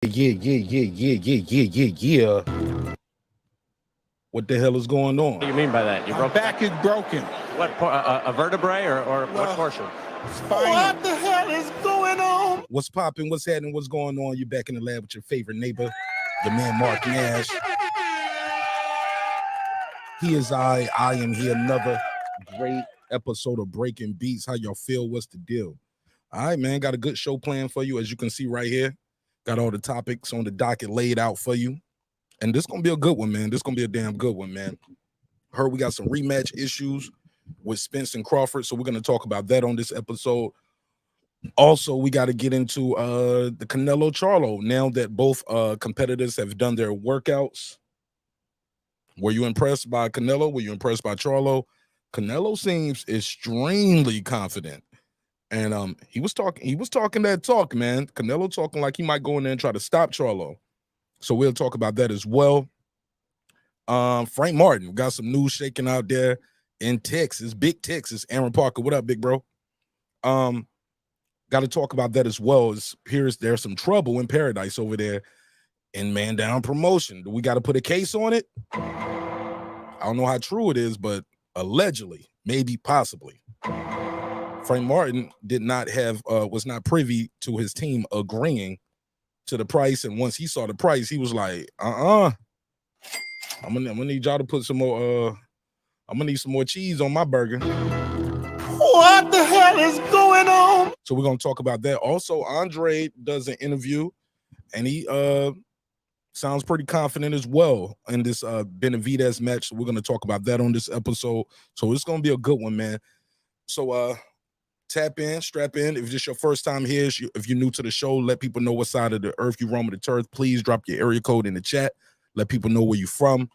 Yeah. What the hell is going on? What do you mean by that? My back is broken. What, a vertebrae or what portion? Spinal. What the hell is going on? What's popping? What's happening? What's going on? You're back in the lab with your favorite neighbor, the man Mark Nash. He is I am here. Another great episode of Breaking Beats. How y'all feel? What's the deal? All right, man. Got a good show planned for you, as you can see right here. Got all the topics on the docket laid out for you. And this going to be a good one, man. This going to be a damn good one, man. Heard we got some rematch issues with Spencer-Crawford, so we're going to talk about that on this episode. Also, we got to get into the Canelo Charlo. Now that both competitors have done their workouts, were you impressed by Canelo? Were you impressed by Charlo? Canelo seems extremely confident. And he was talking that talk, man. Canelo talking like he might go in there and try to stop Charlo. So we'll talk about that as well. Frank Martin got some news shaking out there in Texas, big Texas. Aaron Parker, what up, big bro? Got to talk about that as well. There's some trouble in paradise over there in Man Down Promotion. Do we got to put a case on it? I don't know how true it is, but allegedly, maybe, possibly. Frank Martin was not privy to his team agreeing to the price, and once he saw the price, he was like, I'm gonna need y'all to put some more I'm gonna need some more cheese on my burger. What the hell is going on? So we're gonna talk about that. Also, Andre does an interview, and he sounds pretty confident as well in this Benavides match. So we're gonna talk about that on this episode. So it's gonna be a good one, man. So tap in, strap in. If this your first time here, if you're new to the show, let people know what side of the earth you roam with the turf. Please drop your area code in the chat. Let people know where you're from.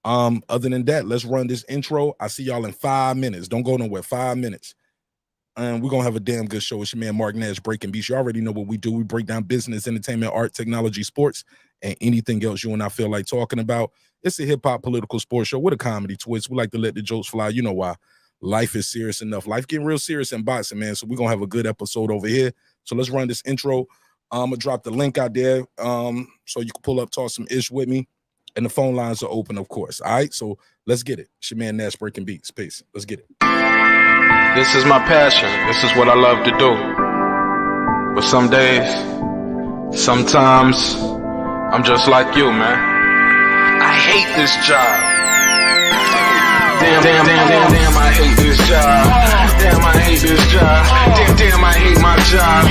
Other than that, let's run this intro. I see y'all in 5 minutes. Don't go nowhere. 5 minutes. And we're going to have a damn good show. It's your man Mark Nash, Breaking Beats. You already know what we do. We break down business, entertainment, art, technology, sports, and anything else you and I feel like talking about. It's a hip-hop political sports show with a comedy twist. We like to let the jokes fly. You know why. Life is serious enough. Life getting real serious in boxing, man. So we're going to have a good episode over here. So let's run this intro. I'm going to drop the link out there so you can pull up, talk some ish with me. And the phone lines are open, of course. All right, so let's get it. It's your man Nash, Breaking Beats. Peace. Let's get it. This is my passion. This is what I love to do. But some days, sometimes, I'm just like you, man. I hate this job. Damn, I hate this job. Damn, I hate this job. Damn, I hate my job.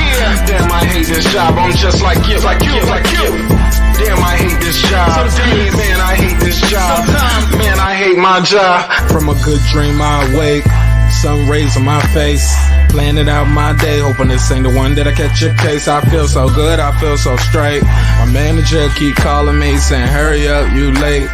Damn, I hate this job. I'm just like you. Damn, I hate this job. Man, I hate this job. Man, I hate my job. From a good dream I awake, sun rays on my face, planning out my day, hoping this ain't the one that I catch a case. I feel so good, I feel so straight. My manager keep calling me saying, hurry up, you late.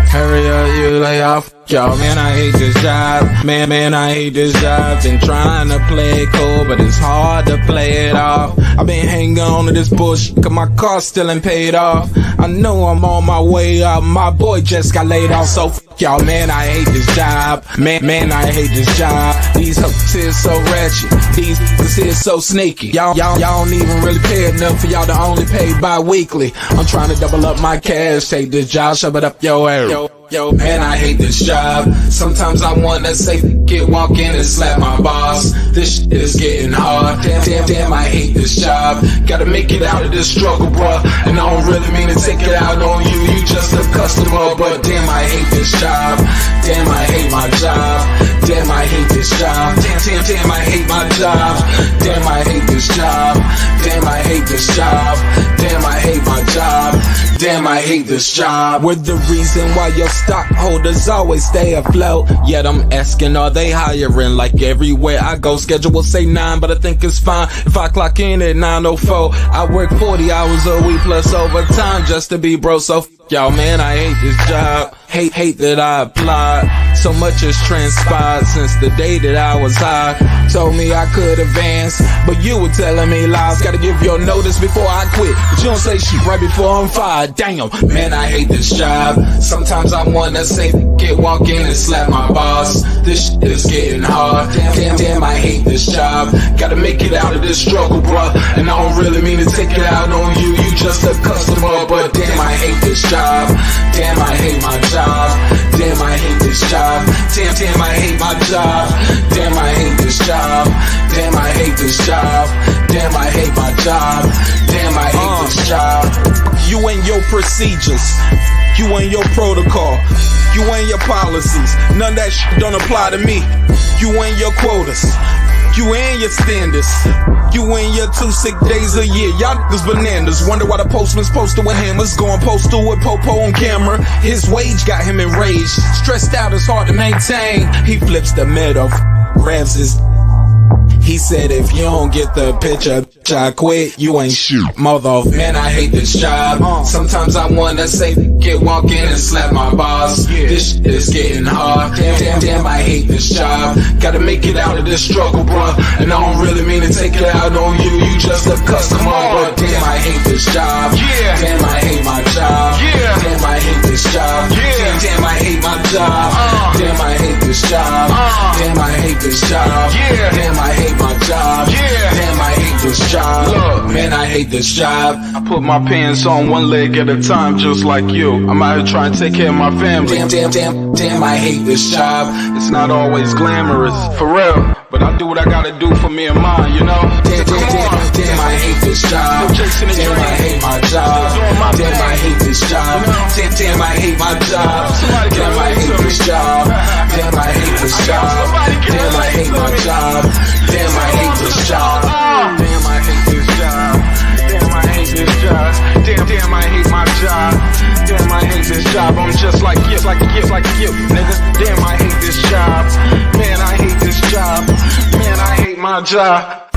Hurry up, you lay off. Y'all, man, I hate this job. Man, I hate this job. Been trying to play it cool, but it's hard to play it off. I've been hanging on to this bush, cause my car still ain't paid off. I know I'm on my way up. My boy just got laid off, so y'all, man, I hate this job. Man, I hate this job. These hooks is so ratchet. These hooks is so sneaky. Y'all don't even really pay enough for y'all to only pay bi-weekly. I'm trying to double up my cash. Take this job, shove it up your ass. Yo, man, I hate this job. Sometimes I wanna say, walk in and slap my boss. This shit is getting hard. Damn, I hate this job. Gotta make it out of this struggle, bruh. And I don't really mean to take it out on you. You just a customer, but damn, I hate this job. Damn, I hate my job. Damn, I hate this job. Damn, I hate my job. Damn, I hate this job. Damn, I hate this job. Damn, I hate my job. Damn, I hate this job. We're the reason why your stockholders always stay afloat. Yet I'm asking, are they hiring? Like everywhere I go, schedule will say 9, but I think it's fine if I clock in at 9:04. I work 40 hours a week plus overtime just to be bro, so y'all, man, I hate this job. Hate that I applied. So much has transpired since the day that I was high. Told me I could advance, but you were telling me lies. Gotta give your notice before I quit, but you don't say shit right before I'm fired. Damn, man, I hate this job. Sometimes I wanna say, walk in and slap my boss. This shit is getting hard. Damn, I hate this job. Gotta make it out of this struggle, bruh. And I don't really mean to take it out on you. You just a customer, but damn, I hate this job. Damn, I hate my job. Damn, I hate this job. Damn, I hate my job. Damn, I hate this job. Damn, I hate this job. Damn, I hate my job. Damn, I hate this job. You and your procedures. You and your protocol. You and your policies. None of that shit don't apply to me. You and your quotas. You and your standards. You and your 2 sick days a year. Y'all niggas bananas. Wonder why the postman's posted with hammers. Going postal with Popo on camera. His wage got him enraged. Stressed out, it's hard to maintain. He flips the middle, grabs his. He said, if you don't get the picture, I quit, you ain't shoot. Mother, man, I hate this job. Sometimes I wanna say, walk in and slap my boss. This shit is getting hard. Damn, I hate this job. Gotta make it out of this struggle, bruh. And I don't really mean to take it out on you. You just a customer, but damn, I hate this job. Damn, I hate my job. Damn, I hate this job. Damn, I hate my job. Damn, I hate this job. Damn, I hate this job. Damn, I hate my job. Damn, I hate this job. Look, man, I hate this job. I put my pants on one leg at a time, just like you. I'm out here trying to take care of my family. Damn, I hate this job. It's not always glamorous, for real. But I do what I gotta do for me and mine, you know? Damn, I hate this job. Damn, I hate my job. Damn, I hate this job. Damn, I hate my job. Damn, I hate this job. Damn, I hate this job. Damn, I hate my job. Damn, I hate this job. Damn, I hate this job. Damn, I hate this job. Damn, I hate my job. Damn, I hate this job. I'm just like you, nigga. Damn, I hate this job. Man, I hate this job. Man, I hate my job.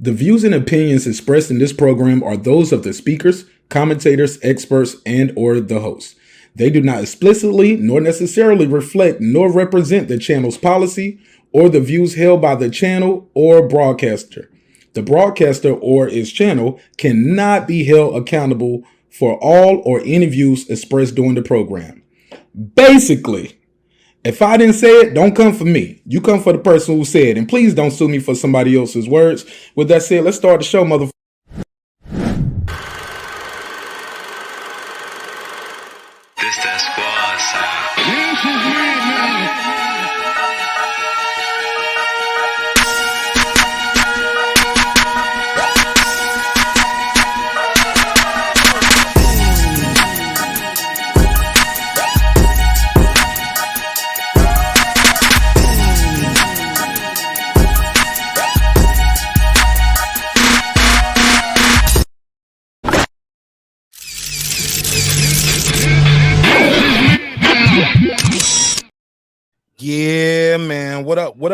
The views and opinions expressed in this program are those of the speakers, commentators, experts, and or the host. They do not explicitly nor necessarily reflect nor represent the channel's policy or the views held by the channel or broadcaster. The broadcaster or its channel cannot be held accountable for all or any views expressed during the program. Basically, if I didn't say it, don't come for me. You come for the person who said it. And please don't sue me for somebody else's words. With that said, let's start the show, motherfucker. This that squad sound. Yeah, man. What up? I'm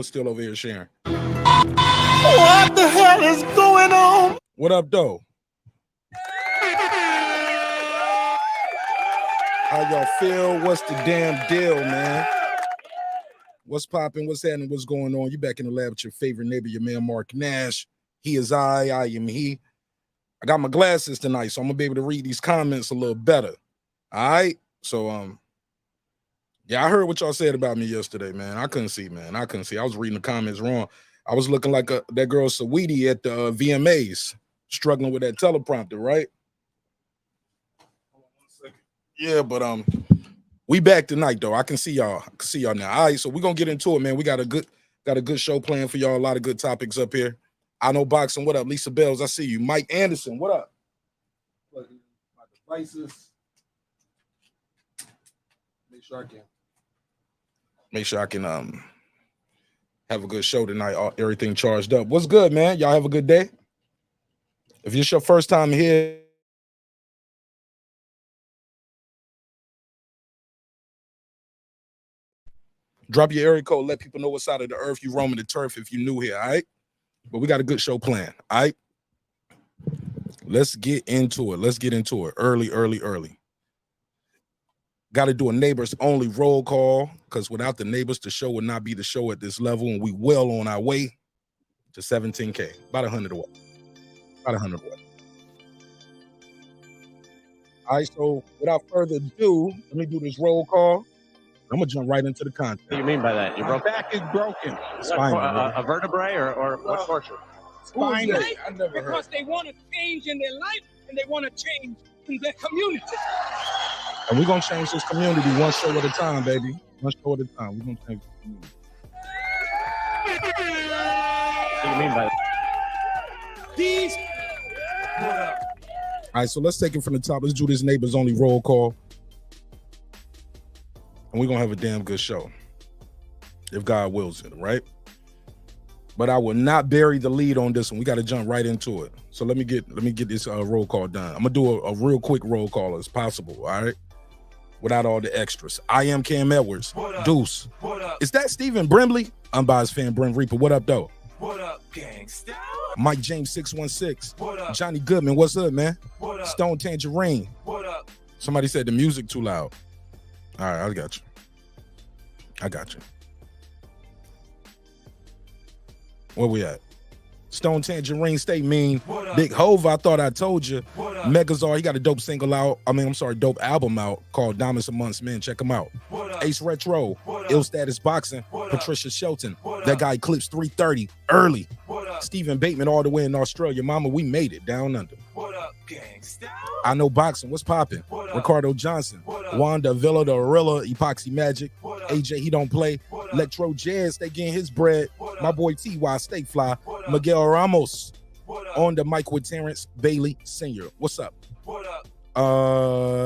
still over here sharing. What the hell is going on? What up, though? How y'all feel? What's the damn deal, man? What's popping? What's happening? What's going on? You back in the lab with your favorite neighbor, your man Mark Nash. He is I am he. I got my glasses tonight, so I'm gonna be able to read these comments a little better. All right. So yeah, I heard what y'all said about me yesterday, man. I couldn't see, man. I couldn't see. I was reading the comments wrong. I was looking like that girl Saweetie at the VMAs, struggling with that teleprompter, right? Yeah, but we back tonight though. I can see y'all. I can see y'all now. All right, so we're gonna get into it, man. We got a good show planned for y'all. A lot of good topics up here. I know boxing. What up, Lisa Bells? I see you. Mike Anderson. What up? spices. Make sure I can have a good show tonight. Everything charged up. What's good, man? Y'all have a good day. If it's your first time here, drop your area code. Let people know what side of the earth you roaming the turf if you're new here, all right? But we got a good show planned, all right? Let's get into it. Let's get into it early. Got to do a neighbors only roll call because without the neighbors, the show would not be the show at this level, and we well on our way to 17K. About 100 away. All right, so without further ado, let me do this roll call. I'm gonna jump right into the content. What do you mean by that? My back is broken. Spine, A vertebrae or what portion? Spine. I never heard. Because they want to change in their life and they want to change in their community. And we're gonna change this community one show at a time, baby. One show at a time. We're gonna change the community. What do you mean by that? These. All right, so let's take it from the top. Let's do this neighbors only roll call. And we're gonna have a damn good show. If God wills it, right? But I will not bury the lead on this one. We got to jump right into it. So let me get this roll call done. I'm gonna do a real quick roll call as possible, all right? Without all the extras. I am Cam Edwards. Deuce. Is that Stephen Brimley? Unbiased fan Brim Reaper. What up, though? What up, gangsta? Mike James 616. What up? Johnny Goodman. What's up, man? What up? Stone Tangerine. What up? Somebody said the music too loud. All right, I got you. Where we at? Stone Tangerine, stay mean. Big Hova, I thought I told you. Megazar, he got a dope dope album out called Diamonds Amongst Men. Check him out. Ace Retro, Ill Status Boxing, Patricia Shelton. That guy Eclipse 330 early. Stephen Bateman all the way in Australia. Mama, we made it down under. What up, gangsta? I know boxing. What's popping? Ricardo Johnson, Wanda Villa, the Orilla, Epoxy Magic, AJ, he don't play. Electro Jazz, they getting his bread. My boy T.Y. Stay Fly, Miguel Ramos on the mic with Terence Bailey Sr. What's up? What up?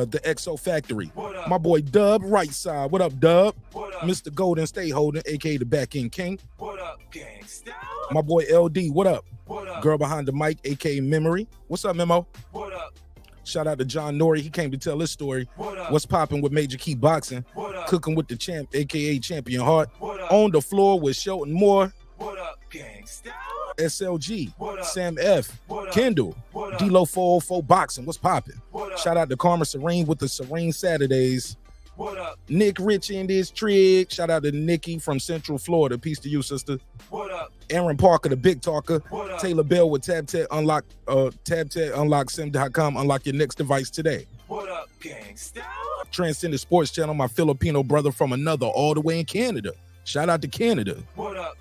The XO Factory. My boy Dub, right side. What up, Dub? Mr. Golden, stay holding, aka the back end king. What up, gangsta? My boy LD, what up? What up? Girl behind the mic, aka Memory. What's up, Memo? What up? Shout out to John Norrie. He came to tell his story. What's popping with Major Key Boxing? Cooking with the champ, aka Champion Heart. On the floor with Shelton Moore. What up, gangsta? SLG, Sam F, Kendall, D-Lo 404 Boxing. What's popping? Shout out to Karma Serene with the Serene Saturdays. What up? Nick Rich in this trig. Shout out to Nikki from Central Florida. Peace to you, sister. What up? Aaron Parker, the Big Talker. Taylor Bell with TabTech Unlock, TabTechUnlockSim.com. Unlock your next device today. What up, gangsta? Transcendent Sports Channel, my Filipino brother from another all the way in Canada. Shout out to Canada. What up?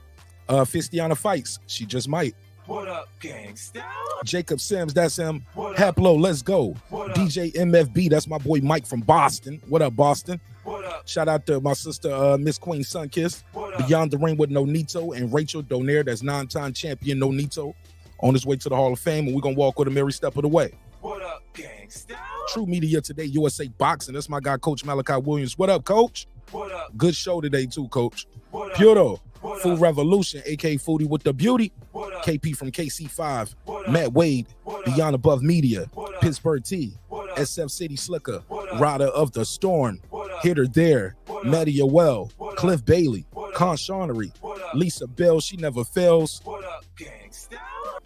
Fistiana Fights, she just might. What up, gangsta? Jacob Sims, that's him. Haplo, let's go. DJ MFB, that's my boy Mike from Boston. What up, Boston? What up? Shout out to my sister, Miss Queen Sunkiss. Beyond the Ring with Nonito and Rachel Donaire, that's 9-time champion Nonito. On his way to the Hall of Fame, and we're going to walk with him every step of the way. What up, gangsta? True Media Today, USA Boxing. That's my guy, Coach Malachi Williams. What up, Coach? What up? Good show today, too, Coach. What up? Puro, What Food up? Revolution, a.k.a. Foodie with the Beauty. What up? KP from KC5. What up? Matt Wade, What up? Beyond Above Media. What up? Pittsburgh T. What up? SF City Slicker. What up? Rider of the Storm. What up? Hitter There. What up? Maddie Well. What up? Cliff Bailey. What up? Con Shawnery. What up? Lisa Bell, she never fails. What up, gangsta?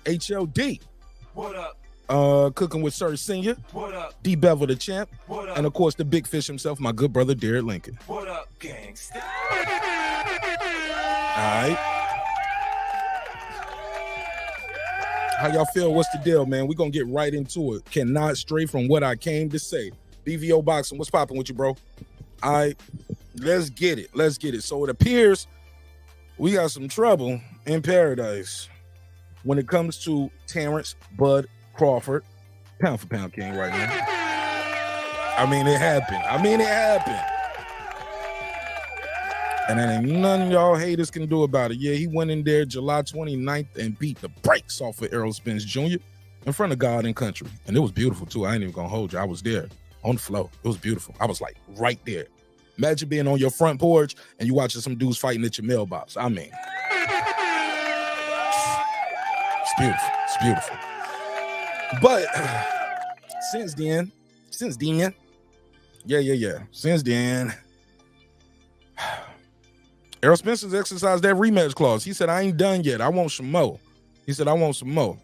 HLD. What up? Cooking with Sir Senior. What up? D Bevel the champ. What up? And of course the big fish himself, my good brother Derek Lincoln. What up, gangsta? All right. How y'all feel? What's the deal, man? We're gonna get right into it. Cannot stray from what I came to say. BVO Boxing, what's popping with you, bro? All right, let's get it. Let's get it. So it appears we got some trouble in paradise when it comes to Terence Bud Crawford, pound for pound king right now. I mean, it happened. And there ain't nothing y'all haters can do about it. Yeah, he went in there July 29th and beat the brakes off of Errol Spence Jr. in front of God and country. And it was beautiful too. I ain't even gonna hold you. I was there on the floor. It was beautiful. I was like right there. Imagine being on your front porch and you watching some dudes fighting at your mailbox. I mean, it's beautiful. It's beautiful. But since then, since then, Errol Spencer's exercised that rematch clause. He said, I ain't done yet. I want some more. He said, I want some more.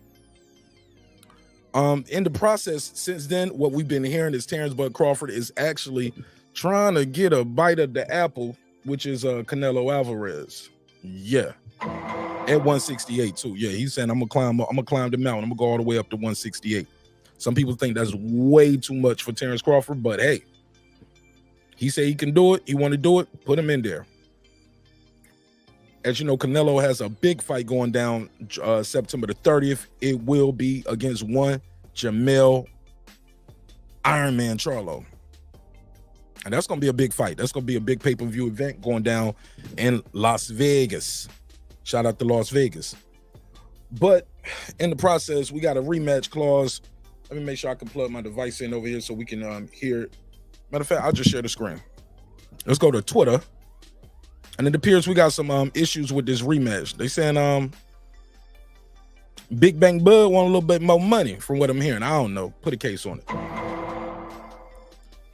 In the process, since then, what we've been hearing is Terence Crawford is actually trying to get a bite of the apple, which is Canelo Alvarez. Yeah. At 168 too. Yeah, he's saying I'm gonna climb the mountain. I'm gonna go all the way up to 168. Some people think that's way too much for Terence Crawford, but hey, he said he can do it. He want to do it. Put him in there. As you know, Canelo has a big fight going down September the 30th. It will be against one Jamel Ironman Charlo. And that's going to be a big fight. That's going to be a big pay-per-view event going down in Las Vegas. Shout out to Las Vegas. But in the process, we got a rematch clause. Let me make sure I can plug my device in over here so we can hear it. Matter of fact, I'll just share the screen. Let's go to Twitter. And it appears we got some issues with this rematch. They saying Big Bang Bud want a little bit more money from what I'm hearing. I don't know. Put a case on it.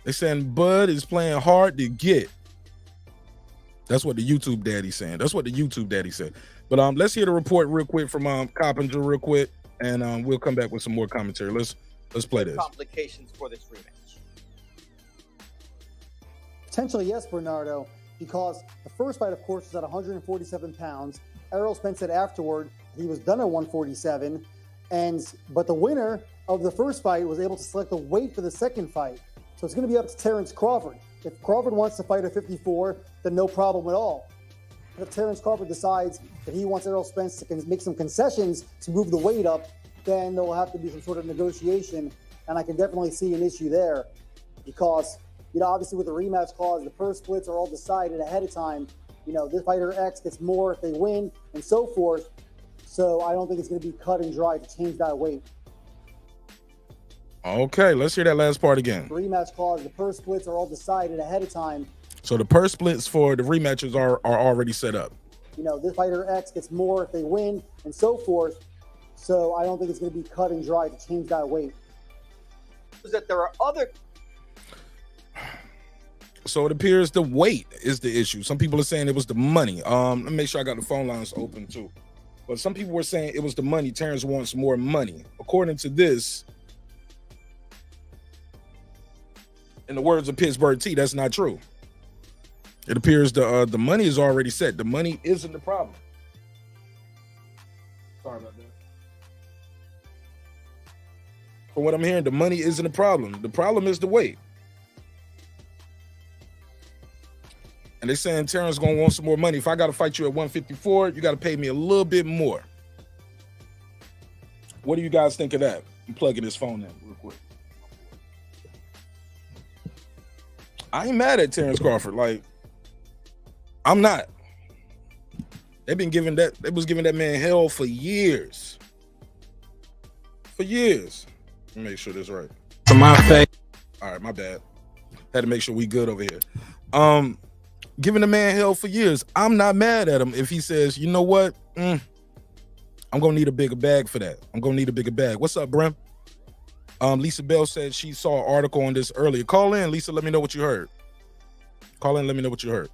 They saying Bud is playing hard to get. That's what the YouTube daddy's saying. That's what the YouTube daddy said. But let's hear the report real quick from Coppinger real quick, and we'll come back with some more commentary. Let's play this. Complications for this rematch. Potentially, yes, Bernardo, because the first fight, of course, was at 147 pounds. Errol Spence said afterward he was done at 147, but the winner of the first fight was able to select the weight for the second fight. So it's going to be up to Terence Crawford. If Crawford wants to fight at 54, then no problem at all. If Terence Crawford decides that he wants Errol Spence to make some concessions to move the weight up, then there will have to be some sort of negotiation, and I can definitely see an issue there because, obviously with the rematch clause, the purse splits are all decided ahead of time. This fighter X gets more if they win and so forth. So I don't think it's going to be cut and dry to change that weight. Okay, let's hear that last part again. The rematch clause, the purse splits are all decided ahead of time. So the purse splits for the rematches are already set up. This fighter X gets more if they win and so forth. So I don't think it's going to be cut and dry to change that weight. Is that there are other... So it appears the weight is the issue. Some people are saying it was the money. Let me make sure I got the phone lines open too. But some people were saying it was the money. Terence wants more money. According to this, in the words of Pittsburgh T, that's not true. It appears the money is already set. The money isn't the problem. Sorry about that. From what I'm hearing, the money isn't the problem. The problem is the weight. And they're saying Terence gonna want some more money. If I gotta fight you at 154, you gotta pay me a little bit more. What do you guys think of that? I'm plugging this phone in real quick. I ain't mad at Terence Crawford. Like, I'm not. They was giving that man hell for years. For years. Let me make sure this is right. To my face. All right, my bad. Had to make sure we good over here. Giving the man hell for years. I'm not mad at him if he says, you know what? I'm gonna need a bigger bag for that. I'm gonna need a bigger bag. What's up, Brim? Lisa Bell said she saw an article on this earlier. Call in, Lisa. Let me know what you heard. Call in. Let me know what you heard.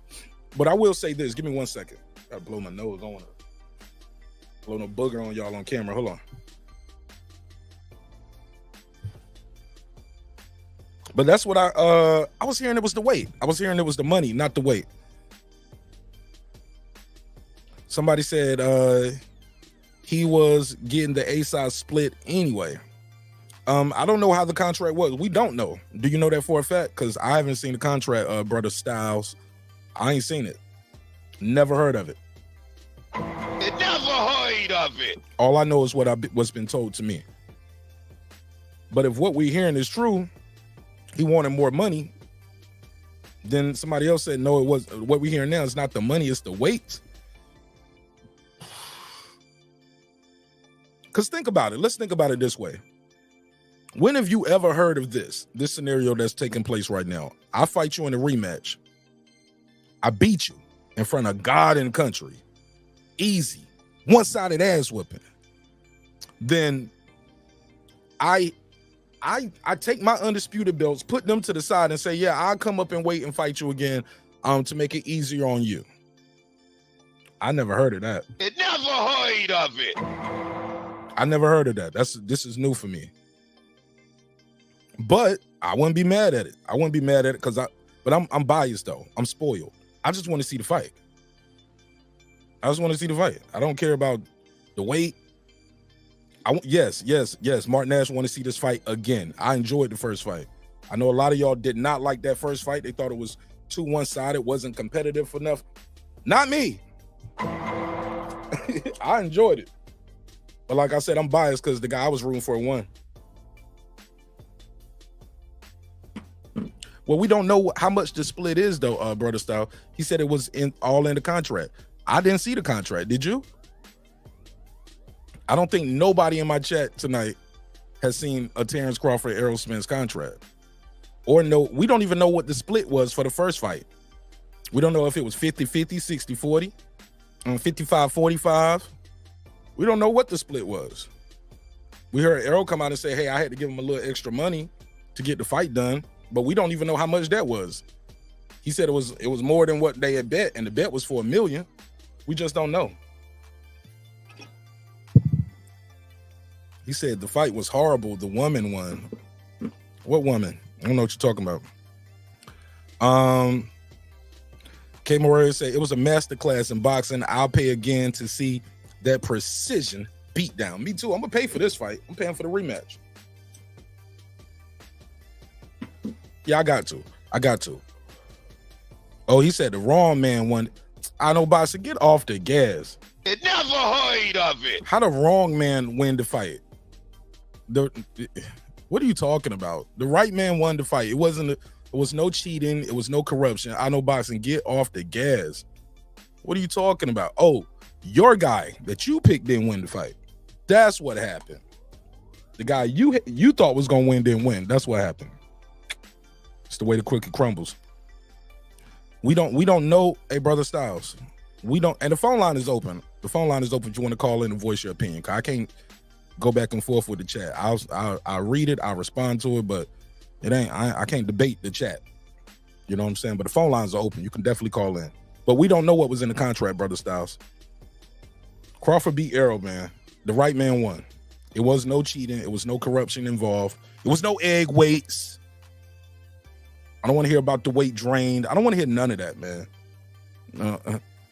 But I will say this. Give me 1 second. Gotta blow my nose. I don't want to blow no booger on y'all on camera. Hold on. But that's what I was hearing. It was the weight. I was hearing it was the money, not the weight. Somebody said he was getting the A-side split anyway. I don't know how the contract was. We don't know. Do you know that for a fact? Because I haven't seen the contract, Brother Styles. I ain't seen it. Never heard of it. Never heard of it. All I know is what's been told to me. But if what we're hearing is true, he wanted more money. Then somebody else said, no, it was what we're hearing now is not the money, it's the weight. Because think about it. Let's think about it this way. When have you ever heard of this scenario that's taking place right now? I fight you in a rematch. I beat you in front of God and country. Easy. One-sided ass whipping. Then I take my undisputed belts, put them to the side and say, yeah, I'll come up and wait and fight you again to make it easier on you. I never heard of that. It never heard of it. I never heard of that. This is new for me. But I wouldn't be mad at it. I wouldn't be mad at it but I'm biased though. I'm spoiled. I just want to see the fight. I just want to see the fight. I don't care about the weight. Yes. Martin Nash want to see this fight again. I enjoyed the first fight. I know a lot of y'all did not like that first fight. They thought it was too one-sided, wasn't competitive enough. Not me. I enjoyed it. But like I said, I'm biased because the guy I was rooting for won. Well, we don't know how much the split is, though, Brother Style. He said it was all in the contract. I didn't see the contract. Did you? I don't think nobody in my chat tonight has seen a Terence Crawford Errol Spence contract. Or no, we don't even know what the split was for the first fight. We don't know if it was 50-50, 60-40, 55-45. We don't know what the split was. We heard Errol come out and say, hey, I had to give him a little extra money to get the fight done. But we don't even know how much that was. He said it was more than what they had bet, and the bet was for $1 million. We just don't know. He said the fight was horrible. The woman won. What woman? I don't know what you're talking about. K. Moreira said it was a masterclass in boxing. I'll pay again to see that precision beatdown. Me too. I'm gonna pay for this fight. I'm paying for the rematch. Yeah, I got to. Oh, he said the wrong man won. I know, boxer, get off the gas. It never heard of it. How the wrong man win the fight? What are you talking about? The right man won the fight. It was no cheating. It was no corruption. I know, boxing, get off the gas. What are you talking about? Oh, your guy that you picked didn't win the fight. That's what happened. The guy you thought was gonna win didn't win. That's what happened. It's the way the cookie crumbles. We don't know, hey, Brother Styles. We don't, and the phone line is open. The phone line is open if you want to call in and voice your opinion. I can't go back and forth with the chat. I'll read it, I'll respond to it, but it ain't, I can't debate the chat. You know what I'm saying? But the phone lines are open. You can definitely call in. But we don't know what was in the contract, Brother Styles. Crawford beat Errol, man. The right man won. It was no cheating. It was no corruption involved. It was no egg weights. I don't want to hear about the weight drained. I don't want to hear none of that, man.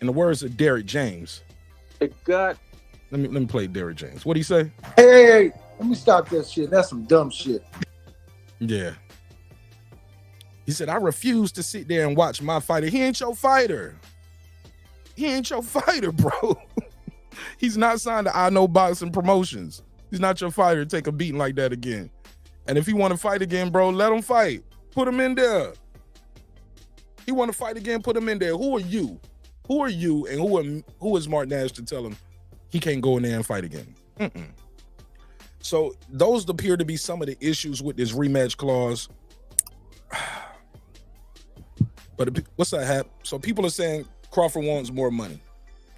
In the words of Derrick James. Let me play Derrick James. What do you say? Hey, let me stop that shit. That's some dumb shit. Yeah. He said, I refuse to sit there and watch my fighter. He ain't your fighter. He ain't your fighter, bro. He's not signed to I Know Boxing Promotions. He's not your fighter. Take a beating like that again. And if he want to fight again, bro, let him fight. Put him in there. He want to fight again, put him in there. Who are you? Who are you and who is Martin Nash to tell him he can't go in there and fight again? So those appear to be some of the issues with this rematch clause. But what's that, Hap? So people are saying Crawford wants more money.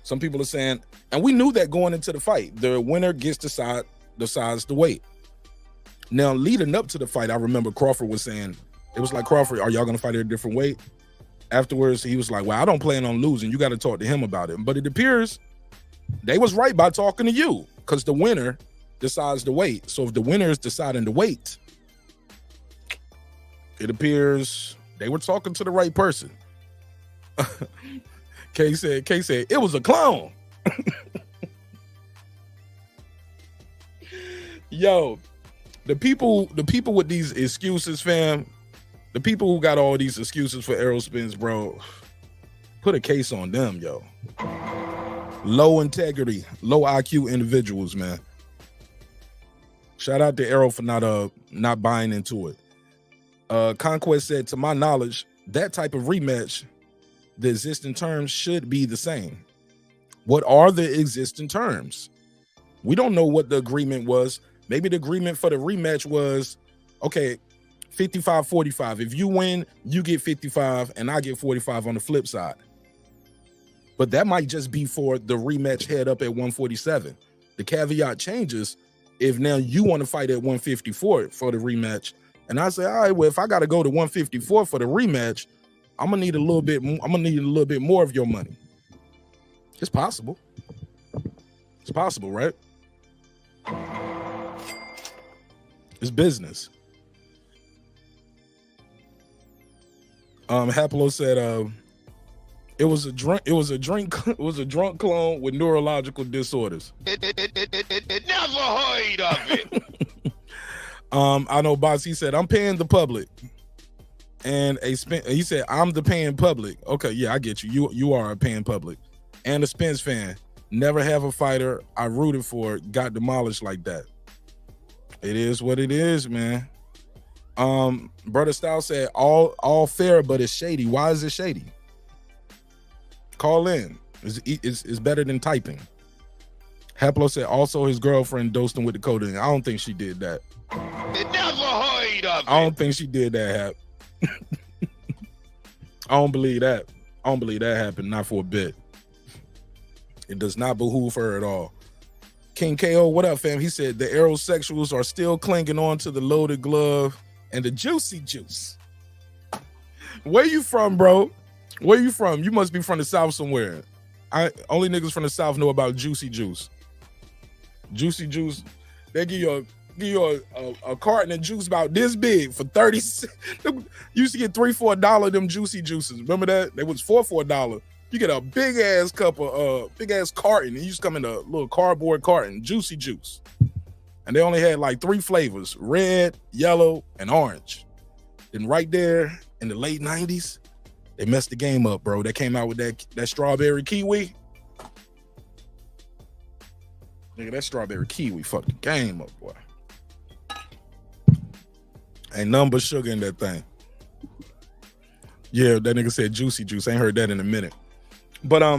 Some people are saying, and we knew that going into the fight, the winner gets to decides the weight. Now, leading up to the fight, I remember Crawford was saying, it was like, Crawford, are y'all going to fight at a different weight? Afterwards, he was like, well, I don't plan on losing. You got to talk to him about it. But it appears they was right by talking to you because the winner decides the weight. So if the winner is deciding the weight, it appears they were talking to the right person. K said, it was a clone. Yo, the people with these excuses, fam, the people who got all these excuses for Errol Spence, bro, put a case on them, yo. Low integrity, low IQ individuals, man. Shout out to Errol for not buying into it. Conquest said, to my knowledge, that type of rematch, the existing terms should be the same. What are the existing terms? We don't know what the agreement was. Maybe the agreement for the rematch was, okay, 55-45. If you win, you get 55 and I get 45 on the flip side. But that might just be for the rematch head up at 147. The caveat changes if now you want to fight at 154 for the rematch. And I say, all right, well, if I got to go to 154 for the rematch, I'm gonna need a little bit more of your money. It's possible. It's possible, right? It's business. Haplo said it was a drunk clone with neurological disorders. Never heard of it. I know Boss, he said, I'm paying the public. And he said, I'm the paying public. Okay, yeah, I get you. You are a paying public. And a Spence fan. Never have a fighter I rooted for got demolished like that. It is what it is, man. Brother Style said, all fair, but it's shady. Why is it shady? Call in. It's better than typing. Haplo said, also his girlfriend dosed him with the codeine. I don't think she did that. Never heard of it. I don't think she did that, Hap. I don't believe that. I don't believe that happened, not for a bit. It does not behoove her at all. King KO, what up, fam? He said the aerosexuals are still clinging on to the loaded glove and the juicy juice. Where you from, bro? Where you from? You must be from the South somewhere. Only niggas from the South know about juicy juice. Juicy juice, they give you a carton of juice about this big for 30 cents. You used to get $3-4 them juicy juices. Remember that? They was $4. You get a big ass cup of big ass carton. It used to come in a little cardboard carton, juicy juice. And they only had like 3 flavors: red, yellow, and orange. Then right there in the late 90s, they messed the game up, bro. They came out with that strawberry kiwi. Nigga, that strawberry kiwi fucked the game up, boy. Ain't nothing but sugar in that thing. Yeah, that nigga said juicy juice. Ain't heard that in a minute. But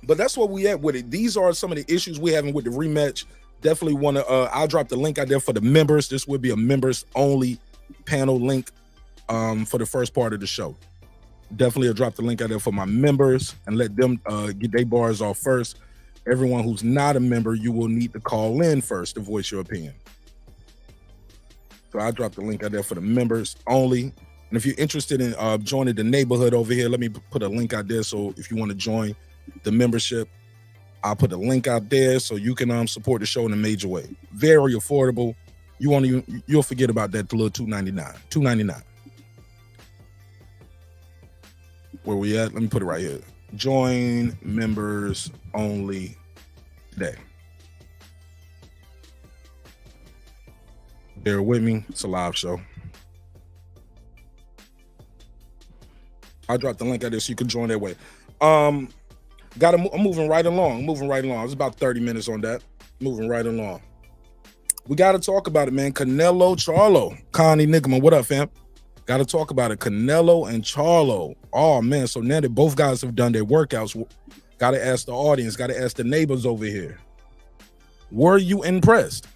that's where we at with it. These are some of the issues we having with the rematch. Definitely want to. I'll drop the link out there for the members. This will be a members only panel link for the first part of the show. Definitely, I'll drop the link out there for my members and let them get their bars off first. Everyone who's not a member, you will need to call in first to voice your opinion. So I'll drop the link out there for the members only. And if you're interested in joining the neighborhood over here, let me put a link out there. So if you want to join the membership, I'll put a link out there so you can support the show in a major way. Very affordable. You'll forget about that little $2.99. Where we at? Let me put it right here. Join members only today. Bear with me. It's a live show. I'll drop the link out there so you can join that way. I'm moving right along. It's about 30 minutes on that. Moving right along. We got to talk about it, man. Canelo, Charlo. Connie Nickerman, what up, fam? Got to talk about it. Canelo and Charlo. Oh, man. So now that both guys have done their workouts, got to ask the audience, got to ask the neighbors over here. Were you impressed?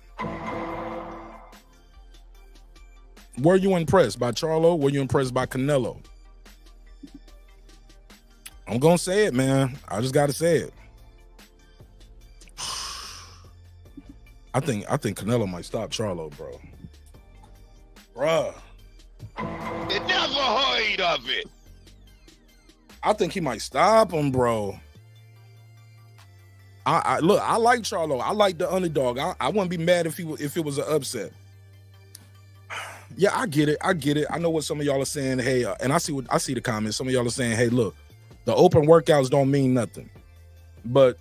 Were you impressed by Charlo? Were you impressed by Canelo? I'm gonna say it, man. I just gotta say it. I think Canelo might stop Charlo, bro. Bruh. Never heard of it. I think he might stop him, bro. I look, I like Charlo. I like the underdog. I wouldn't be mad if it was an upset. Yeah, I get it. I know what some of y'all are saying. Hey, and I see the comments. Some of y'all are saying, hey, look, the open workouts don't mean nothing. But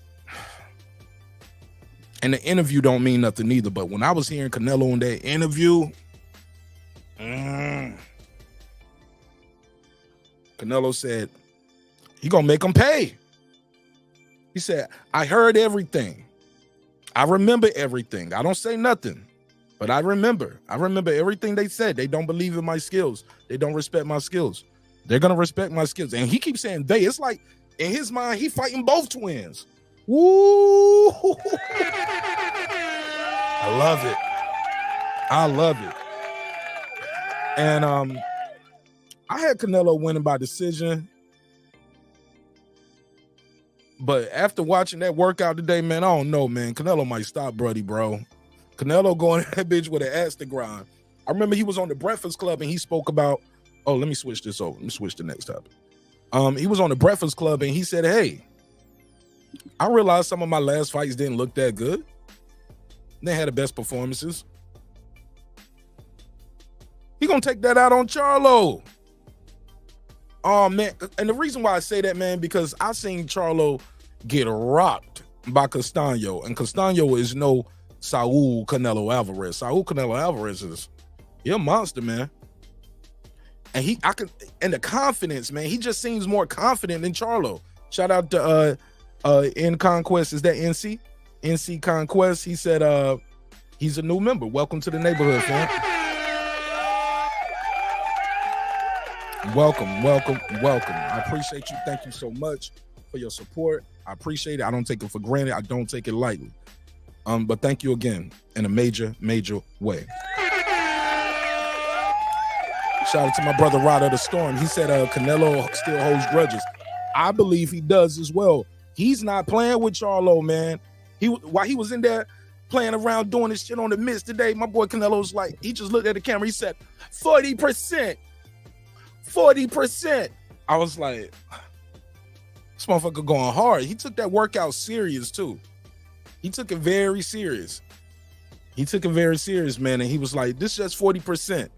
and the interview don't mean nothing either. But when I was hearing Canelo in that interview, Canelo said he gonna make him pay. He said, I heard everything. I remember everything. I don't say nothing, but I remember everything they said. They don't believe in my skills. They don't respect my skills. They're gonna respect my skills. And he keeps saying they. It's like in his mind, he fighting both twins. Woo! I love it. I love it. And I had Canelo winning by decision. But after watching that workout today, man, I don't know, man. Canelo might stop Brody, bro. Canelo going that bitch with an axe to grind. I remember he was on the Breakfast Club and he spoke about, oh, let me switch this over. Let me switch to the next topic. He was on the Breakfast Club and he said, hey, I realized some of my last fights didn't look that good. They had the best performances. He gonna take that out on Charlo. Oh, man. And the reason why I say that, man, because I seen Charlo get rocked by Castaño. And Castaño is no Saul Canelo Alvarez. Saul Canelo Alvarez is a monster, man. And and the confidence, man, he just seems more confident than Charlo. Shout out to N Conquest. Is that NC? NC Conquest. He said he's a new member. Welcome to the neighborhood, fam. Welcome. I appreciate you. Thank you so much for your support. I appreciate it. I don't take it for granted. I don't take it lightly. But thank you again in a major, major way. Shout out to my brother Rod of the Storm. He said Canelo still holds grudges. I believe he does as well. He's not playing with Charlo, man. While he was in there playing around doing this shit on the Miz today, my boy Canelo's like, he just looked at the camera. He said, 40%. 40%. I was like, this motherfucker going hard. He took that workout serious too. He took it very serious. Man. And he was like, this is just 40%.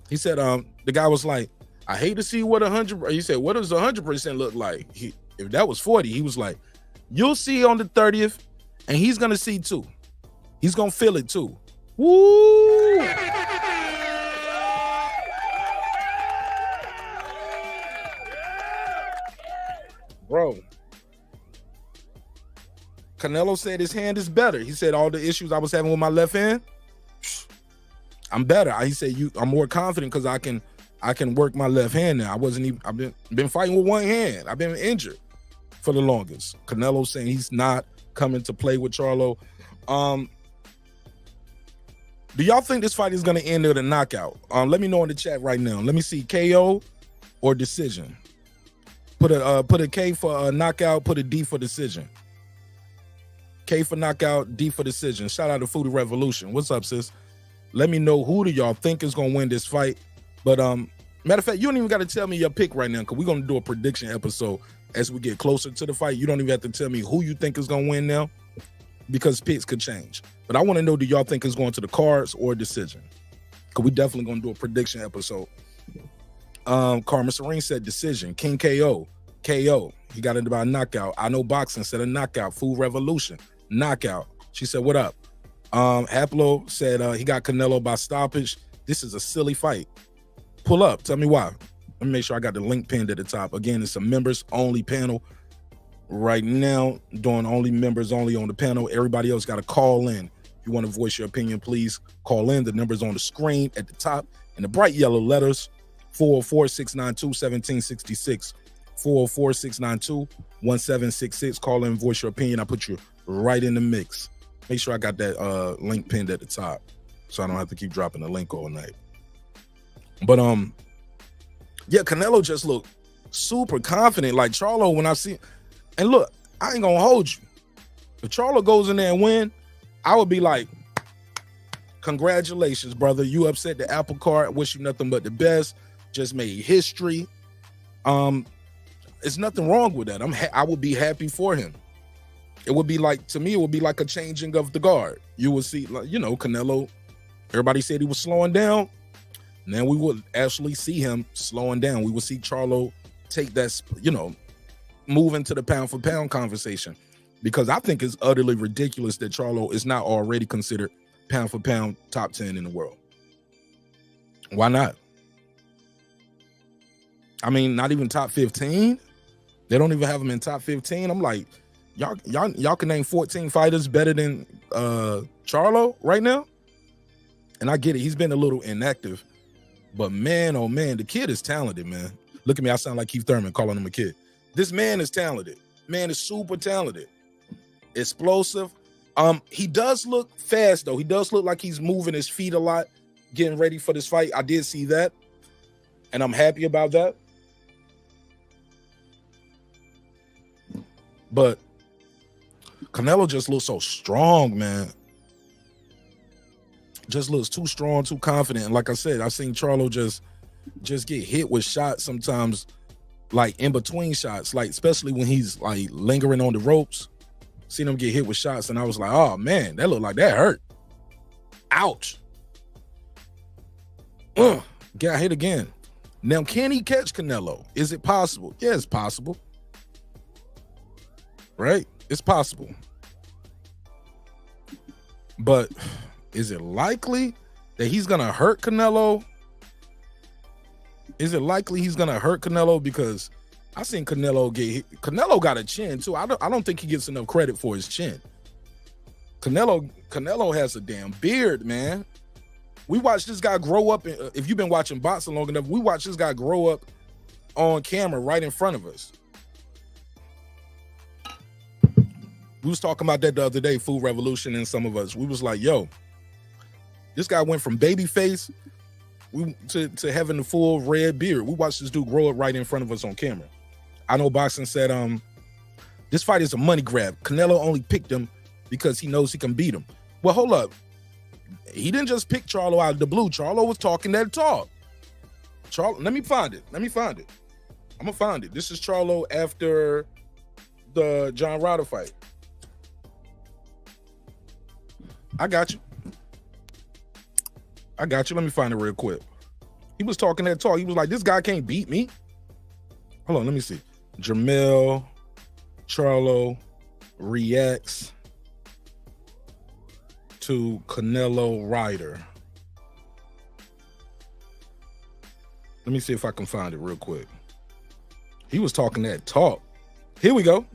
He said, the guy was like, I hate to see what 100. He said, what does 100% look like? If that was 40, he was like, you'll see on the 30th, and he's gonna see too. He's gonna feel it too. Woo! Bro, Canelo said his hand is better. He said all the issues I was having with my left hand, I'm better. He said I'm more confident because I can work my left hand now. I've been fighting with one hand. I've been injured for the longest. Canelo saying he's not coming to play with Charlo. Do y'all think this fight is gonna end with a knockout? Let me know in the chat right now. Let me see, KO or decision. Put a K for a knockout, put a D for decision. K for knockout, D for decision. Shout out to Foodie Revolution. What's up, sis? Let me know who do y'all think is gonna win this fight. But matter of fact, you don't even got to tell me your pick right now, because we're gonna do a prediction episode as we get closer to the fight. You don't even have to tell me who you think is gonna win now, because picks could change. But I want to know, do y'all think it's going to the cards or decision? Because we definitely gonna do a prediction episode. Karma Serene said decision. King KO. He got it by a knockout. I know boxing said a knockout. Food Revolution, knockout. She said, what up? Haplo said he got Canelo by stoppage. This is a silly fight. Pull up. Tell me why. Let me make sure I got the link pinned at the top. Again, it's a members only panel right now. Doing only members only on the panel. Everybody else got to call in. If you want to voice your opinion, please call in. The number's on the screen at the top in the bright yellow letters. 404-692-1766. 404-692-1766. Call in, voice your opinion. I put you right in the mix. Make sure I got that link pinned at the top, so I don't have to keep dropping the link all night. But yeah, Canelo just looked super confident. Like Charlo, when I see, and look, I ain't gonna hold you. If Charlo goes in there and win, I would be like, congratulations, brother. You upset the apple cart. Wish you nothing but the best. Just made history. There's nothing wrong with that. I would be happy for him. It would be like, to me, it would be like a changing of the guard. You would see, like, you know, Canelo, everybody said he was slowing down. Now we would actually see him slowing down. We would see Charlo take that, you know, move into the pound for pound conversation, because I think it's utterly ridiculous that Charlo is not already considered pound for pound top 10 in the world. Why not? I mean, not even top 15. They don't even have him in top 15. I'm like, y'all can name 14 fighters better than Charlo right now. And I get it. He's been a little inactive, but man, oh man, the kid is talented, man. Look at me. I sound like Keith Thurman calling him a kid. This man is talented. Man is super talented, explosive. He does look fast though. He does look like he's moving his feet a lot, getting ready for this fight. I did see that, and I'm happy about that. But Canelo just looks so strong, man. Just looks too strong, too confident. And like I said, I've seen Charlo just get hit with shots sometimes, like in between shots, like especially when he's like lingering on the ropes. Seen him get hit with shots, and I was like, oh man, that looked like that hurt. Ouch. Got hit again. Now, can he catch Canelo? Is it possible? Yeah, it's possible. Right? It's possible. But is it likely that he's gonna hurt Canelo? Is it likely he's gonna hurt Canelo? Because I seen Canelo get hit. Canelo got a chin too. I don't think he gets enough credit for his chin. Canelo has a damn beard, man. We watched this guy grow up. If you've been watching boxing long enough, we watched this guy grow up on camera right in front of us. We was talking about that the other day, Food Revolution, and some of us. We was like, yo, this guy went from baby face to having the full red beard. We watched this dude grow up right in front of us on camera. I know boxing said, this fight is a money grab. Canelo only picked him because he knows he can beat him. Well, hold up. He didn't just pick Charlo out of the blue. Charlo was talking that talk. Charlo, let me find it. I'm gonna find it. This is Charlo after the John Ryder fight. I got you. Let me find it real quick. He was talking that talk. He was like, this guy can't beat me. Hold on, let me see. Jamel Charlo reacts to Canelo Ryder. Let me see if I can find it real quick. He was talking that talk. Here we go.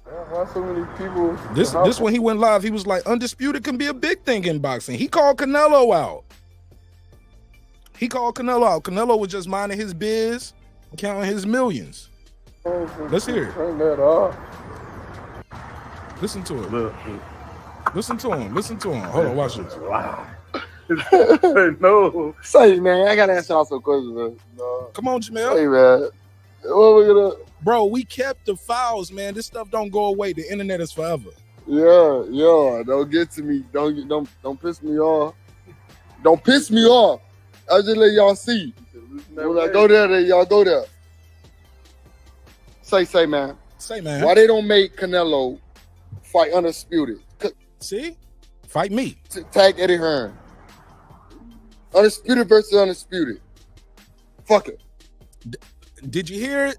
Why so many people? This when he went live, he was like, undisputed can be a big thing in boxing. He called Canelo out. Canelo was just minding his biz, counting his millions. Let's hear it. Turn that off. Listen to it. Listen to him. Hold on, watch this. Wow. No. Say, man, I gotta ask y'all some questions, man. No. Come on, Jamel. Hey, man. What we gonna? Bro, we kept the files, man. This stuff don't go away. The internet is forever. Yeah. Don't get to me. Don't piss me off. Don't piss me off. I just let y'all see. When I go there, then y'all go there. Say, man. Why they don't make Canelo fight undisputed? See? Fight me. Tag Eddie Hearn. Undisputed versus undisputed. Fuck it. Did you hear it?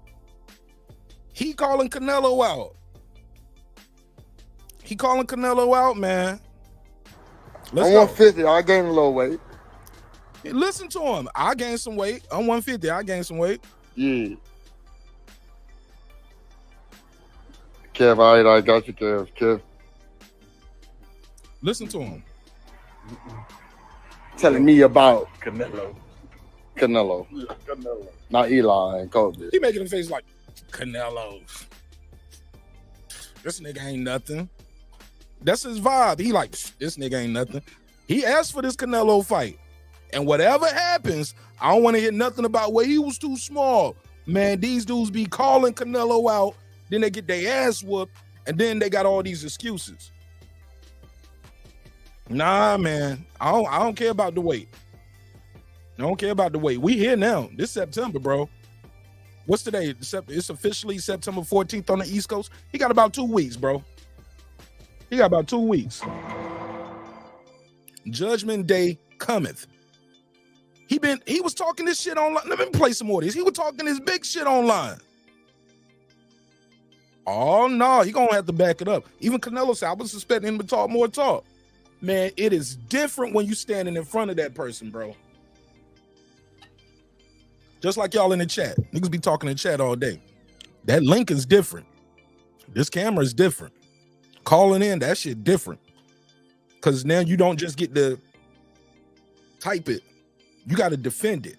He calling Canelo out. Man. I'm 150. I gained a little weight. Listen to him. I gained some weight. I'm 150. I gained some weight. Yeah. Kev, all right, I got you, Kev. Listen to him. Telling me about Canelo. Yeah, Canelo. Not Eli and Kobe. He making a face like, Canelo. This nigga ain't nothing. That's his vibe. He like, this nigga ain't nothing. He asked for this Canelo fight. And whatever happens, I don't want to hear nothing about where he was too small. Man, these dudes be calling Canelo out, then they get their ass whooped, and then they got all these excuses. Nah, man. I don't care about the weight. We here now. This September, bro. What's today? It's officially September 14th on the East Coast. He got about 2 weeks, bro. Judgment Day cometh. He was talking this shit online. Let me play some more of this. He was talking this big shit online. Oh no, he gonna have to back it up. Even Canelo said, I was suspecting him to talk more talk. Man, it is different when you standing in front of that person, bro. Just like y'all in the chat. Niggas be talking in the chat all day. That link is different. This camera is different. Calling in, that shit different. Because now you don't just get to type it. You got to defend it.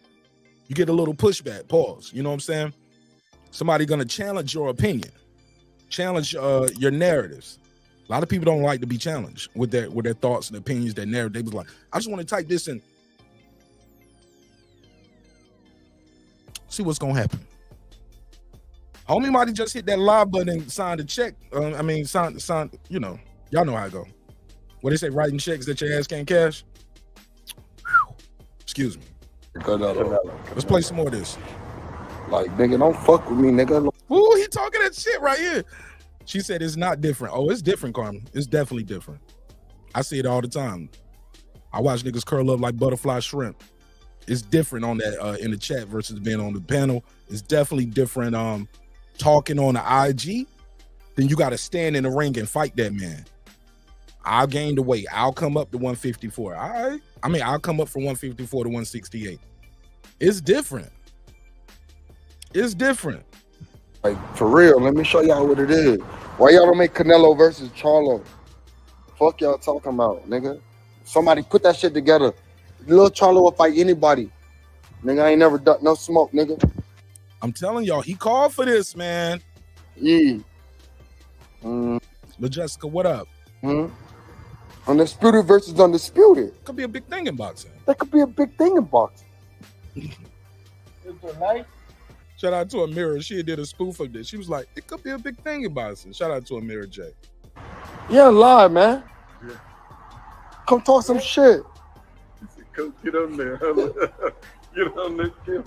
You get a little pushback, pause. You know what I'm saying? Somebody going to challenge your opinion. Challenge your narratives. A lot of people don't like to be challenged with their thoughts and opinions, their narrative. They was like, I just want to type this in. See what's gonna happen. Homie might have just hit that live button and signed a check. Signed, you know, y'all know how I go. What they say, writing checks that your ass can't cash? Whew. Excuse me. Let's play some more of this. Like, nigga, don't fuck with me, nigga. Ooh, he talking that shit right here. She said it's not different. Oh, it's different, Carmen. It's definitely different. I see it all the time. I watch niggas curl up like butterfly shrimp. It's different on that in the chat versus being on the panel. It's definitely different talking on the IG. Then you got to stand in the ring and fight that man. I'll gain the weight. I'll come up to 154. All right. I mean, I'll come up from 154 to 168. It's different. It's different. Like, for real, let me show y'all what it is. Why y'all don't make Canelo versus Charlo? Fuck y'all talking about, nigga. Somebody put that shit together. Little Charlo will fight anybody. Nigga, I ain't never done no smoke, nigga. I'm telling y'all, he called for this, man. Yeah. But Jessica, what up? Undisputed versus undisputed. Could be a big thing in boxing. That could be a big thing in boxing. Shout out to Amira. She did a spoof of this. She was like, it could be a big thing in boxing. Shout out to Amira J. Yeah, lie, man. Yeah. Come talk some shit. Coach, get on there. Get on this kid.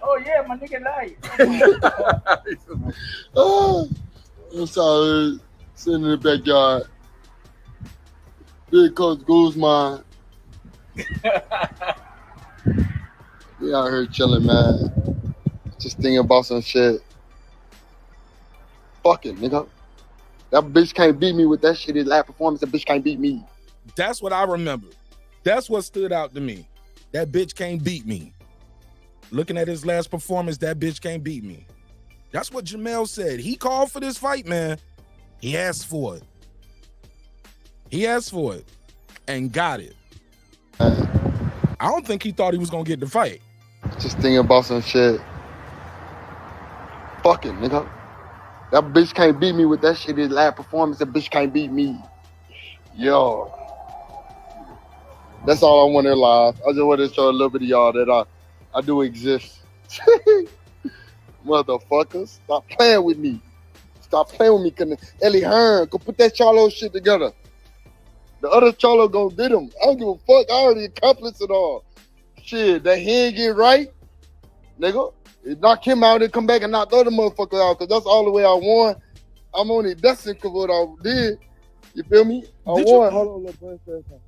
Oh, yeah, my nigga light. I'm sorry. Sitting in the backyard. Big Coach Guzman. We out here chilling, man. Just thinking about some shit. Fuck it, nigga. That bitch can't beat me with that shit. His last performance, that bitch can't beat me. That's what I remember. That's what stood out to me. That bitch can't beat me. Looking at his last performance, that bitch can't beat me. That's what Jamel said. He called for this fight, man. He asked for it. He asked for it and got it. I don't think he thought he was going to get the fight. Just thinking about some shit. Fuck it, nigga. That bitch can't beat me with that shit. His last performance, that bitch can't beat me. Yo. That's all I want in life. I just want to show a little bit of y'all that I do exist. Motherfuckers, stop playing with me. Stop playing with me. Ellie Hearn, go put that Charlo shit together. The other Charlo gonna get him. I don't give a fuck. I already accomplished it all. Shit, that he ain't get right, nigga. It knock him out and come back and knock the other motherfucker out, because that's all the way I won. I'm only destined for what I did. You feel me? I won. Hold on,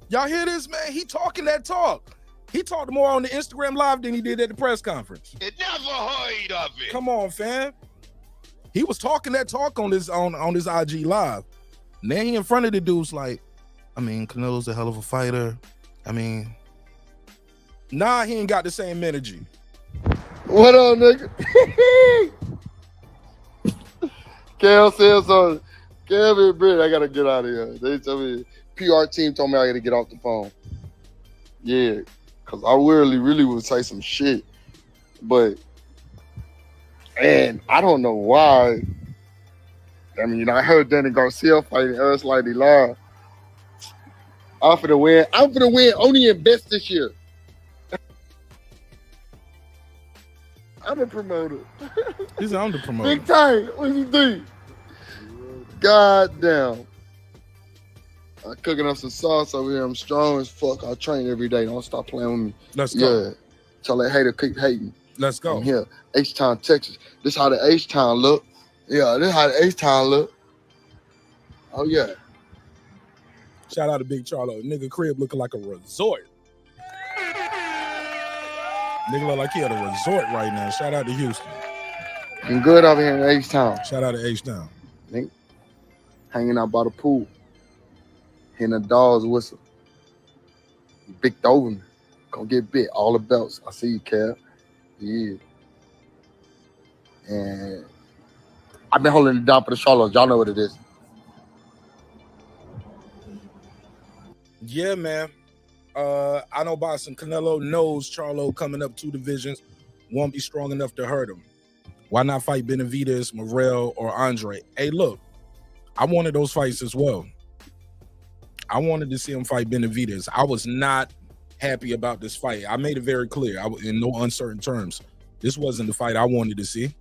y'all hear this, man? He talking that talk. He talked more on the Instagram Live than he did at the press conference. You never heard of it. Come on, fam. He was talking that talk on this IG Live. And then he in front of the dudes like, I mean, Canelo's a hell of a fighter. I mean, nah, he ain't got the same energy. What up, nigga? Cal said something. Kevin Britt, I gotta get out of here. They told me, PR team told me I gotta get off the phone. Yeah, cause I really would say some shit, but and I don't know why. I mean, I heard Danny Garcia fighting us like he live. I'm finna win. I'm finna win only in best this year. I'm a promoter. He's on the promoter. Big time. What do you think? God damn. I'm cooking up some sauce over here. I'm strong as fuck. I train every day. Don't stop playing with me. Let's go. Yeah. Tell that hater keep hating. Let's go. I'm here. H-Town, Texas. This how the H-Town look. Yeah, this how the H-Town look. Oh, yeah. Shout out to Big Charlo. Nigga crib looking like a resort. Nigga look like he at a resort right now. Shout out to Houston. I'm good over here in H-Town. Shout out to H-Town. Hanging out by the pool. Hearing a dog's whistle. Big Doverman. Gonna get bit. All the belts. I see you, Kev. Yeah. And I've been holding it down for the Charlo. Y'all know what it is. Yeah, man. I know boxing. Canelo knows Charlo coming up 2 divisions won't be strong enough to hurt him. Why not fight Benavides, Morrell, or Andre? Hey, look, I wanted those fights as well. I wanted to see him fight Benavides. I was not happy about this fight. I made it very clear, in no uncertain terms. This wasn't the fight I wanted to see. It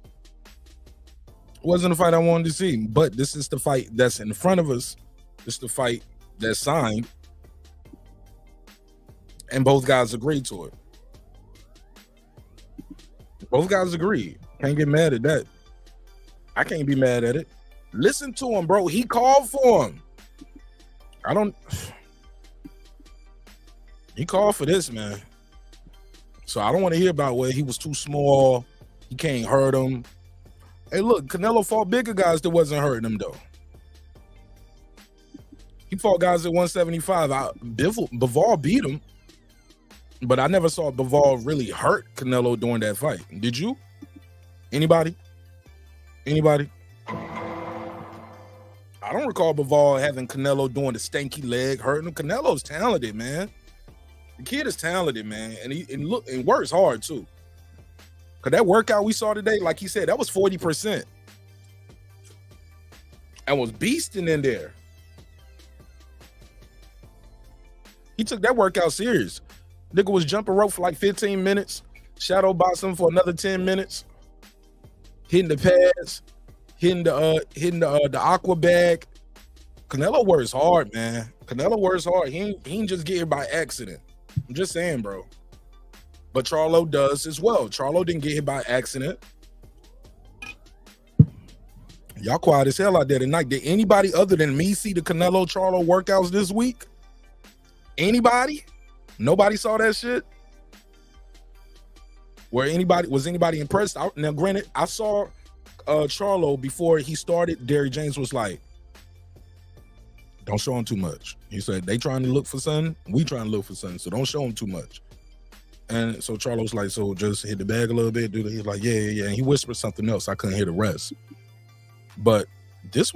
wasn't the fight I wanted to see, but this is the fight that's in front of us. This is the fight that's signed, and both guys agreed to it. Both guys agreed. Can't get mad at that. I can't be mad at it. Listen to him, bro. He called for him. He called for this, man. So I don't want to hear about where he was too small. He can't hurt him. Hey, look, Canelo fought bigger guys that wasn't hurting him, though. He fought guys at 175. Bivol beat him, but I never saw Bivol really hurt Canelo during that fight. Did you? Anybody? Anybody? I don't recall Bivol having Canelo doing the stanky leg, hurting him. Canelo's talented, man. The kid is talented, man, and he works hard too. Cause that workout we saw today, like he said, that was 40%, and was beasting in there. He took that workout serious. Nigga was jumping rope for like 15 minutes, shadow boxing for another 10 minutes, hitting the pads, hitting the aqua bag. Canelo works hard, man. Canelo works hard. He ain't just get here by accident. I'm just saying, bro. But Charlo does as well. Charlo didn't get hit by accident. Y'all quiet as hell out there tonight. Did anybody other than me see the Canelo Charlo workouts this week? Anybody? Nobody saw that shit? Was anybody impressed? Now, granted, I saw Charlo before he started. Derrick James was like, don't show him too much. He said, they trying to look for something, we trying to look for something, so don't show him too much. And so Charlo's like, so just hit the bag a little bit, dude. He's like, yeah. And he whispered something else. I couldn't hear the rest. But this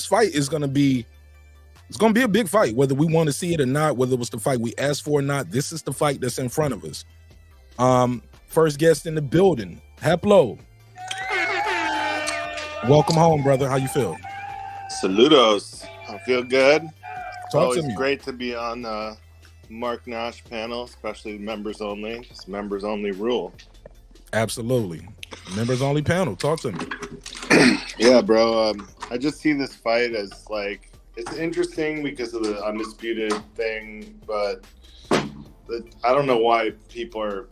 fight is gonna be a big fight, whether we want to see it or not, whether it was the fight we asked for or not. This is the fight that's in front of us. First guest in the building, Haplo. Welcome home, brother. How you feel? Saludos. I feel good. It's Talk always to me. great to be on Mark Nash panel, especially members only. It's members only rule. Absolutely. Members only panel. Talk to me. Yeah, bro. I just see this fight as like, it's interesting because of the undisputed thing, but I don't know why people are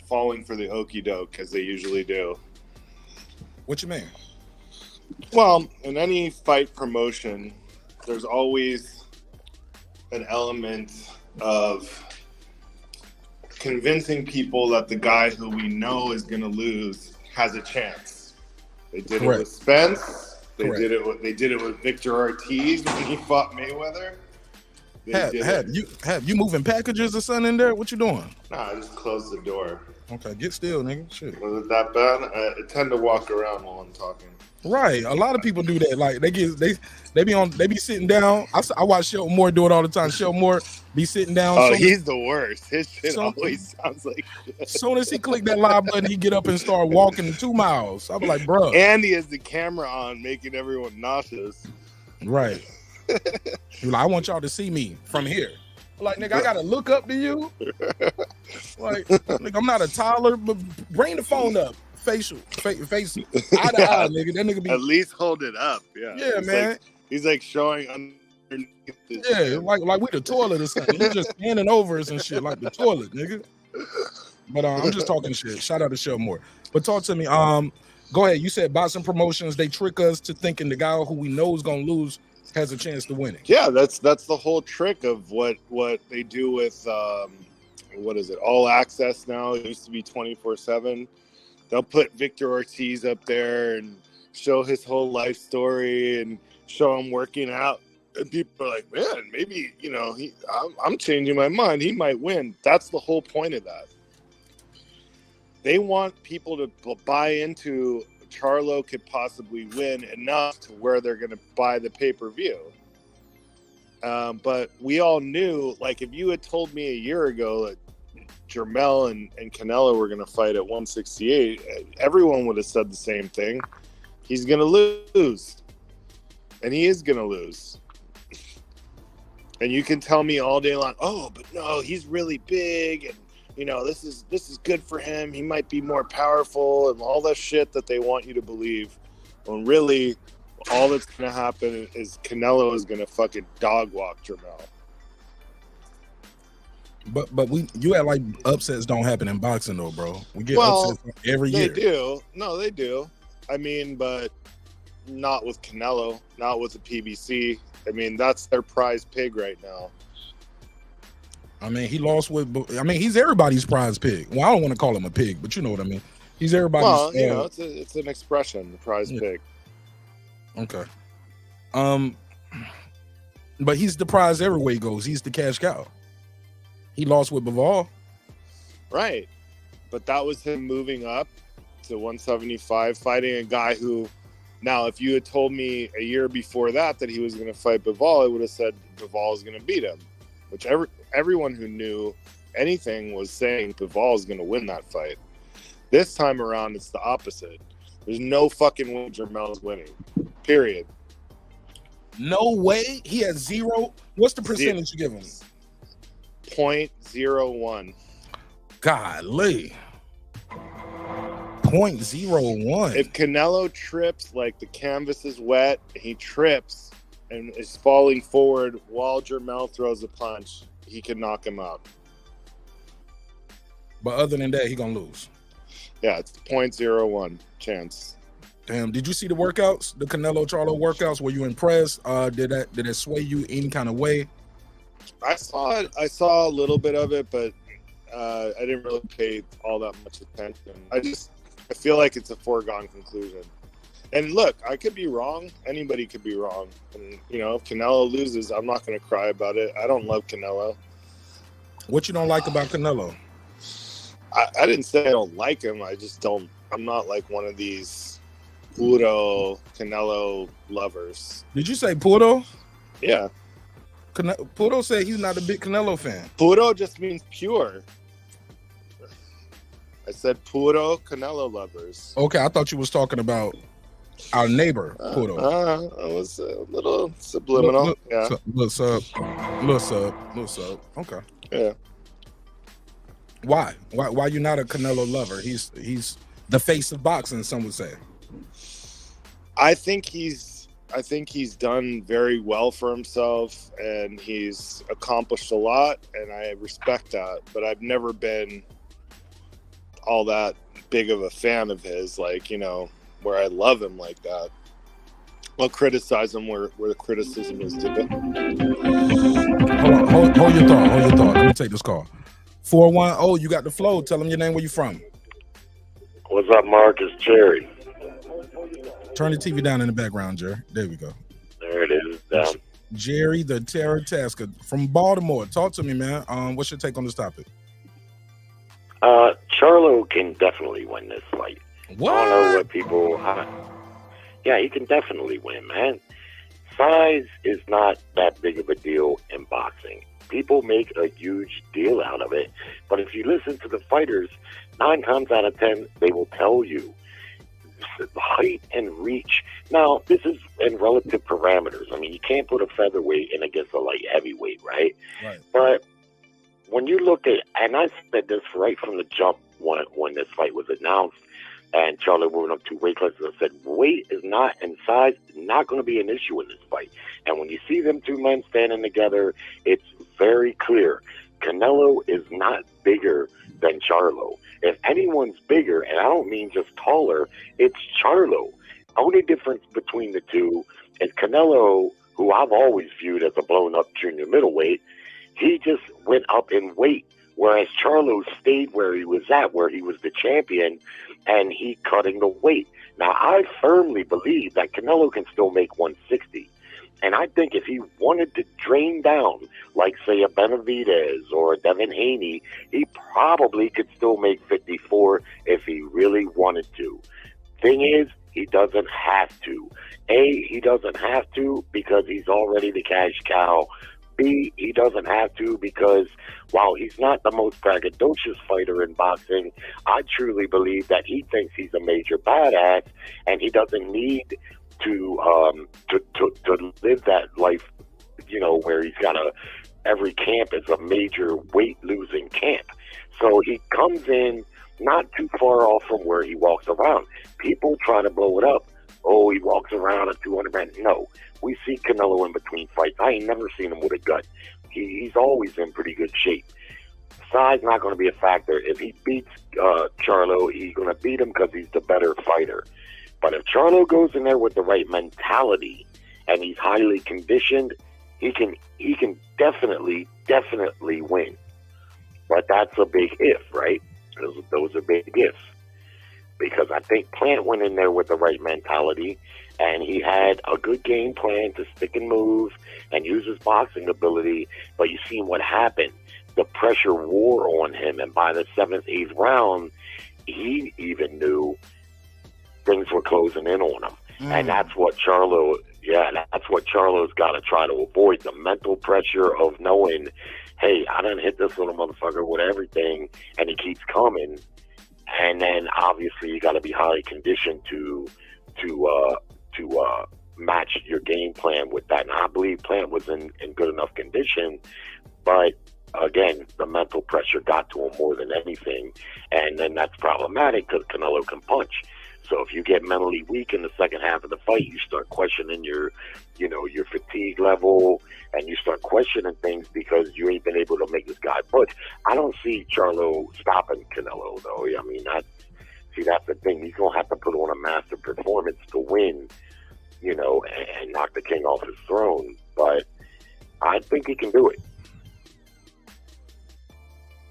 falling for the okie doke as they usually do. What you mean? Well, in any fight promotion, there's always an element of convincing people that the guy who we know is going to lose has a chance. They did Correct. it with Spence. They Correct. did it with Victor Ortiz when he fought Mayweather. Have you moving packages or something in there? What you doing? Nah, I just closed the door. Okay, get still, nigga. Shit. Was it that bad? I tend to walk around while I'm talking. Right. A lot of people do that. Like they be sitting down. I watch Sheldon Moore do it all the time. Sheldon Moore be sitting down. Oh, he's the worst. His shit So- always sounds like shit. Soon as he click that live button, he get up and start walking 2 miles. I'm like, bro. And he has the camera on, making everyone nauseous. Right. You're like, I want y'all to see me from here. I'm like, nigga, I gotta look up to you. Like, nigga, I'm not a toddler, but bring the phone up. Face, eye to eye, nigga. That nigga be At least hold it up. Yeah. Yeah, man. He's like showing underneath the Yeah, like we the toilet or something. You just standing over us and shit like the toilet, nigga. But I'm just talking shit. Shout out to Sheldon Moore. But talk to me. Go ahead. You said boxing promotions, they trick us to thinking the guy who we know is gonna lose has a chance to win it. Yeah, that's the whole trick of what they do with what is it? All Access now. It used to be 24/7. They'll put Victor Ortiz up there and show his whole life story and show him working out. And people are like, man, maybe, I'm changing my mind. He might win. That's the whole point of that. They want people to buy into Charlo could possibly win enough to where they're going to buy the pay-per-view. But we all knew, like, if you had told me a year ago that Jermell and Canelo were going to fight at 168, everyone would have said the same thing. He's going to lose. and he is gonna lose. And you can tell me all day long, oh, but no, he's really big, and you know this is good for him. He might be more powerful, and all that shit that they want you to believe. When really, all that's gonna happen is Canelo is gonna fucking dog walk Jermell. But you act like upsets don't happen in boxing though, bro. We get upsets every year. They do. No, they do. I mean, but not with Canelo, not with the PBC. I mean, that's their prize pig right now. I mean, he lost with. I mean, he's everybody's prize pig. Well, I don't want to call him a pig, but you know what I mean. He's everybody's. Well, you know, it's an expression, the prize pig. Okay. But he's the prize everywhere he goes. He's the cash cow. He lost with Bivol. Right. But that was him moving up to 175, fighting a guy who, now, if you had told me a year before that he was going to fight Bivol, I would have said Bivol is going to beat him. Which everyone who knew anything was saying Bivol is going to win that fight. This time around, it's the opposite. There's no fucking way Jermell's winning. Period. No way? He has 0? What's the percentage you give him? 0.01. Golly. 0.01. If Canelo trips, like the canvas is wet, he trips and is falling forward while Jermell throws a punch, he can knock him out. But other than that, he gonna lose. Yeah, it's 0.01 chance. Damn, did you see the workouts? The Canelo Charlo workouts? Were you impressed? Did it sway you any kind of way? I saw it. I saw a little bit of it, but I didn't really pay all that much attention. I feel like it's a foregone conclusion. And look, I could be wrong. Anybody could be wrong. And, you know, if Canelo loses, I'm not going to cry about it. I don't love Canelo. What you don't like about Canelo? I didn't say I don't like him. I just don't. I'm not like one of these puro Canelo lovers. Did you say puro? Yeah. Puro said he's not a big Canelo fan. Puro just means pure. I said puro Canelo lovers. Okay, I thought you was talking about our neighbor, Puro. I was a little subliminal. Little sub. Okay. Yeah. Why you not a Canelo lover? He's the face of boxing, some would say. I think he's done very well for himself, and he's accomplished a lot, and I respect that. But I've never been all that big of a fan of his, like, you know, where I love him like that. I'll criticize him where the criticism is due. Hold your thought. Let me take this call. 410, you got the flow. Tell them your name, where you from. What's up, Mark? It's Jerry. Turn the TV down in the background, Jerry. There we go. There it is. Down. Jerry the Terror Tasker from Baltimore. Talk to me, man. What's your take on this topic? Charlo can definitely win this fight. What? I don't know what people... yeah, he can definitely win, man. Size is not that big of a deal in boxing. People make a huge deal out of it, but if you listen to the fighters, 9 times out of 10, they will tell you height and reach. Now, this is in relative parameters. I mean, you can't put a featherweight in against a light heavyweight, right? Right. But when you look at, and I said this right from the jump when this fight was announced, and Charlo went up 2 weight classes, I said, weight is not, and size is not going to be an issue in this fight. And when you see them 2 men standing together, it's very clear. Canelo is not bigger than Charlo. If anyone's bigger, and I don't mean just taller, it's Charlo. Only difference between the two is Canelo, who I've always viewed as a blown-up junior middleweight, he just went up in weight, whereas Charlo stayed where he was at, where he was the champion, and he cutting the weight. Now, I firmly believe that Canelo can still make 160. And I think if he wanted to drain down, like, say, a Benavides or a Devin Haney, he probably could still make 54 if he really wanted to. Thing is, he doesn't have to. A, he doesn't have to because he's already the cash cow. B, he doesn't have to because while he's not the most braggadocious fighter in boxing, I truly believe that he thinks he's a major badass and he doesn't need to live that life, you know, where he's got every camp is a major weight losing camp. So he comes in not too far off from where he walks around. People try to blow it up. Oh, he walks around at 200 pounds. No, we see Canelo in between fights. I ain't never seen him with a gut. He's always in pretty good shape. Size not going to be a factor. If he beats Charlo, he's going to beat him because he's the better fighter. But if Charlo goes in there with the right mentality and he's highly conditioned, he can definitely win. But that's a big if, right? Those are big ifs. Because I think Plant went in there with the right mentality, and he had a good game plan to stick and move and use his boxing ability. But you see what happened. The pressure wore on him, and by the 7th, 8th round, he even knew things were closing in on him. And that's what Charlo's got to try to avoid, the mental pressure of knowing, hey, I done hit this little motherfucker with everything, and he keeps coming. And then obviously you got to be highly conditioned to match your game plan with that. And I believe Plant was in good enough condition, but again, the mental pressure got to him more than anything. And then that's problematic because Canelo can punch. So if you get mentally weak in the second half of the fight, you start questioning your fatigue level, and you start questioning things because you ain't been able to make this guy punch. I don't see Charlo stopping Canelo, though. I mean, that's the thing. He's going to have to put on a massive performance to win, you know, and knock the king off his throne. But I think he can do it.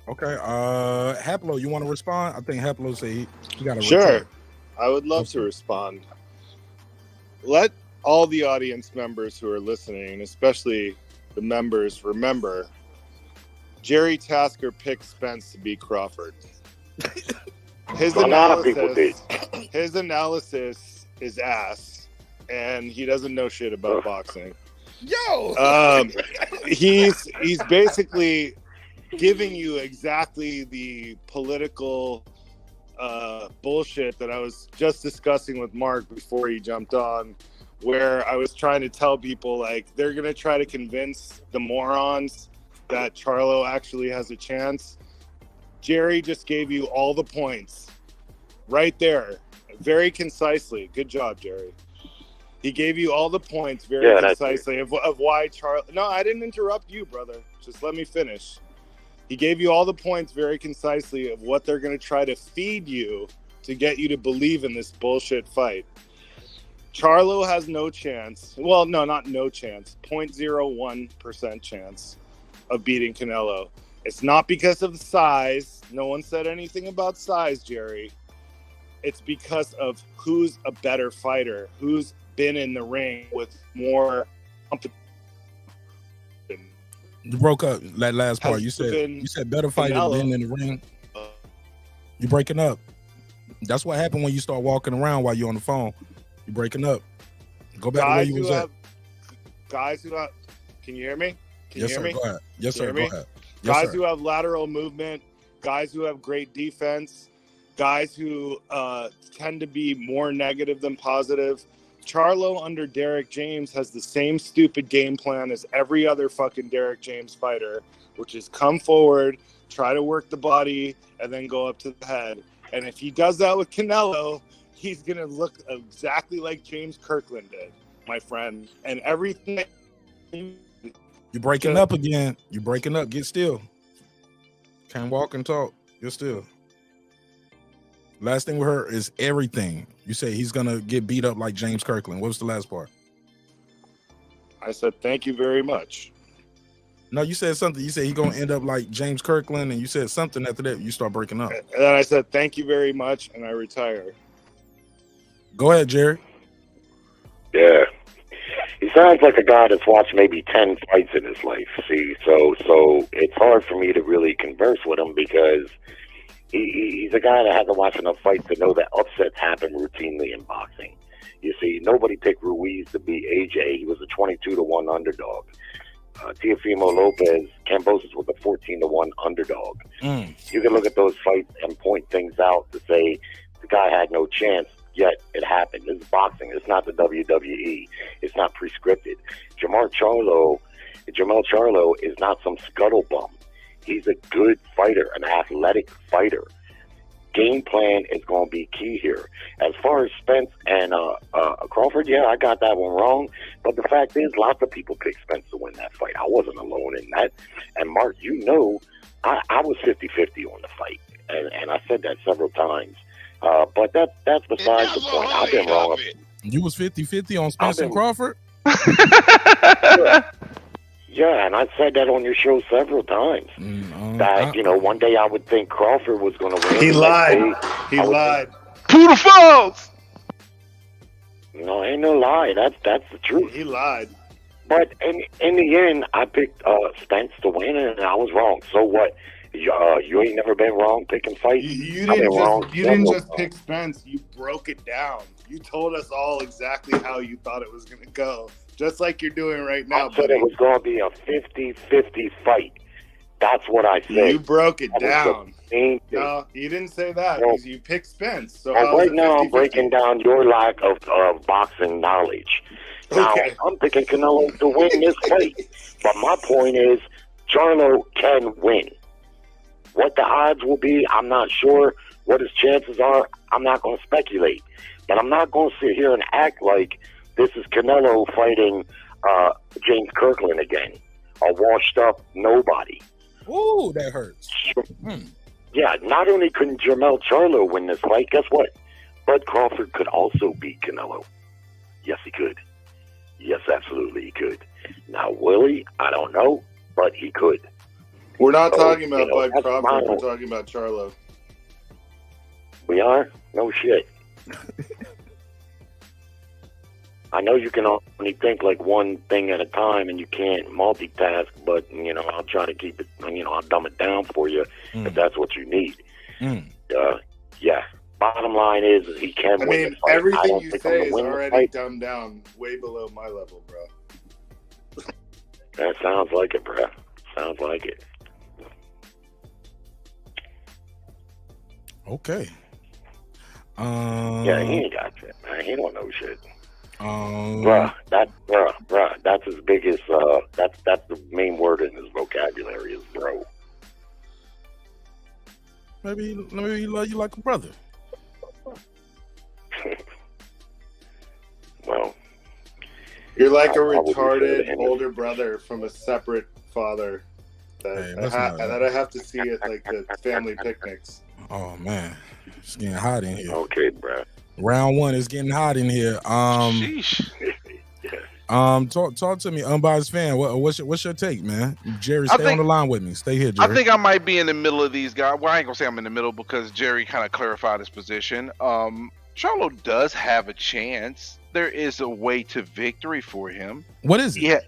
Okay. Haplo, you want to respond? I think Haplo said he got to Sure. return. I would love to respond. Let all the audience members who are listening, especially the members, remember Jerry Tasker picked Spence to beat Crawford. His analysis is ass, and he doesn't know shit about boxing. He's basically giving you exactly the political bullshit that I was just discussing with Mark before he jumped on, where I was trying to tell people, like, they're going to try to convince the morons that Charlo actually has a chance. Jerry just gave you all the points right there, very concisely. Good job, Jerry. He gave you all the points very concisely of why Charlo... No, I didn't interrupt you, brother. Just let me finish. He gave you all the points very concisely of what they're going to try to feed you to get you to believe in this bullshit fight. Charlo has no chance. Well, no, not no chance. 0.01% chance of beating Canelo. It's not because of the size. No one said anything about size, Jerry. It's because of who's a better fighter, who's been in the ring with more competition. You broke up that last part. You said better fighter been in the ring. You're breaking up. That's what happened when you start walking around while you're on the phone. You're breaking up. Go back to where you was at. Guys who have... Can you hear me? Can yes, you hear sir. me? Go ahead. Yes, sir. Go ahead. Yes, guys sir. who have lateral movement, guys who have great defense, guys who tend to be more negative than positive. Charlo under Derek James has the same stupid game plan as every other fucking Derek James fighter, which is come forward, try to work the body, and then go up to the head. And if he does that with Canelo, he's going to look exactly like James Kirkland did, my friend. And everything... You're breaking up again. You're breaking up. Get still. Can't walk and talk. You're still. Last thing we heard is everything. You say he's going to get beat up like James Kirkland. What was the last part? I said, thank you very much. No, you said something. You said he's going to end up like James Kirkland, and you said something after that. You start breaking up. And then I said, thank you very much, and I retire. Go ahead, Jerry. Yeah. He sounds like a guy that's watched maybe 10 fights in his life. See, so it's hard for me to really converse with him because he's a guy that hasn't watched enough fights to know that upsets happen routinely in boxing. You see, nobody picked Ruiz to beat AJ. He was a 22-1 underdog. Teofimo Lopez, Cambosis was a 14-1 underdog. You can look at those fights and point things out to say the guy had no chance. yet it happened. This is boxing. It's not the WWE. It's not prescripted. Jamel Charlo is not some scuttlebum. He's a good fighter, an athletic fighter. Game plan is going to be key here. As far as Spence and Crawford, yeah, I got that one wrong. But the fact is, lots of people picked Spence to win that fight. I wasn't alone in that. And Mark, you know, I was 50-50 on the fight. And I said that several times. But that's besides the point. I've been wrong. You was 50-50 on Spencer-Crawford? Yeah, and I said that on your show several times. That, you know, one day I would think Crawford was going to win. He lied. He lied. True to false. No, ain't no lie. That's the truth. He lied. But in the end, I picked Spence to win, and I was wrong. So what? You ain't never been wrong picking fights. You didn't just pick Spence. You broke it down. You told us all exactly how you thought it was going to go, just like you're doing right now. I said it was going to be a 50-50 fight. That's what I said. You broke it down. No, you didn't say that. No. You picked Spence. So right now, I'm breaking down your lack of boxing knowledge. Now, I'm picking Canelo to win this fight. But my point is, Charlo can win. What the odds will be, I'm not sure. What his chances are, I'm not going to speculate. But I'm not going to sit here and act like this is Canelo fighting James Kirkland again, a washed-up nobody. Ooh, that hurts. Yeah, not only could Jamel Charlo win this fight, guess what? Bud Crawford could also beat Canelo. Yes, he could. Yes, absolutely he could. Now, will he? I don't know, but he could. We're not talking about Bud Crawford. We're talking about Charlo. We are? No shit. I know you can only think like one thing at a time and you can't multitask, but, you know, I'll try to keep it, you know, I'll dumb it down for you if that's what you need. Yeah. Bottom line is he can win the fight. Everything you say is already dumbed down way below my level, bro. That sounds like it, bro. Sounds like it. Okay. Yeah, he ain't got shit, man. He don't know shit. Bruh, that's his biggest, that's the main word in his vocabulary is bro. Maybe he love you like a brother. Well, you're like a retarded older brother from a separate father that I have to see at like the family picnics. Oh man, it's getting hot in here. Okay, bro. Round one is getting hot in here. Talk to me, unbiased fan. What's your take, man? Jerry, stay on the line with me. Stay here, Jerry. I think I might be in the middle of these guys. Well, I ain't gonna say I'm in the middle because Jerry kind of clarified his position. Charlo does have a chance. There is a way to victory for him. What is it? Yeah.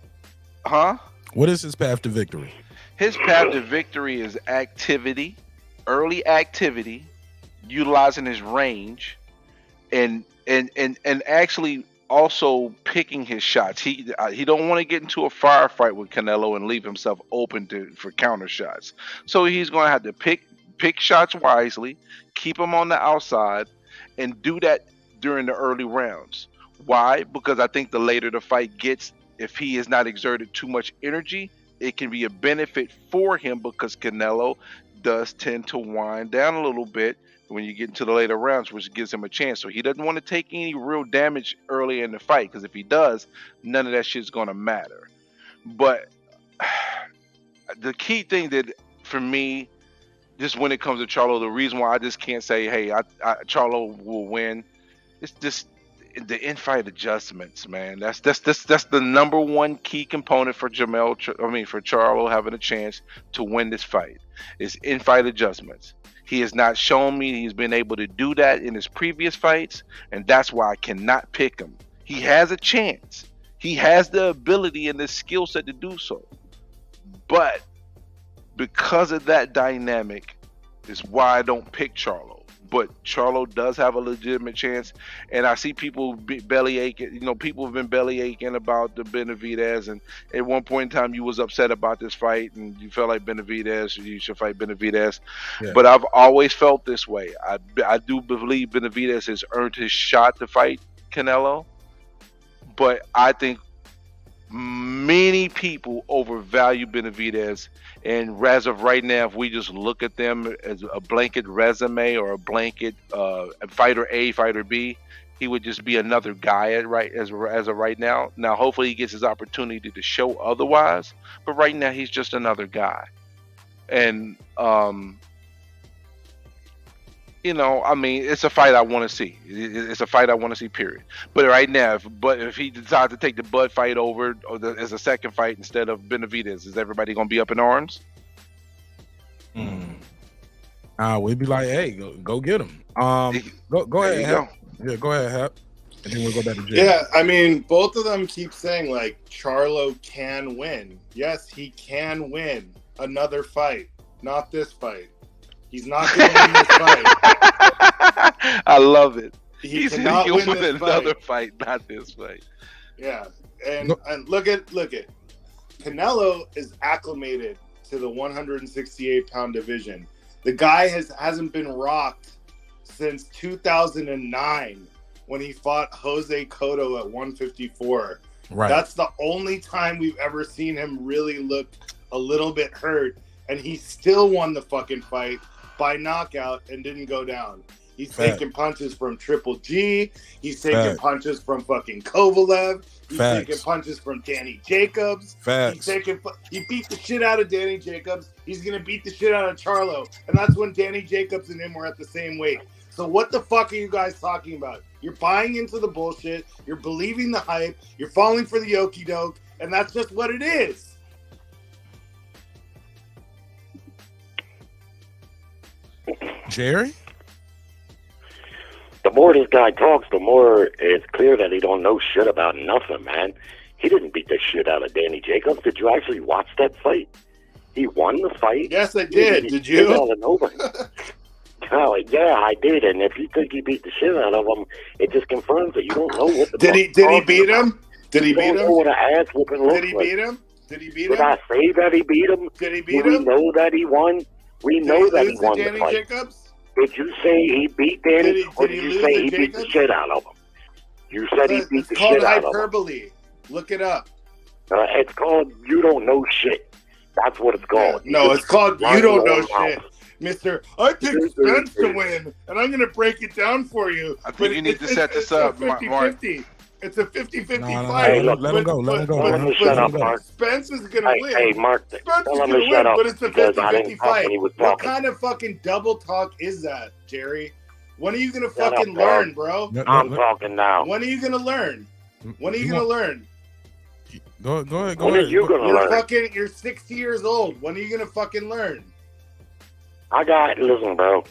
Huh? What is his path to victory? His path to victory is activity, early activity, utilizing his range, and actually also picking his shots. He don't want to get into a firefight with Canelo and leave himself open for counter shots. So he's going to have to pick shots wisely, keep them on the outside, and do that during the early rounds. Why? Because I think the later the fight gets, if he has not exerted too much energy, it can be a benefit for him because Canelo does tend to wind down a little bit when you get into the later rounds, which gives him a chance. So he doesn't want to take any real damage early in the fight, because if he does, none of that shit's going to matter. But the key thing that, for me, just when it comes to Charlo, the reason why I just can't say, hey, Charlo will win, it's just the in-fight adjustments, man. That's the number one key component for Charlo having a chance to win this fight, is in-fight adjustments. He has not shown me he's been able to do that in his previous fights, and that's why I cannot pick him. He has a chance. He has the ability and the skill set to do so. But because of that dynamic is why I don't pick Charlo. but Charlo does have a legitimate chance. And I see people belly aching. You know, people have been belly aching about the Benavides. And at one point in time, you was upset about this fight, and you felt like Benavides, you should fight Benavides. Yeah. But I've always felt this way. I do believe Benavides has earned his shot to fight Canelo. But I think many people overvalue Benavides, and as of right now, if we just look at them as a blanket resume or a blanket fighter A, fighter B, he would just be another guy as of right now. Now, hopefully, he gets his opportunity to show otherwise, but right now, he's just another guy. And you know, I mean, it's a fight I want to see. It's a fight I want to see, period. But right now, if he decides to take the Bud fight over as a second fight instead of Benavides, is everybody going to be up in arms? We'd be like, hey, go get him. Go ahead, Hap. Yeah, go ahead, Hap. And then we'll go back to Jay. Yeah, I mean, both of them keep saying, like, Charlo can win. Yes, he can win another fight, not this fight. He's not going to win this fight. I love it. He cannot win another fight, not this fight. Yeah, and look at Canelo is acclimated to the 168-pound division. The guy hasn't been rocked since 2009 when he fought Jose Cotto at 154. Right. That's the only time we've ever seen him really look a little bit hurt, and he still won the fucking fight by knockout and didn't go down. He's taking punches from Triple G. He's taking punches from fucking Kovalev. He's taking punches from Danny Jacobs. He beat the shit out of Danny Jacobs. He's gonna beat the shit out of Charlo, and that's when Danny Jacobs and him were at the same weight. So what the fuck are you guys talking about? You're buying into the bullshit. You're believing the hype. You're falling for the okie doke, and that's just what it is. Jerry? The more this guy talks, the more it's clear that he don't know shit about nothing, man. He didn't beat the shit out of Danny Jacobs. Did you actually watch that fight? He won the fight. Yes, I did. Did you? Oh, yeah, I did. And if you think he beat the shit out of him, it just confirms that you don't know what the Did he beat him? Did he beat him? Know what an ass whooping looks Did he beat him? Did he beat him? Did I say that he beat him? Did he beat him? him? We know that he won. We know that he won Danny the fight. Jacobs? Did you say he beat Danny, or did you say he beat the shit out of him? You said he beat the shit out of him. It's called hyperbole. Look it up. It's called you don't know shit. That's what it's called. No, it's called you don't know shit. Mr. I picked Spence to win, and I'm going to break it down for you. I think you need to set this up, Mark. It's a 50-50 No, fight. hey, let him go. Let him go. Let him shut up, Mark. Spence is going to win. Hey, Mark, Spence tell is him going to to shut win, up but it's a because I 50-50 didn't talk fight. when he was What talking. kind of fucking double talk is that, Jerry? When are you going to Shut fucking up, learn, bro? I'm talking now. When are you going to learn? When are you going to learn? Go ahead. When are you going to learn? You're 60 years old. When are you going to fucking learn? Listen, bro.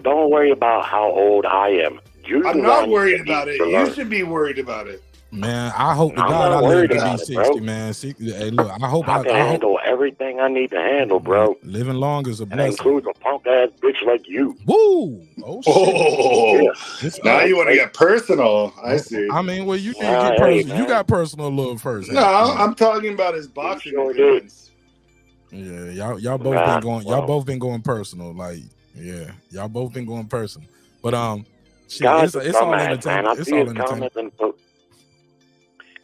Don't worry about how old I am. I'm not worried about it. You should be worried about it. Man, I hope to God I live to be 60, man. Hey, look, I hope I can handle everything I need to handle, bro. Living long is a And that blessing. includes a punk ass bitch like you. Woo! Oh, shit. Now you want to get personal. I see. I mean, well, you did get personal. You got personal a little first. No, I'm talking about his boxing opinions. Yeah, y'all both been going. Y'all both been going personal. Like, yeah, y'all both been going personal. But shit, it's all entertainment. It's all entertainment.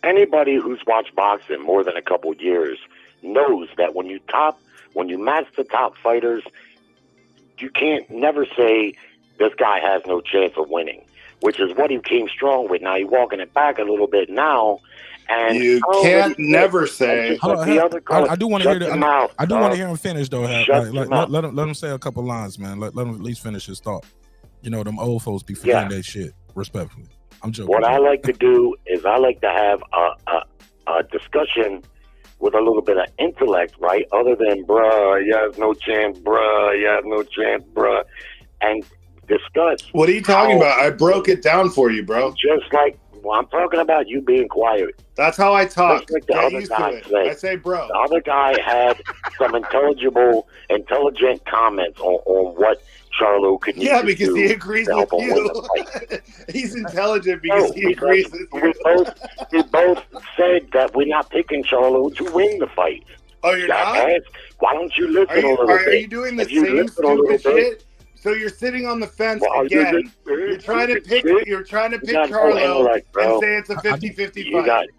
Anybody who's watched boxing more than a couple years knows that when you match the top fighters, you can't never say this guy has no chance of winning, which is what he came strong with. Now he's walking it back a little bit now, and you can't never say. I do want to hear that. I do want to hear him finish though. Let him say a couple lines, man. Let him at least finish his thought. You know, them old folks be forgetting that shit. Respectfully. I'm joking. What I like to do is I like to have a discussion with a little bit of intellect, right? Other than, bruh, you have no chance, bruh, you have no chance, bruh. And discuss. What are you talking about? I broke it down for you, bro. Just like, I'm talking about you being quiet. That's how I talk. Just like the other guy said. I say, bro. The other guy had some intelligent comments on what Charlo could Yeah, because he agrees to with help him win you. the fight? He's intelligent because he agrees with you. We both said that we're not picking Charlo to win the fight. Oh, you're not? Why don't you listen a little bit? Are you doing the same stupid shit? So you're sitting on the fence again. You're trying to pick Charlo and say it's a 50-50 fight.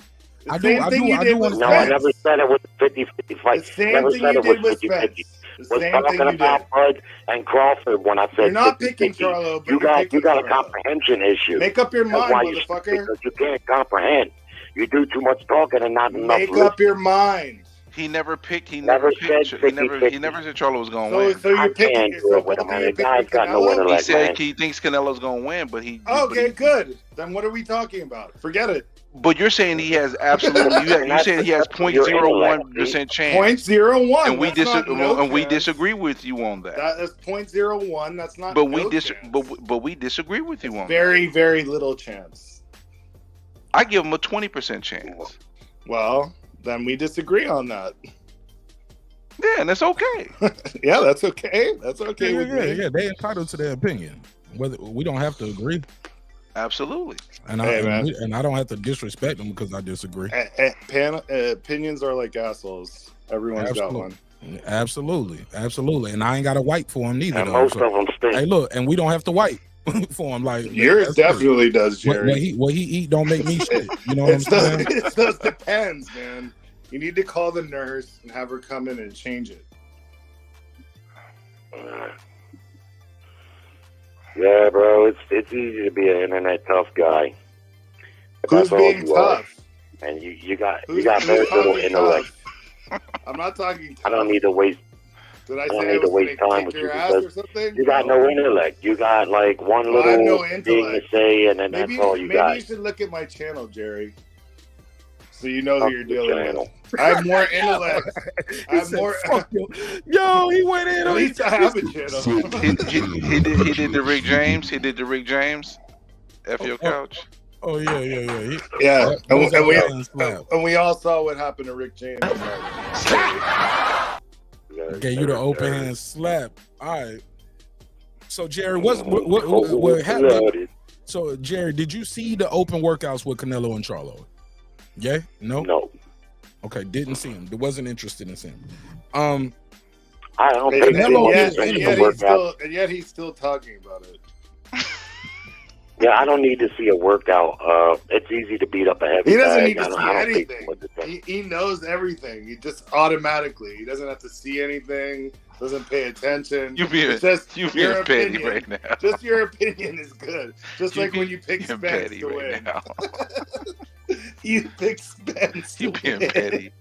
The same thing you did with Spence. No, I never said it was a 50-50 fight. The same thing you did with Spence. Was talking about Bud and Crawford when I said you're not 50-50. picking Charlo, but you got a comprehension issue. Make up your mind, motherfucker. Because you can't comprehend. You do too much talking and not enough listening. Make up your mind. He never said Charlo was going to win. So you're picking. He said he thinks Canelo's going to win, but he. Okay, good. Then what are we talking about? Forget it. But you're saying he has absolutely. You said he has 0.01% chance. 0.01. And we disagree with you on that. That's 0.01. That's not. But we disagree with you on very, that. Very little chance. I give him a 20% chance. Well, then we disagree on that. Yeah, and that's okay. Yeah, that's okay. That's okay. Yeah. They're entitled to their opinion. Whether we don't have to agree. Absolutely. And I don't have to disrespect them because I disagree. Opinions are like assholes. Everyone's got one. Absolutely. And I ain't got to wipe for them neither. And most of them stink. Hey, look, and we don't have to wipe for him. Like yours definitely does, Jerry. What he eat don't make me shit. You know what I'm saying? It just depends, man. You need to call the nurse and have her come in and change it. Yeah, bro, it's easy to be an internet tough guy. Who's being tough? And you got very little intellect. I'm not talking tough. I don't need to waste. Did I say I was going to kick your ass or something? You got no intellect. You got like one little thing to say, and then that's all you got. Maybe you should look at my channel, Jerry, so you know who you're dealing with. I have more intellect. I have more. Yo, he went in. At least I have a channel. He did the Rick James. He did the Rick James. F your couch. Oh yeah. Yeah, and we all saw what happened to Rick James. Gave you the open hand slap. All right. So Jerry, what happened? So Jerry, did you see the open workouts with Canelo and Charlo? Yeah? No. Okay, didn't see him. Wasn't interested in seeing him. I don't think and yet he's still talking about it. Yeah, I don't need to see a workout. It's easy to beat up a heavy. He doesn't bag. need to see anything. He knows everything. He just automatically. He doesn't have to see anything. Doesn't pay attention. You're being petty right now. Just your opinion is good. Just like when you pick Spence to win. Right You pick Spence. You being petty.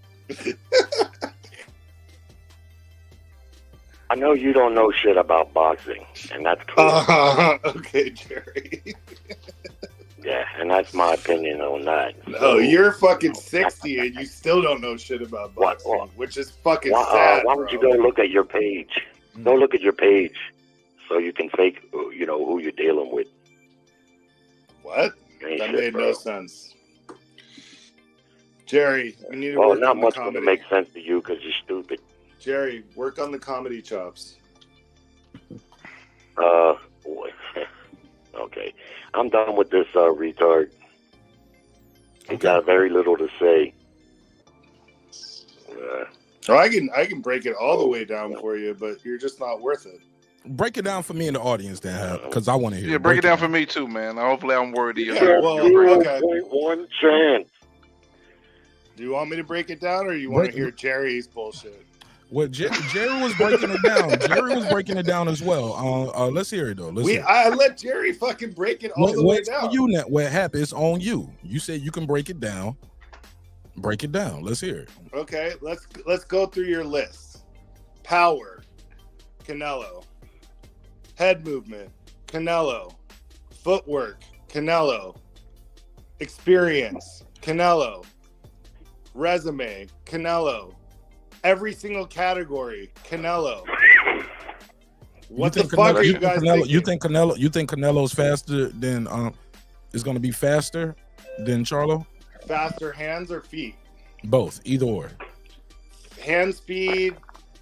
I know you don't know shit about boxing, and that's clear. Okay, Jerry. Yeah, and that's my opinion on that. No, you're fucking 60 and you still don't know shit about boxing, which is fucking sad. Why don't you go look at your page? Go look at your page so you can fake, who you're dealing with. What? That made no sense. Jerry, you need to work not on much the comedy. Will make sense to you because you're stupid. Jerry, work on the comedy chops. Okay. I'm done with this retard. He got very little to say. I can break it all the way down for you, but you're just not worth it. Break it down for me in the audience, then, because I want to hear. Yeah, break it down for me too, man. Hopefully, I'm worthy of it. Okay. 0.1 chance. Do you want me to break it down, or you want to hear Jerry's bullshit? Well, Jerry was breaking it down. Jerry was breaking it down as well. Let's hear it though. I let Jerry fucking break it all the way down. You net what happened? It's on you. You said you can break it down. Break it down. Let's hear it. Okay, let's go through your list. Power, Canelo. Head movement, Canelo. Footwork, Canelo. Experience, Canelo. Resume, Canelo. Every single category, Canelo. What the fuck are you guys thinking? You think Canelo's faster than is going to be faster than Charlo? Faster hands or feet? Both, either or. Hand speed,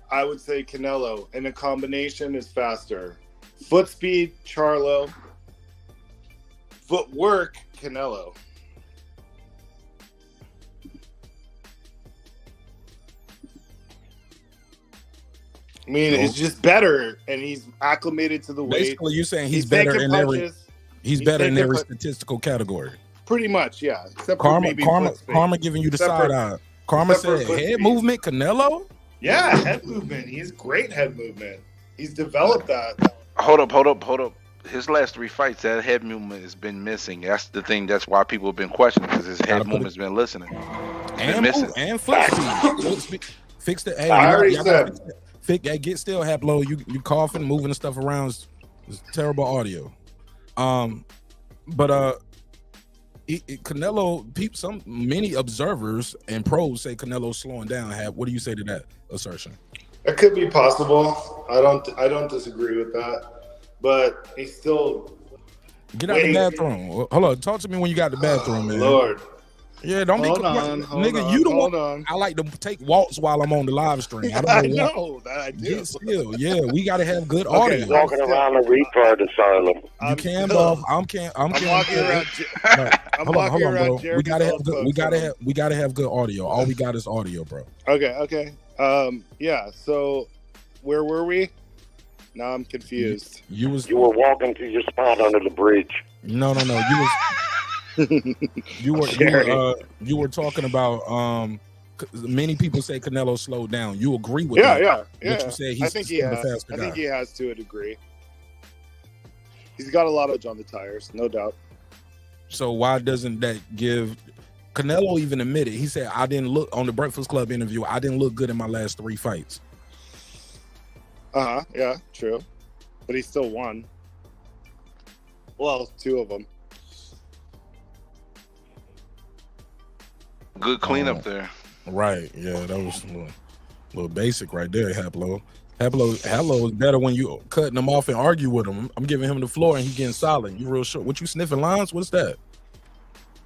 I would say Canelo, and a combination is faster. Foot speed, Charlo. Footwork, Canelo. I mean, it's just better, and he's acclimated to the weight. Basically, you're saying he's better in every statistical category. Pretty much, yeah. Except Karma giving you the Except side for- eye. Karma except for said foot head speed. movement, Canelo. Yeah, head movement. He has great head movement. He's developed that. Hold up. His last 3 fights, that head movement has been missing. That's the thing. That's why people have been questioning, because his head movement's been listening. And missing. and foot speed. Foot speed. Fix the. Hey, I already y'all said. get still, Haplo. You coughing, moving the stuff around. It's terrible audio. Canelo. Many observers and pros say Canelo's slowing down. What do you say to that assertion? It could be possible. I don't disagree with that. But he's still. Get out the bathroom. Hold on. Talk to me when you got the bathroom, man. Lord. Yeah, don't be nigga. You the one. I like to take walks while I'm on the live stream. I know that I do. Get still. Yeah, we gotta have good Okay, audio. walking around the retard asylum. You can, Bob. I'm walking around. Hold on, bro. We gotta have good audio. All we got is audio, bro. Okay. Yeah. So, where were we? Now I'm confused. You were walking to your spot under the bridge. No. You were talking about many people say Canelo slowed down. You agree with that? Yeah. What you say? I think he has. I think he has to a degree. He's got a lot of on the tires, no doubt. So why doesn't that give Canelo even admitted? He said, I didn't look on the Breakfast Club interview. I didn't look good in my last 3 fights. Yeah, true. But he still won. Well, 2 of them. Good cleanup there. Right. Yeah, that was a little basic right there, Haplo. Haplo is better when you cutting him off and argue with him. I'm giving him the floor and he getting silent. You real short. What you sniffing lines? What's that?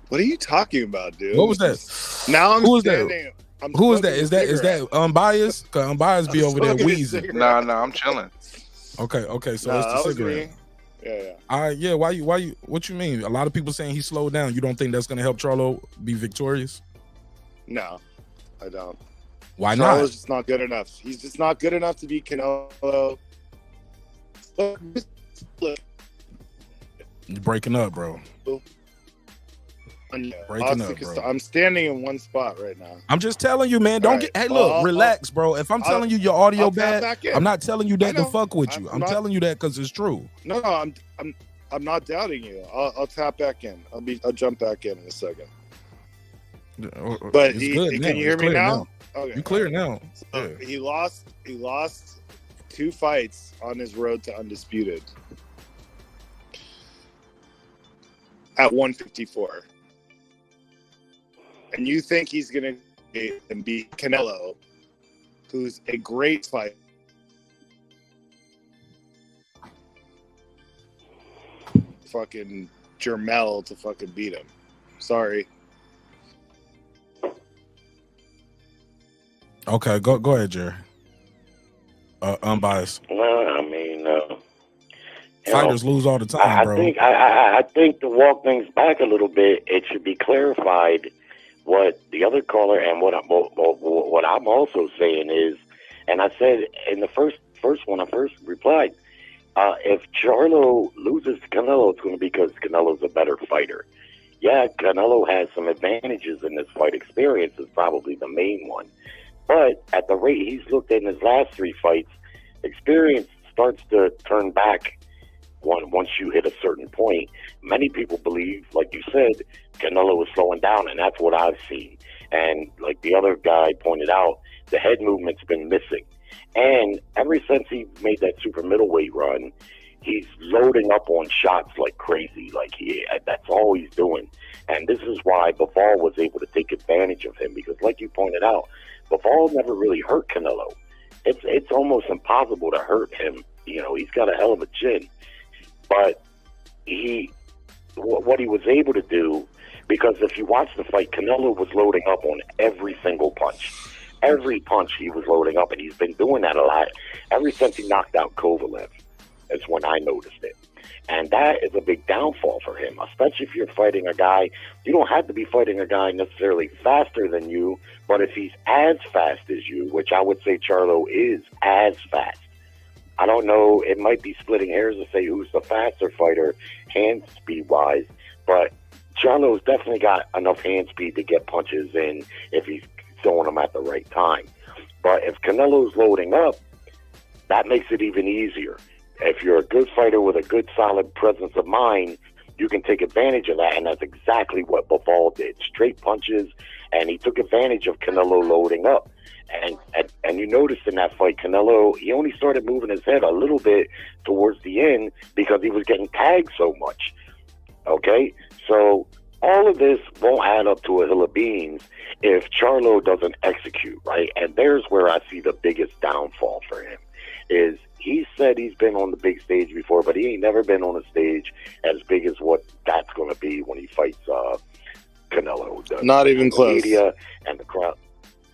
What are you talking about, dude? What was that? Now I'm Who is standing. that? Who is that? Is that unbiased? Cause unbiased be over there wheezing. Nah, I'm chilling. Okay. So it's the cigarette. Yeah. Why you? What you mean? A lot of people saying he slowed down. You don't think that's gonna help Charlo be victorious? No, I don't. Why Charlo's not? Charlo's just not good enough. He's just not good enough to beat Canelo. You're breaking up, bro. Breaking up, bro. I'm standing in one spot right now. I'm just telling you, man. Don't get. Hey, look, relax, bro. If I'm telling you your audio bad, I'm not telling you that to fuck with you. I'm telling you that because it's true. No, I'm not doubting you. I'll tap back in. I'll jump back in a second. But can you hear me now? Okay, you clear now. So he lost 2 fights on his road to undisputed at 154. And you think he's gonna beat Canelo, who's a great fighter. Fucking Jermel to fucking beat him. Sorry. Okay, go ahead, Jerry. Unbiased. Well, I mean, fighters lose all the time, bro. I think to walk things back a little bit, it should be clarified what the other caller and what I'm also saying is, and I said in the first when I first replied, if Charlo loses to Canelo, it's going to be because Canelo's a better fighter. Yeah, Canelo has some advantages in this fight. Experience is probably the main one. But at the rate he's looked at in his last 3 fights, experience starts to turn back once you hit a certain point. Many people believe, like you said, Canelo is slowing down, and that's what I've seen. And like the other guy pointed out, the head movement's been missing. And ever since he made that super middleweight run, he's loading up on shots like crazy. That's all he's doing. And this is why Bivol was able to take advantage of him, because like you pointed out, Bivol never really hurt Canelo. It's almost impossible to hurt him. You know, he's got a hell of a chin. But what he was able to do, because if you watch the fight, Canelo was loading up on every single punch. Every punch he was loading up, and he's been doing that a lot ever since he knocked out Kovalev. is when I noticed it. And that is a big downfall for him, especially if you're fighting a guy. You don't have to be fighting a guy necessarily faster than you, but if he's as fast as you, which I would say Charlo is as fast. I don't know, it might be splitting hairs to say who's the faster fighter hand speed wise, but Charlo's definitely got enough hand speed to get punches in if he's throwing them at the right time. But if Canelo's loading up, that makes it even easier. If you're a good fighter with a good solid presence of mind, you can take advantage of that, and that's exactly what Bivol did. Straight punches, and he took advantage of Canelo loading up. And you noticed in that fight, Canelo, he only started moving his head a little bit towards the end because he was getting tagged so much. Okay? So all of this won't add up to a hill of beans if Charlo doesn't execute, right? And there's where I see the biggest downfall for him, is he said he's been on the big stage before, but he ain't never been on a stage as big as what that's going to be when he fights Canelo. Not even close. Media and the crowd.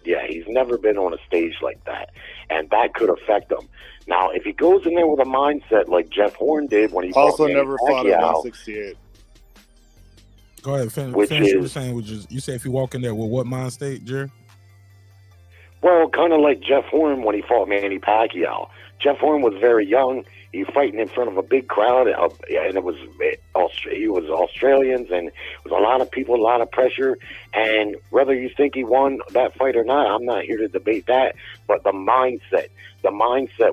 Yeah, he's never been on a stage like that, and that could affect him. Now, if he goes in there with a mindset like Jeff Horn did when he also fought never Manny fought at Pacquiao, 168. Go ahead, finish what you're saying. Which is, you say if you walk in there with what mind state, Jerry? Well, kind of like Jeff Horn when he fought Manny Pacquiao. Jeff Horn was very young. He was fighting in front of a big crowd, and he was Australians, and it was a lot of people, a lot of pressure. And whether you think he won that fight or not, I'm not here to debate that. But the mindset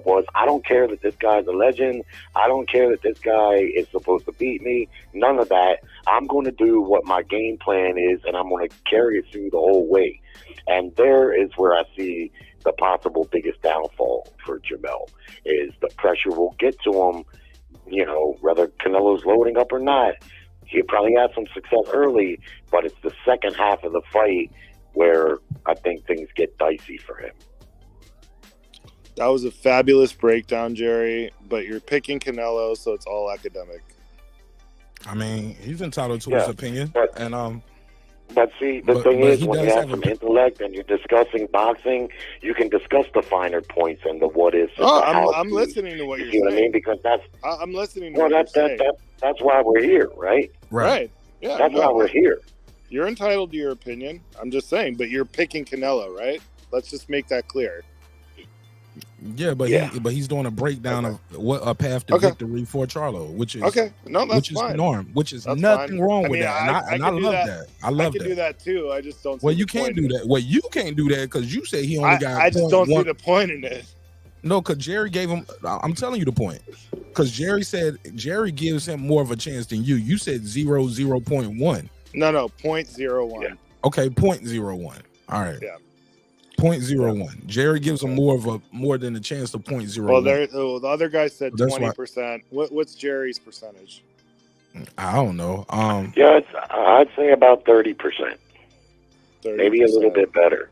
was, I don't care that this guy's a legend. I don't care that this guy is supposed to beat me. None of that. I'm going to do what my game plan is, and I'm going to carry it through the whole way. And there is where I see the possible biggest downfall for Jamel, is the pressure will get to him, whether Canelo's loading up or not. He'll probably have some success early, but it's the second half of the fight where I think things get dicey for him. That was a fabulous breakdown, Jerry, but you're picking Canelo, so it's all academic. I mean, he's entitled to his opinion, But see, the thing is, when you have some intellect and you're discussing boxing, you can discuss the finer points and the what ifs. I'm listening to what you're saying. What I mean? Because I'm listening to what you're saying. That's why we're here, right? Right. Yeah. That's why we're here. You're entitled to your opinion. I'm just saying, but you're picking Canelo, right? Let's just make that clear. Yeah, but he's doing a breakdown of what a path to victory for Charlo, which is the norm, which is nothing wrong with that, and I love that. I love that. I can do that too. I just don't. Well, you can't do that. Well, you can't do that because you say he only got. I just don't see the point in it. No, because Jerry gave him. I'm telling you the point. Because Jerry said Jerry gives him more of a chance than you. You said 0.1. No, 0.01. Yeah. Okay, 0.01. All right. Yeah. 0.01. Jerry gives him more than a chance to 0.01. Well, the other guy said 20%. What's Jerry's percentage? I don't know. I'd say about 30%. Maybe a little bit better.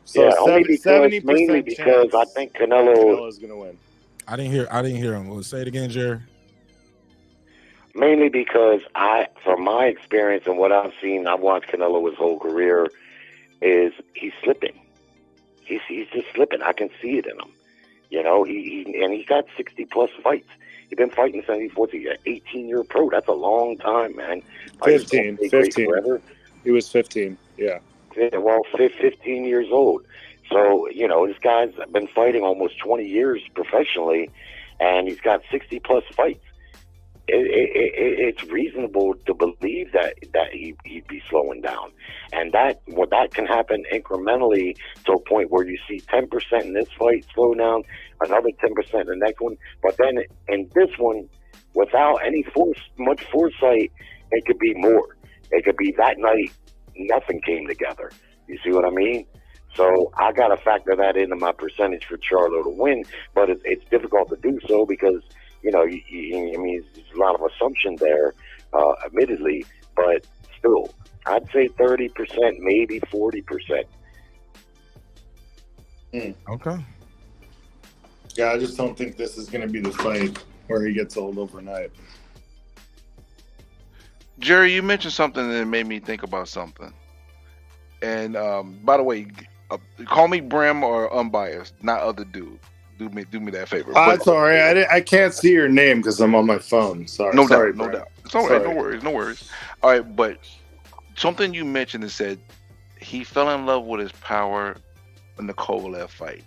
So mainly because I think Canelo is going to win. I didn't hear him. Well, say it again, Jerry. Mainly because from my experience and what I've seen, I've watched Canelo his whole career, is he's slipping. He's just slipping. I can see it in him. He's got 60 plus fights. He's been fighting since he was 18-year pro. That's a long time, man. 15. He was 15. Yeah. Well, 15 years old. So, this guy's been fighting almost 20 years professionally, and he's got 60 plus fights. It's reasonable to believe that he'd be slowing down, and that can happen incrementally to a point where you see 10% in this fight slow down, another 10% in the next one, but then in this one, without much foresight, it could be more. It could be that night nothing came together. You see what I mean? So I got to factor that into my percentage for Charlo to win, but it's difficult to do so because. There's a lot of assumption there, admittedly, but still, I'd say 30%, maybe 40%. Okay. Yeah, I just don't think this is going to be the fight where he gets old overnight. Jerry, you mentioned something that made me think about something. And by the way, call me Brim or unbiased, not other dude. Do me that favor. It's all right. I can't see your name because I'm on my phone. Sorry. No Sorry, doubt. No Brad. doubt. It's all right. No worries. No worries. All right, but something you mentioned and said he fell in love with his power in the Kovalev fight.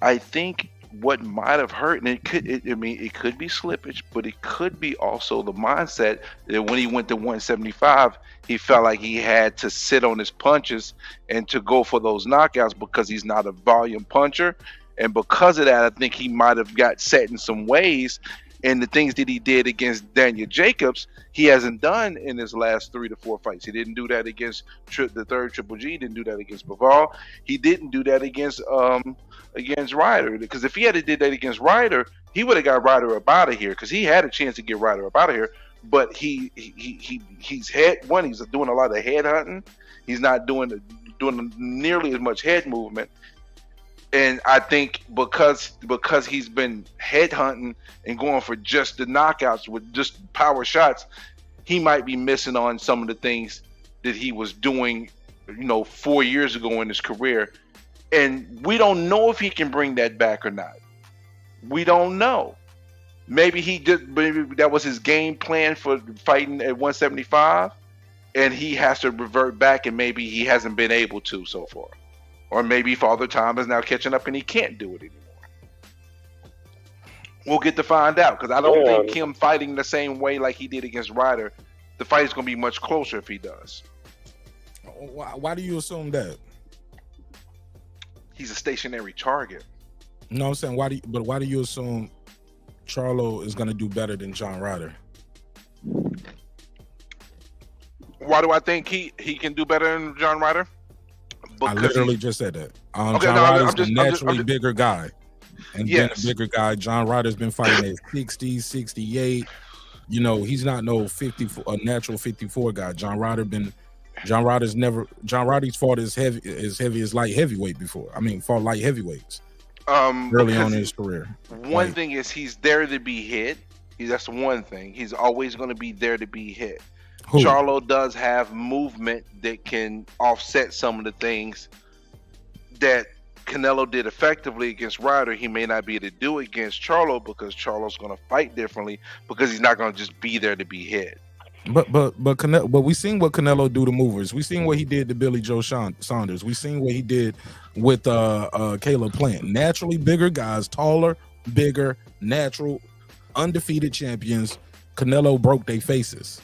I think what might have hurt, and it could be slippage, but it could be also the mindset that when he went to 175, he felt like he had to sit on his punches and to go for those knockouts because he's not a volume puncher. And because of that, I think he might have got set in some ways. And the things that he did against Daniel Jacobs, he hasn't done in his last 3 to 4 fights. He didn't do that against the third Triple G. He didn't do that against Bivol. He didn't do that against Ryder. Because if he had did that against Ryder, he would have got Ryder up out of here. Because he had a chance to get Ryder up out of here. But he's doing a lot of head hunting. He's not doing nearly as much head movement. And I think because he's been head hunting and going for just the knockouts with just power shots, he might be missing on some of the things that he was doing, 4 years ago in his career. And we don't know if he can bring that back or not. We don't know. Maybe that was his game plan for fighting at 175, and he has to revert back, and maybe he hasn't been able to so far. Or maybe Father Time is now catching up and he can't do it anymore. We'll get to find out, because I don't think him fighting the same way like he did against Ryder, the fight is going to be much closer if he does. Why do you assume that? He's a stationary target. No, I'm saying why do you assume Charlo is going to do better than John Ryder? Why do I think he can do better than John Ryder? I literally just said that. John Ryder's a naturally bigger guy. And being a bigger guy, John Ryder's been fighting at 60, 68. He's not no 54, a natural 54 guy. John Ryder's fought as heavy as light heavyweight before. Fought light heavyweights early on in his career. One thing is he's there to be hit. That's one thing. He's always going to be there to be hit. Who? Charlo does have movement that can offset some of the things that Canelo did effectively against Ryder. He may not be able to do against Charlo because Charlo's going to fight differently, because he's not going to just be there to be hit. But we seen what Canelo do to movers. We seen what he did to Billy Joe Saunders. We seen what he did with Caleb Plant. Naturally bigger guys, taller, bigger, natural, undefeated champions. Canelo broke their faces.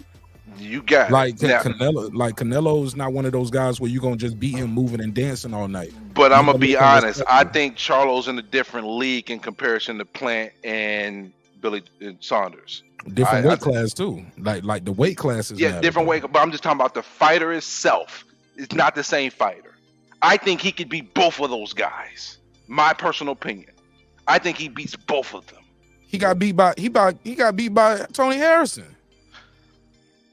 You got Canelo is not one of those guys where you're gonna just beat him moving and dancing all night. But I'm gonna be honest. I think Charlo's in a different league in comparison to Plant and Billy Saunders. Different weight class too. Like the weight classes. Yeah, different weight. But I'm just talking about the fighter itself. It's not the same fighter. I think he could beat both of those guys. My personal opinion. I think he beats both of them. He got beat by Tony Harrison.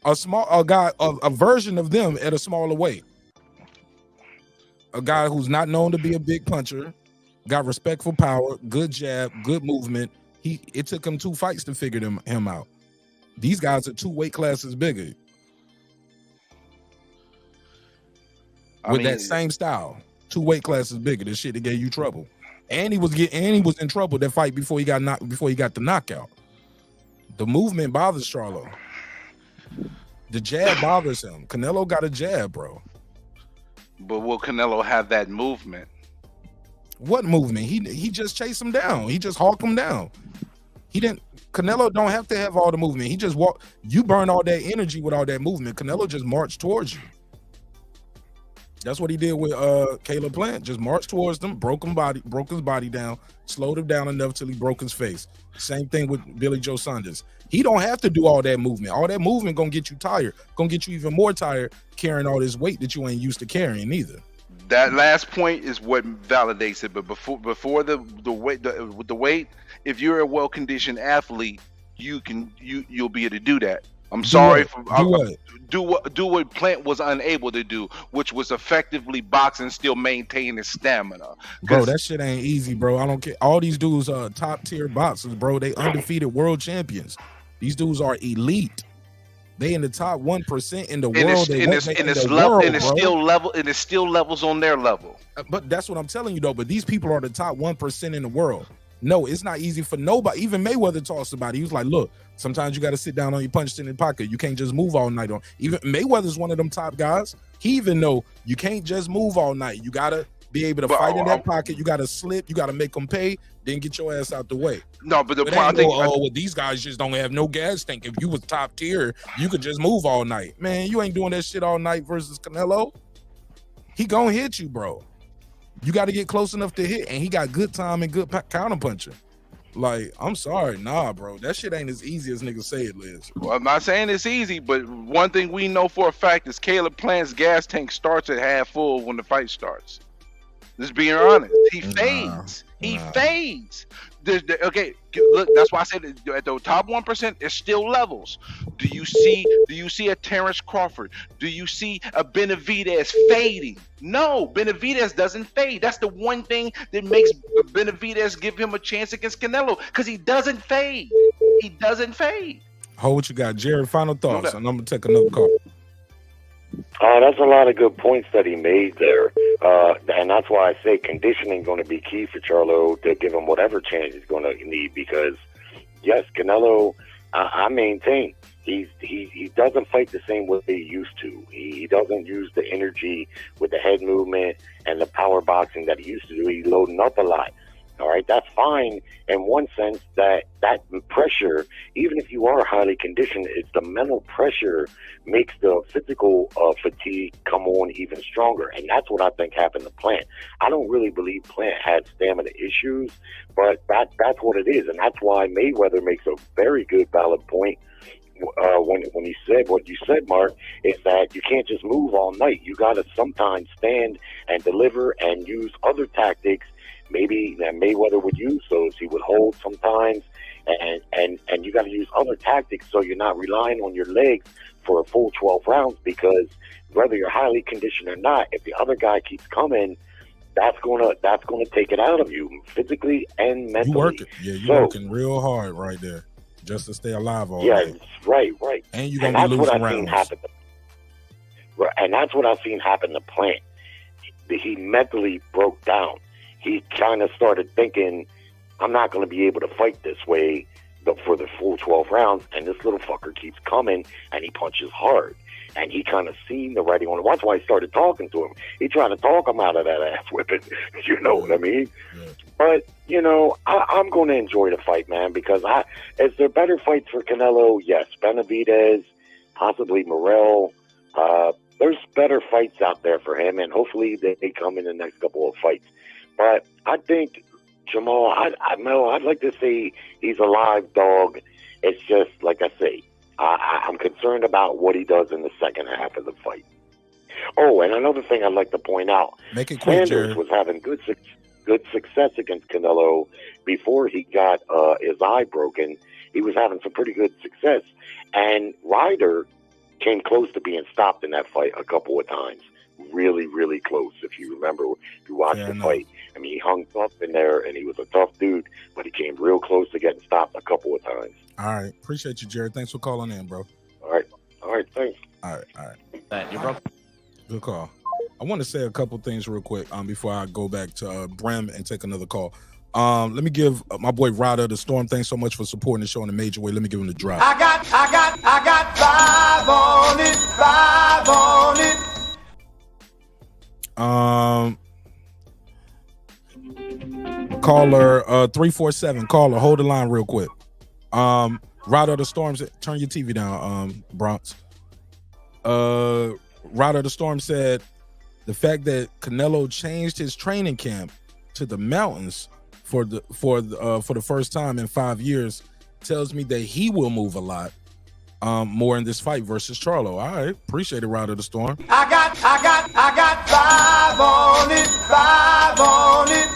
A version of them at a smaller weight. A guy who's not known to be a big puncher, got respectful power, good jab, good movement. It took him 2 fights to figure him out. These guys are 2 weight classes bigger. That same style, 2 weight classes bigger. The shit that gave you trouble. And he was in trouble that fight before he got the knockout. The movement bothers Charlo. The jab bothers him. Canelo got a jab, bro. But will Canelo have that movement? What movement? He just chased him down. He just hawked him down. Canelo don't have to have all the movement. He just walk. You burn all that energy with all that movement. Canelo just marched towards you. That's what he did with Caleb Plant. Just marched towards them, broke his body down, slowed him down enough till he broke his face. Same thing with Billy Joe Saunders. He don't have to do all that movement. All that movement gonna get you tired. Gonna get you even more tired carrying all this weight that you ain't used to carrying either. That last point is what validates it. But before the weight, if you're a well-conditioned athlete, you'll be able to do that. I'm sorry for do what Plant was unable to do, which was effectively box and still maintain his stamina. Bro, that shit ain't easy, bro. I don't care. All these dudes are top tier boxers, bro. They undefeated world champions. These dudes are elite. They in the top 1% in the world. It's still levels on their level. But that's what I'm telling you though. But these people are the top 1% in the world. No, it's not easy for nobody. Even Mayweather talks about it. He was like, look, sometimes you got to sit down on your punch in the pocket. You can't just move all night on. Even Mayweather's one of them top guys. He even know you can't just move all night. You got to be able to fight in that pocket. You got to slip. You got to make them pay. Then get your ass out the way. No, but the But point I ain't think, well, these guys just don't have no gas tank. If you was top tier, you could just move all night. Man, you ain't doing that shit all night versus Canelo. He gonna hit you, bro. You got to get close enough to hit, and he got good time and good counter punching. Like, I'm sorry, nah, bro. That shit ain't as easy as niggas say it is. well, I'm not saying it's easy, but one thing we know for a fact is Caleb Plant's gas tank starts at half full when the fight starts. Just being honest, he fades. He fades. Okay, look, that's why I said at the top 1%, there's still levels. Do you see a Terence Crawford? Do you see a Benavides fading? No, Benavides doesn't fade. That's the one thing that makes Benavides give him a chance against Canelo, because he doesn't fade. He doesn't fade. Hold what you got, Jared. Final thoughts, and I'm gonna take another call. That's a lot of good points that he made there. And that's why I say conditioning going to be key for Charlo to give him whatever chance he's going to need, because, yes, Canelo, I maintain, he doesn't fight the same way he used to. He doesn't use the energy with the head movement and the power boxing that he used to do. He's loading up a lot. All right, that's fine in one sense, that pressure, even if you are highly conditioned, it's the mental pressure makes the physical fatigue come on even stronger. And that's what I think happened to Plant. I don't really believe Plant had stamina issues, but that's what it is. And that's why Mayweather makes a very good valid point when he said what you said, Mark, is that you can't just move all night. You got to sometimes stand and deliver and use other tactics maybe that Mayweather would use. Those he would hold sometimes, and you got to use other tactics so you're not relying on your legs for a full 12 rounds, because whether you're highly conditioned or not, if the other guy keeps coming, that's gonna take it out of you physically and mentally. You working real hard right there just to stay alive all day. Right. And you're gonna be losing rounds. And that's what I've seen happen to Plant. He mentally broke down. He kind of started thinking, I'm not going to be able to fight this way for the full 12 rounds, and this little fucker keeps coming, and he punches hard. And he kind of seen the writing on it. That's why he started talking to him. He tried to talk him out of that ass whipping. You know what I mean? Yeah. But, I'm going to enjoy the fight, man, because is there better fights for Canelo? Yes. Benavides, possibly Morrell. There's better fights out there for him, and hopefully they come in the next couple of fights. But I think Jamal, I'd like to say he's a live dog. It's just, like I say, I'm concerned about what he does in the second half of the fight. Oh, and another thing I'd like to point out, make it quick, Sanders was having good success against Canelo before he got his eye broken. He was having some pretty good success. And Ryder came close to being stopped in that fight a couple of times. Really, really close. If you remember, if you watched the fight, I mean, he hung tough in there, and he was a tough dude, but he came real close to getting stopped a couple of times. All right, appreciate you, Jared. Thanks for calling in, bro. All right, thanks. All right. You're welcome. Good call. I want to say a couple things real quick before I go back to Brem and take another call. Let me give my boy Ryder the Storm. Thanks so much for supporting the show in a major way. Let me give him the drop. I got 5 on it, 5 on it. Caller 347. Caller, hold the line real quick. Ryder the Storms, turn your TV down, Bronx. Ryder the Storm said the fact that Canelo changed his training camp to the mountains for the first time in 5 years tells me that he will move a lot more in this fight versus Charlo. All right, appreciate it, Ryder the Storm. I got 5 on it, 5 on it.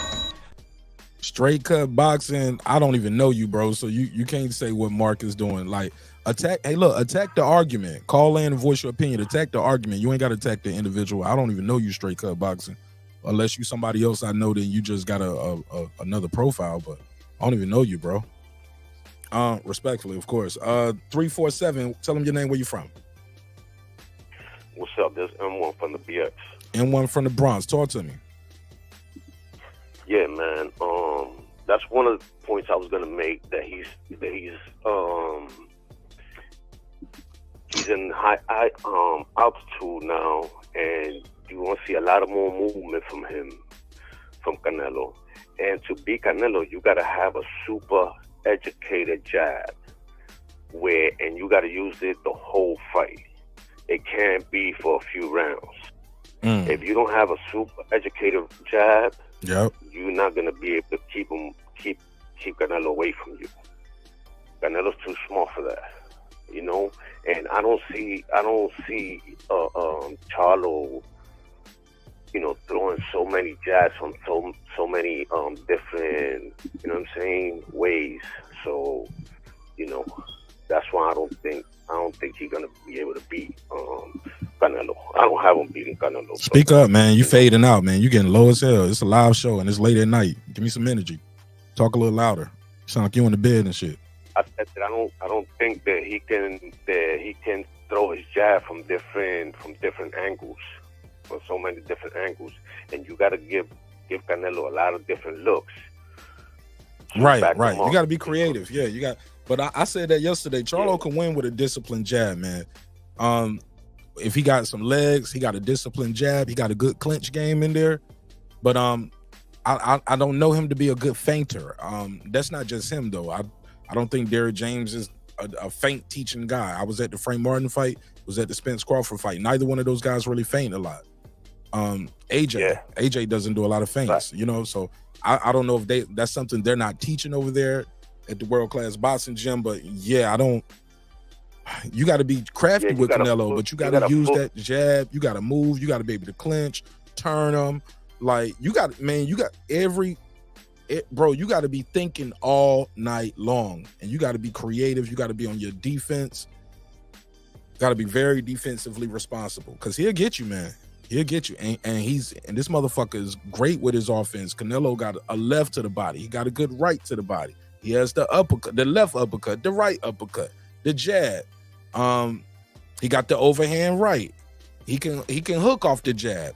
Straight cut boxing. I don't even know you, bro. So you can't say what Mark is doing. Like, attack. Hey, look, attack the argument. Call in and voice your opinion. Attack the argument. You ain't got to attack the individual. I don't even know you straight cut boxing, unless you somebody else I know. Then you just got another profile. But I don't even know you, bro. Respectfully, of course. 347. Tell them your name. Where you from? What's up? This M1 from the BX. M1 from the Bronx. Talk to me. Yeah, man. that's one of the points I was gonna make, that he's in high altitude now, and you want to see a lot of more movement from him, from Canelo. And to beat Canelo, you got to have a super educated jab, and you got to use it the whole fight. It can't be for a few rounds. If you don't have a super educated jab, you're not gonna be able to keep Canelo away from you. Canelo's too small for that, you know. And I don't see Charlo, you know, throwing so many jabs from so many different, you know what I'm saying, ways. So, you know, that's why I don't think he's gonna be able to beat Canelo. I don't have him beating Canelo. Speak up, man. You fading out, man. You getting low as hell. It's a live show and it's late at night. Give me some energy. Talk a little louder. You sound like you in the bed and shit. I said that I don't think that he can throw his jab from different angles, from so many different angles, and you got to give Canelo a lot of different looks. Right. You got to be creative. Yeah, you got. But I said that yesterday. Charlo can win with a disciplined jab, man. If he got some legs, he got a disciplined jab. He got a good clinch game in there. But I don't know him to be a good feinter. That's not just him though. I don't think Derrick James is a feint teaching guy. I was at the Frank Martin fight, was at the Spence-Crawford fight. Neither one of those guys really feint a lot. AJ doesn't do a lot of feints, you know. So I don't know if that's something they're not teaching over there at the World Class Boxing Gym. But yeah, you got to be crafty with Canelo, but you got to use that jab. You got to move. You got to be able to clinch, turn them. Like you got you got to be thinking all night long, and you got to be creative. You got to be on your defense. Got to be very defensively responsible, because he'll get you, man. He'll get you, and this motherfucker is great with his offense. Canelo got a left to the body. He got a good right to the body. He has the uppercut, the left uppercut, the right uppercut, the jab. He got the overhand right. He can hook off the jab.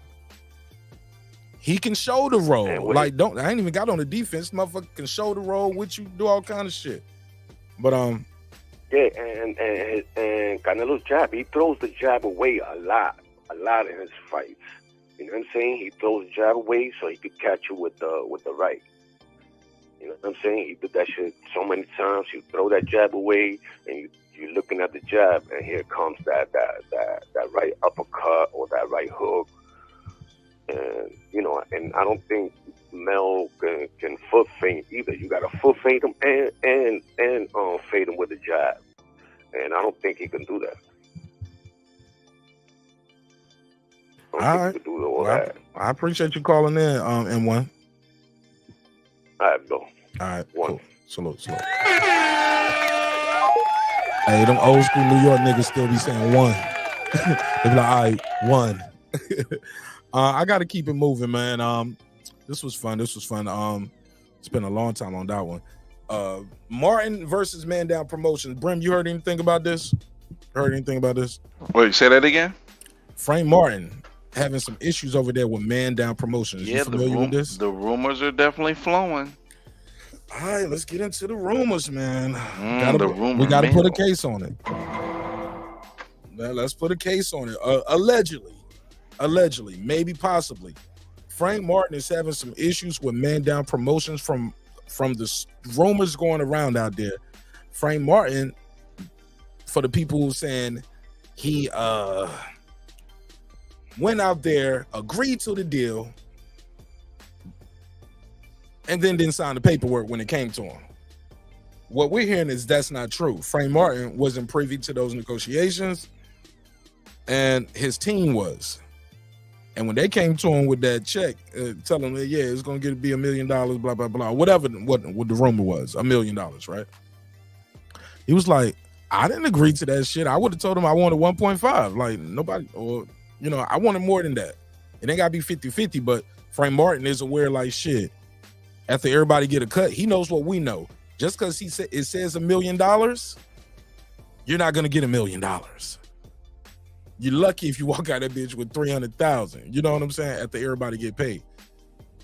He can shoulder roll. I ain't even got on the defense. Motherfucker can shoulder roll with you, do all kind of shit. But yeah, and Canelo's jab, he throws the jab away a lot in his fights. You know what I'm saying? He throws the jab away so he could catch you with the right. You know what I'm saying? He did that shit so many times. You throw that jab away, and you're looking at the jab, and here comes that right uppercut or that right hook. And you know, and I don't think Mel can foot feint either. You got to foot feint him and fade him with a jab, and I don't think he can do that. All right. I appreciate you calling in, M1. All right, bro. All right, cool. Salute. Hey, them old school New York niggas still be saying one. They be like, all right, one. I got to keep it moving, man. This was fun. Spent a long time on that one. Martin versus Man Down Promotions. Brim, you heard anything about this? Wait, say that again? Frank Martin having some issues over there with Man Down Promotions. Yeah, you familiar with this? The rumors are definitely flowing. All right, let's get into the rumors, man. We got to put a case on it. Let's put a case on it. Allegedly, maybe possibly, Frank Martin is having some issues with Man Down Promotions from the rumors going around out there. Frank Martin, for the people who saying he went out there, agreed to the deal, and then didn't sign the paperwork when it came to him. What we're hearing is that's not true. Frank Martin wasn't privy to those negotiations, and his team was. And when they came to him with that check, telling him, yeah, it's going to be $1 million, blah, blah, blah, whatever what the rumor was, $1 million, right? He was like, I didn't agree to that shit. I would have told him I wanted 1.5. Like, nobody, or, you know, I wanted more than that. It ain't got to be 50-50, but Frank Martin is aware, like, shit, after everybody get a cut, he knows what we know. Just because it says $1 million, you're not going to get $1 million. You're lucky if you walk out that bitch with 300,000. You know what I'm saying? After everybody get paid.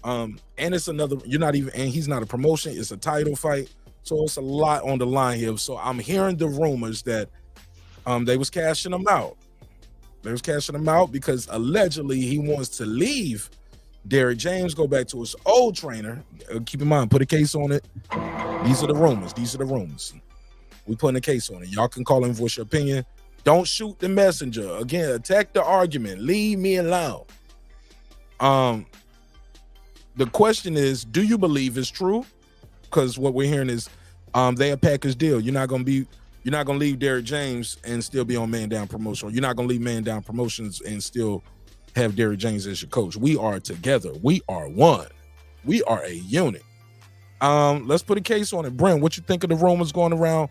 And it's another. You're not even, and he's not a promotion. It's a title fight, so it's a lot on the line here. So I'm hearing the rumors that they was cashing him out. They was cashing him out because allegedly he wants to leave Derrick James, go back to his old trainer. Keep in mind, put a case on it. These are the rumors. These are the rumors. We putting a case on it. Y'all can call and voice your opinion. Don't shoot the messenger. Again, attack the argument. Leave me alone. The question is, do you believe it's true? Because what we're hearing is they a package deal. You're not gonna leave Derrick James and still be on Man Down Promotion. You're not gonna leave Man Down Promotions and still have Derrick James as your coach. We are together. We are one. We are a unit. Let's put a case on it. Brent, what you think of the rumors going around?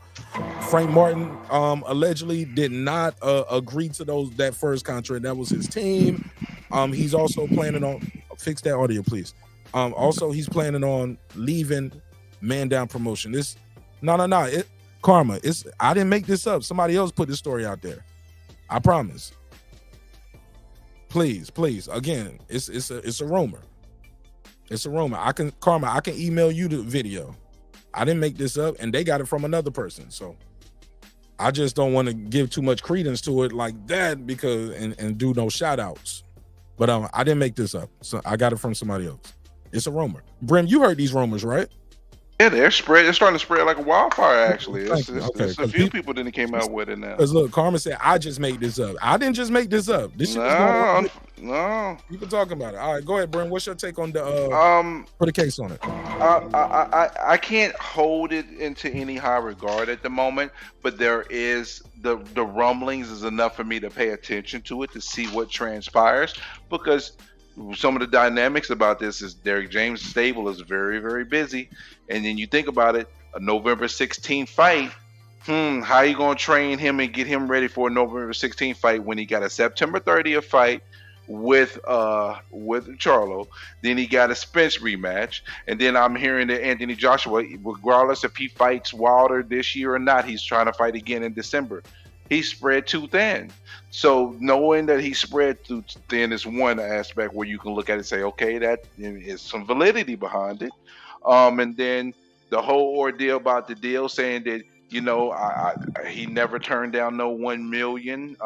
Frank Martin allegedly did not agree to that first contract. That was his team. He's also planning on fix that audio, please. Also, he's planning on leaving Man Down Promotion. Karma. I didn't make this up. Somebody else put this story out there. I promise. Please. Again, it's a rumor. It's a rumor. I can email you the video. I didn't make this up, and they got it from another person. So I just don't want to give too much credence to it like that because and do no shout outs. But I didn't make this up. So I got it from somebody else. It's a rumor. Brim, you heard these rumors, right? Yeah, they're starting to spread like a wildfire, actually. It's a few people that came out with it now. Because look, Carmen said, I just made this up. I didn't just make this up. This shit was going on. No. People talking about it. All right, go ahead, Brent. What's your take on the put a case on it? I can't hold it into any high regard at the moment, but there is the rumblings is enough for me to pay attention to it to see what transpires, because some of the dynamics about this is Derrick James' stable is very, very busy. And then you think about it, a November 16th fight, how you going to train him and get him ready for a November 16th fight when he got a September 30th fight with Charlo, then he got a Spence rematch, and then I'm hearing that Anthony Joshua, regardless if he fights Wilder this year or not, he's trying to fight again in December. He's spread too thin. So knowing that he's spread too thin is one aspect where you can look at it and say, okay, that is some validity behind it. And then the whole ordeal about the deal saying that, he never turned down no 1 million.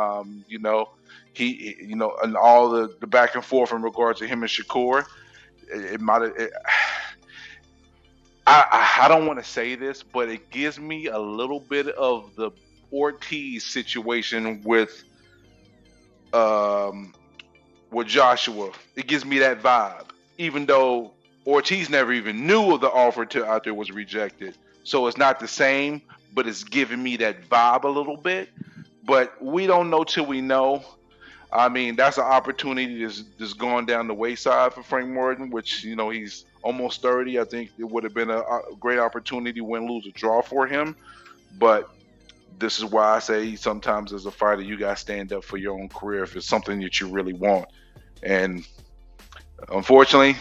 He and all the back and forth in regards to him and Shakur, I don't want to say this, but it gives me a little bit of the Ortiz situation with Joshua. It gives me that vibe, even though Ortiz never even knew of the offer out there was rejected. So it's not the same, but it's giving me that vibe a little bit. But we don't know till we know. I mean, that's an opportunity that's gone down the wayside for Frank Martin, which, he's almost 30. I think it would have been a great opportunity, win, lose, or draw for him. But this is why I say sometimes as a fighter, you got to stand up for your own career if it's something that you really want. And unfortunately,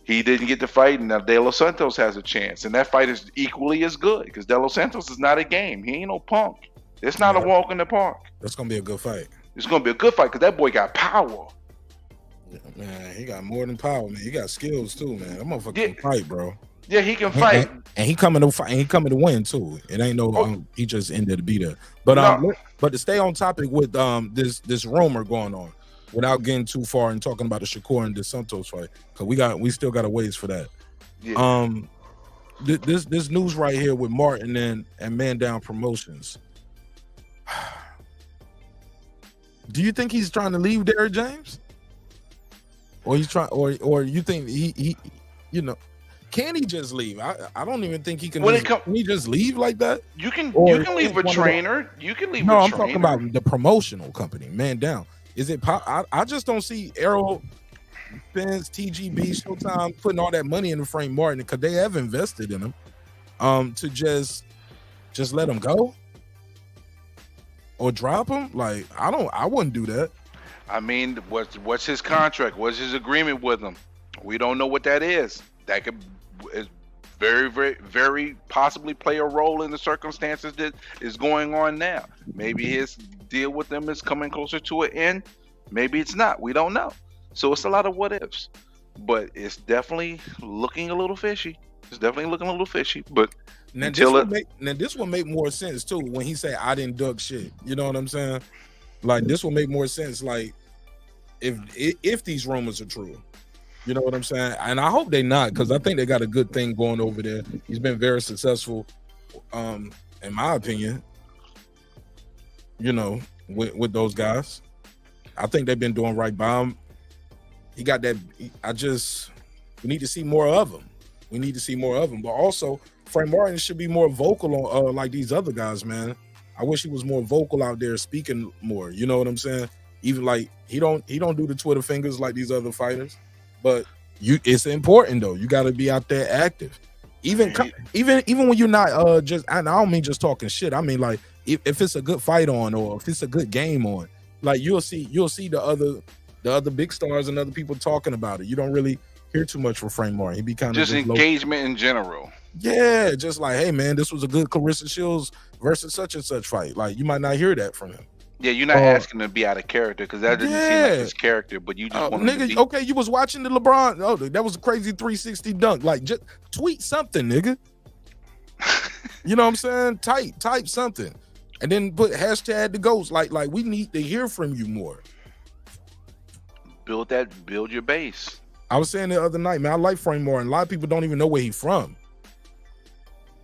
he didn't get the fight, and now De Los Santos has a chance. And that fight is equally as good because De Los Santos is not a game. He ain't no punk. It's not a walk in the park. That's going to be a good fight. It's going to be a good fight because that boy got power. Yeah, man, he got more than power, man. He got skills, too, man. That motherfucker can fight, bro. Yeah, he can fight. And he coming to fight. And he coming to win, too. It ain't no he just ended to be there. But but to stay on topic with this rumor going on, without getting too far and talking about the Shakur and the Santos fight, because we still got a ways for that. Yeah. This news right here with Martin and Man Down Promotions. Do you think he's trying to leave Derrick James, or he's trying, or you think he can he just leave? I don't even think he can. Can he just leave like that? You can leave a trainer. You can leave. No, a I'm trainer. talking about the promotional company, Man Down. Is it? I just don't see Errol, Spence, TGB, Showtime putting all that money into Frank Martin because they have invested in him. To just let him go or drop him? Like I wouldn't do that. I mean, what's his contract? What's his agreement with him? We don't know what that is. That could very, very, very possibly play a role in the circumstances that is going on now. Maybe his deal with them is coming closer to an end. Maybe it's not. We don't know. So it's a lot of what ifs. but it's definitely looking a little fishy. It's definitely looking a little fishy. But Now until this will make more sense too when he say I didn't duck shit. You know what I'm saying? Like this will make more sense. Like if these rumors are true, you know what I'm saying? And I hope they not, because I think they got a good thing going over there. He's been very successful, in my opinion. You know, with those guys, I think they've been doing right by him. He got that. We need to see more of him. We need to see more of him. But also, Frank Martin should be more vocal on like these other guys, man. I wish he was more vocal out there, speaking more. You know what I'm saying? Even like he don't do the Twitter fingers like these other fighters. But it's important though. You got to be out there active. Even when you're not just. And I don't mean just talking shit. I mean like if it's a good fight on or if it's a good game on, like you'll see the other big stars and other people talking about it. You don't really hear too much from Frank Martin. He be kind of just engagement in general. Yeah, just like, hey man, this was a good Clarissa Shields versus such and such fight. Like you might not hear that from him. Yeah, you're not asking him to be out of character because that doesn't seem like his character. But you just want him to be... Okay, you was watching the LeBron. Oh, that was a crazy 360 dunk. Like just tweet something, nigga. You know what I'm saying? Type something, and then put hashtag the GOATs. Like we need to hear from you more. Build your base. I was saying the other night, man, I like Frank Martin. A lot of people don't even know where he's from.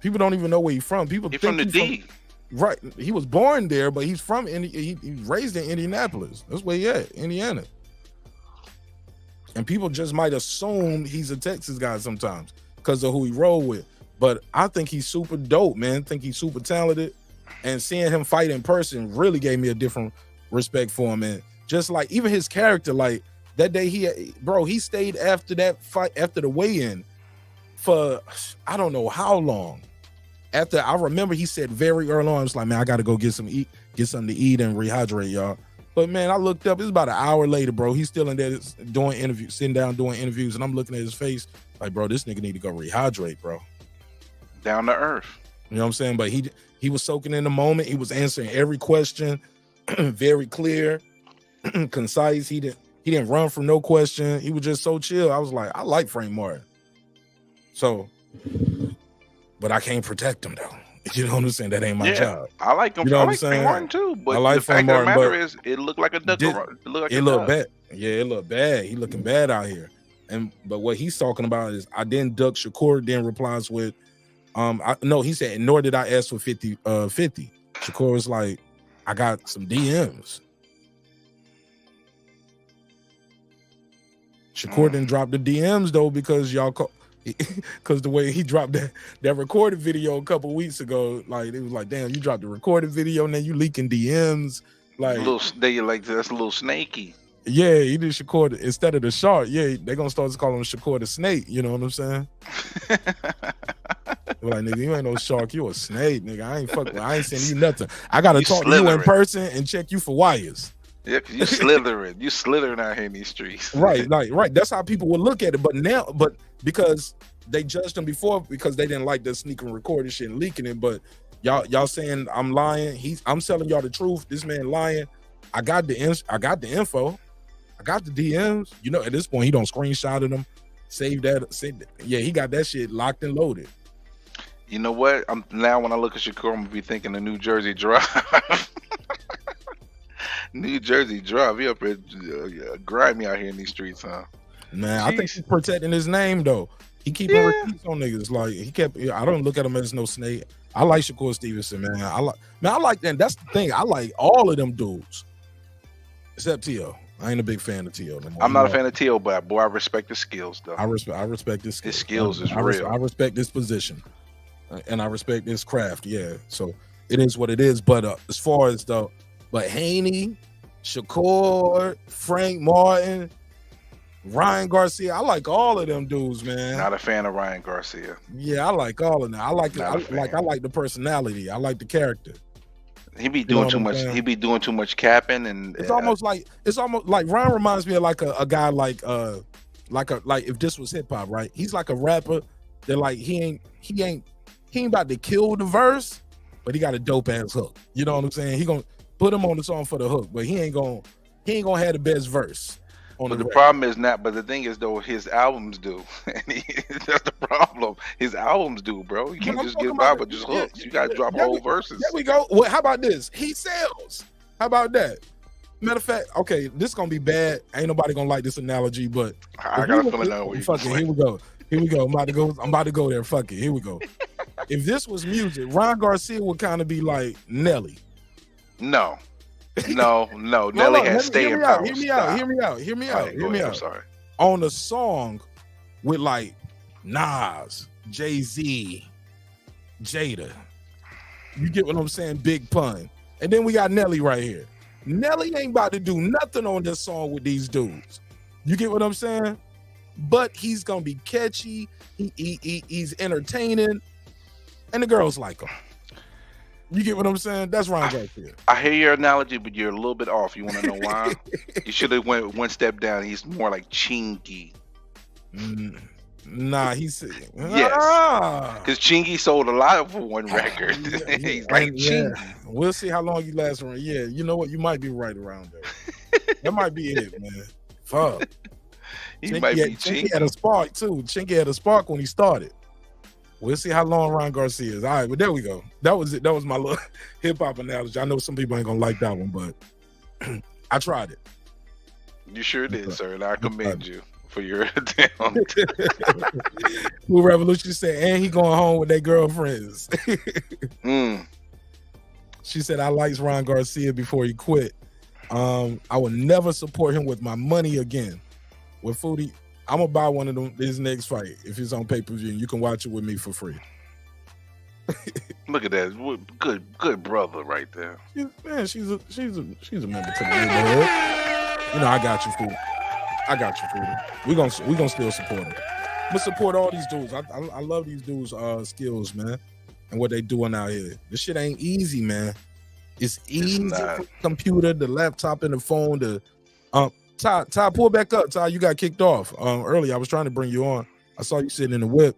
People don't even know where he's from. People think from the D. Right. He was born there, but he's from he raised in Indianapolis. That's where he at, Indiana. And people just might assume he's a Texas guy sometimes because of who he rolled with. But I think he's super dope, man. I think he's super talented. And seeing him fight in person really gave me a different respect for him. And just like even his character, like that day he stayed after that fight, after the weigh-in for I don't know how long. After I remember he said very early on, I was like, man, I gotta go get something to eat and rehydrate, y'all. But man, I looked up, it's about an hour later, bro. He's still in there doing interviews, sitting down doing interviews, and I'm looking at his face like, bro, this nigga need to go rehydrate, bro. Down to earth. You know what I'm saying? But he was soaking in the moment. He was answering every question, very clear, concise. He didn't run from no question. He was just so chill. I was like, I like Frank Martin. So, but I can't protect him though. You know what I'm saying? That ain't my job. I like him. You know I what I'm like saying? Frank Martin too. But I like the fact Frank of the Martin, matter is, it looked like a duck. It looked bad. Yeah, it looked bad. He looking bad out here. But what he's talking about is I didn't duck. Shakur then replies with, no, he said, nor did I ask for 50. Shakur was like, I got some DMs. Shakur didn't drop the DMs though because because the way he dropped that recorded video a couple weeks ago, like it was like, damn, you dropped the recorded video and then you leaking DMs, like that's a little snaky. Yeah, he did Shakur instead of the shark. Yeah, they're gonna start to call him Shakur the snake. You know what I'm saying? They're like, nigga, you ain't no shark, you a snake, nigga. I ain't sending you nothing. I gotta talk to you in person and check you for wires. Yeah, cause you slithering out here in these streets. Right. That's how people would look at it. But because they judged him before because they didn't like the sneaking recording shit and leaking it. But y'all saying I'm lying. I'm telling y'all the truth. This man lying. I got the info. I got the DMs. You know, at this point he don't screenshot them. Save that. Yeah, he got that shit locked and loaded. You know what? Now when I look at Shakur, I'm gonna be thinking the New Jersey Drive. New Jersey Drive. He up here grimy out here in these streets, huh? Man, I think he's protecting his name though. He keeping receipts on niggas. Like he kept. I don't look at him as no snake. I like Shakur Stevenson, man. I like that. That's the thing. I like all of them dudes, except T.O. I ain't a big fan of T.O. no more. I'm not a fan of T.O., but boy, I respect his skills though. I respect his skills. His skills is real. I respect this position, and I respect his craft. Yeah, so it is what it is. But as far as but Haney, Shakur, Frank Martin, Ryan Garcia, I like all of them dudes, man. Not a fan of Ryan Garcia. Yeah, I like all of them. I like the personality. I like the character. He be doing too much. He be doing too much capping, and it's almost like Ryan reminds me of like a guy like if this was hip hop, right? He's like a rapper that like he ain't about to kill the verse, but he got a dope ass hook. You know what I'm saying? He gonna put him on the song for the hook, but he ain't gonna have the best verse. on But the record. problem is not. But the thing is, though, his albums do. That's the problem. His albums do, bro. You can't just get by with just hooks. You gotta drop whole verses. There we go. Well, how about this? He sells. How about that? Matter of fact, okay, this gonna be bad. Ain't nobody gonna like this analogy, but I got a feeling now where you fuck it. Here we go. Here we go. I'm about to go there. Fuck it. Here we go. If this was music, Ron Garcia would kind of be like Nelly. No. Nelly has staying power. Hear me out. I'm sorry. On a song with like Nas, Jay-Z, Jada. You get what I'm saying? Big Pun. And then we got Nelly right here. Nelly ain't about to do nothing on this song with these dudes. You get what I'm saying? But he's gonna be catchy. He's entertaining, and the girls like him. You get what I'm saying? That's Ron Garcia. I hear your analogy, but you're a little bit off. You want to know why? You should have went one step down. He's more like Chingy. Nah, he's yes, because Chingy sold a lot for one record. He's like Chingy. We'll see how long you last around. Yeah, you know what? You might be right around there. That might be it, man. Fuck. Chingy had a spark too. Chingy had a spark when he started. We'll see how long Ron Garcia is. All right, but there we go. That was it. That was my little hip hop analogy. I know some people ain't gonna like that one, but I tried it. You sure did, sir, and I commend you for your attempt. Cool Revolution said, and he going home with their girlfriends. She said, I liked Ron Garcia before he quit. I will never support him with my money again. With Foodie, I'm gonna buy one of them his next fight if it's on pay-per-view. You can watch it with me for free. Look at that, good brother right there. She's a member to the neighborhood. You know, I got you, Foodie. We gonna still support him. We support all these dudes. I love these dudes' skills, man, and what they doing out here. This shit ain't easy, man. It's easy for the computer, the laptop, and the phone. Ty, pull back up. Ty, you got kicked off earlier. I was trying to bring you on. I saw you sitting in the whip,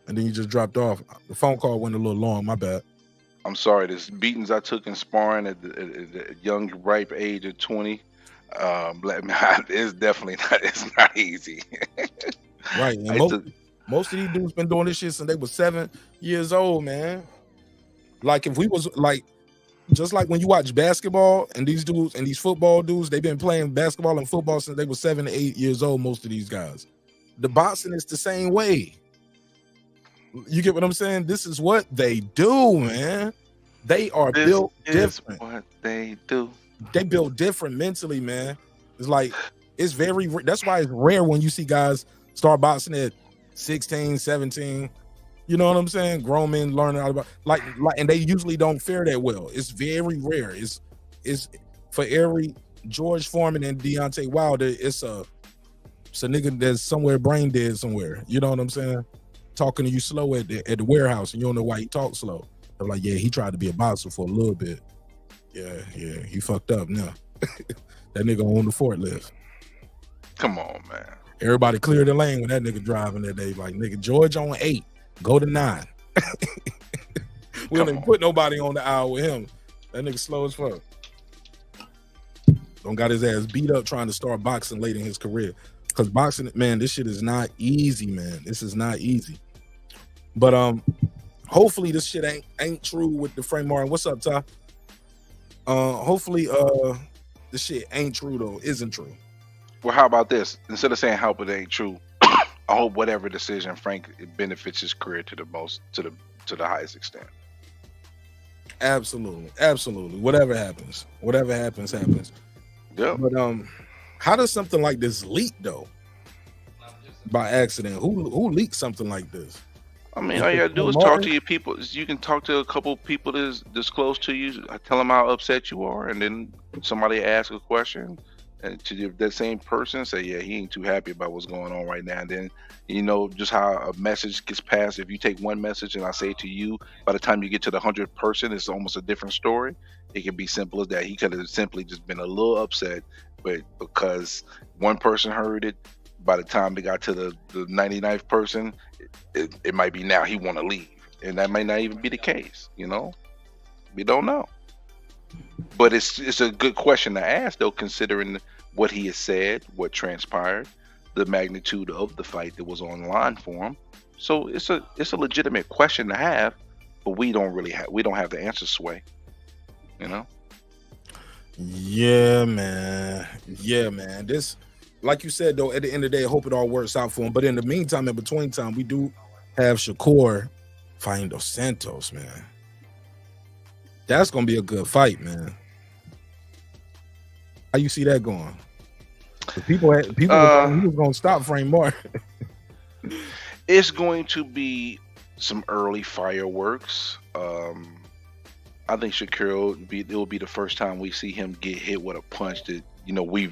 and then you just dropped off. The phone call went a little long. My bad. I'm sorry. This beatings I took in sparring at the young, ripe age of 20. It's definitely not. It's not easy. Right. And most of these dudes been doing this shit since they were 7 years old, man. Like if we was like, just like when you watch basketball and these dudes and these football dudes, they've been playing basketball and football since they were 7 to 8 years old. Most of these guys, the boxing is the same way. You get what I'm saying? This is what they do, man. They are built different. What they do. They built different mentally, man. It's like it's very. That's why it's rare when you see guys start boxing at 16, 17. You know what I'm saying? Grown men learning all about like, and they usually don't fare that well. It's very rare. It's for every George Foreman and Deontay Wilder, it's a nigga that's somewhere brain dead somewhere. You know what I'm saying? Talking to you slow at the warehouse, and you don't know why he talks slow. They're like, yeah, he tried to be a boxer for a little bit. Yeah, he fucked up now. That nigga on the forklift. Come on, man. Everybody cleared the lane when that nigga driving that day. Like, nigga, George on 8. Go to 9. We don't even put nobody on the aisle with him. That nigga slow as fuck. Don't got his ass beat up trying to start boxing late in his career. Because boxing, man, this shit is not easy, man. This is not easy. But hopefully this shit ain't true with the Frank Martin. What's up, Ty? Hopefully this shit ain't true though, isn't true. Well, how about this? Instead of saying hope it ain't true, I hope whatever decision Frank benefits his career to the highest extent. Absolutely. Whatever happens. Yeah. But how does something like this leak though? By accident? Who leaked something like this? I mean, all you gotta do is talk to your people. You can talk to a couple people that's close to you. Tell them how upset you are, and then somebody ask a question, and to that same person say, "Yeah, he ain't too happy about what's going on right now." And then you know just how a message gets passed. If you take one message and I say to you, by the time you get to the 100th person, it's almost a different story. It can be simple as that. He could have simply just been a little upset, but because one person heard it, by the time they got to the 99th person, it might be now he want to leave, and that might not even be the case. You know, we don't know. But it's a good question to ask, though, considering what he has said, what transpired, the magnitude of the fight that was online for him. So it's a legitimate question to have, but we don't have the answer, Sway. You know? Yeah, man. This, like you said, though, at the end of the day, I hope it all works out for him. But in the meantime, in between time, we do have Shakur fighting Dos Santos, man. That's gonna be a good fight, man. How you see that going? People he was gonna stop Frank Martin. It's going to be some early fireworks. I think Shakur will be the first time we see him get hit with a punch that we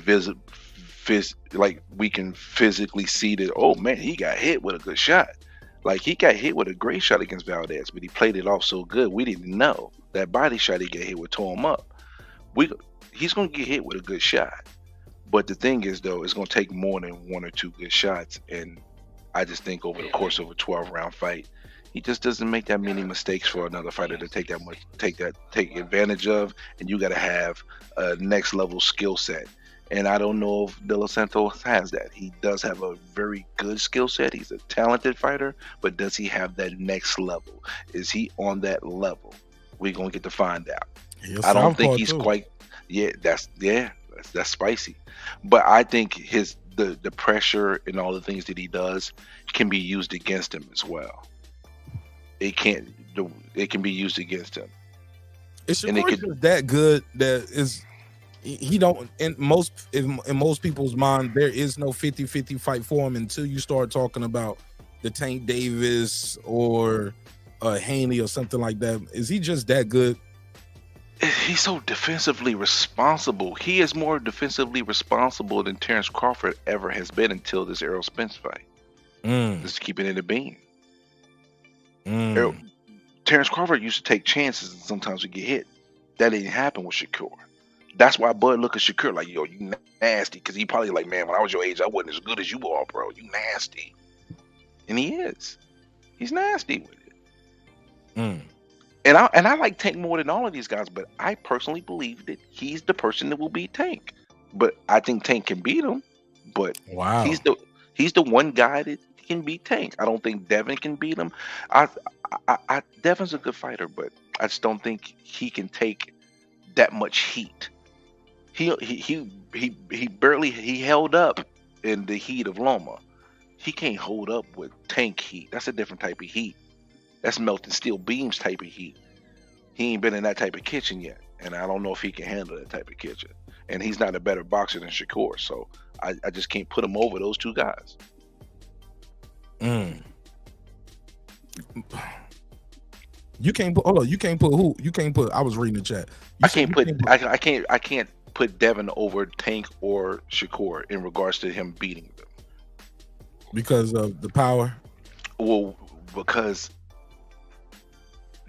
we can physically see that. Oh man, he got hit with a good shot. Like he got hit with a great shot against Valdez, but he played it off so good we didn't know that body shot he got hit with tore him up. He's gonna get hit with a good shot, but the thing is though, it's gonna take more than one or two good shots, and I just think over the course of a 12-round fight, he just doesn't make that many mistakes for another fighter to take advantage of, and you got to have a next level skill set. And I don't know if De Los Santos has that. He does have a very good skill set. He's a talented fighter, but does he have that next level? Is he on that level? We're gonna get to find out. I don't think he's quite. That's spicy. But I think the pressure and all the things that he does can be used against him as well. It can be used against him. It's that good that is. He don't in most people's mind there is no 50-50 fight for him until you start talking about the Tank Davis or Haney or something like that. Is he just that good? He's so defensively responsible. He is more defensively responsible than Terence Crawford ever has been until this Errol Spence fight. Just keeping it a bean. Terence Crawford used to take chances and sometimes would get hit. That didn't happen with Shakur. That's why Bud look at Shakur like, yo, you nasty. Because he probably like, man, when I was your age, I wasn't as good as you are, bro. You nasty. And he is. He's nasty with it. And I like Tank more than all of these guys, but I personally believe that he's the person that will beat Tank. But I think Tank can beat him. But wow, he's the one guy that can beat Tank. I don't think Devin can beat him. Devin's a good fighter, but I just don't think he can take that much heat. He barely held up in the heat of Loma. He can't hold up with Tank heat. That's a different type of heat. That's melting steel beams type of heat. He ain't been in that type of kitchen yet, and I don't know if he can handle that type of kitchen. And he's not a better boxer than Shakur, so I just can't put him over those two guys. You can't put. Hold on. You can't put who? You can't put. I was reading the chat. I can't put Devin over Tank or Shakur in regards to him beating them because of the power. Well, because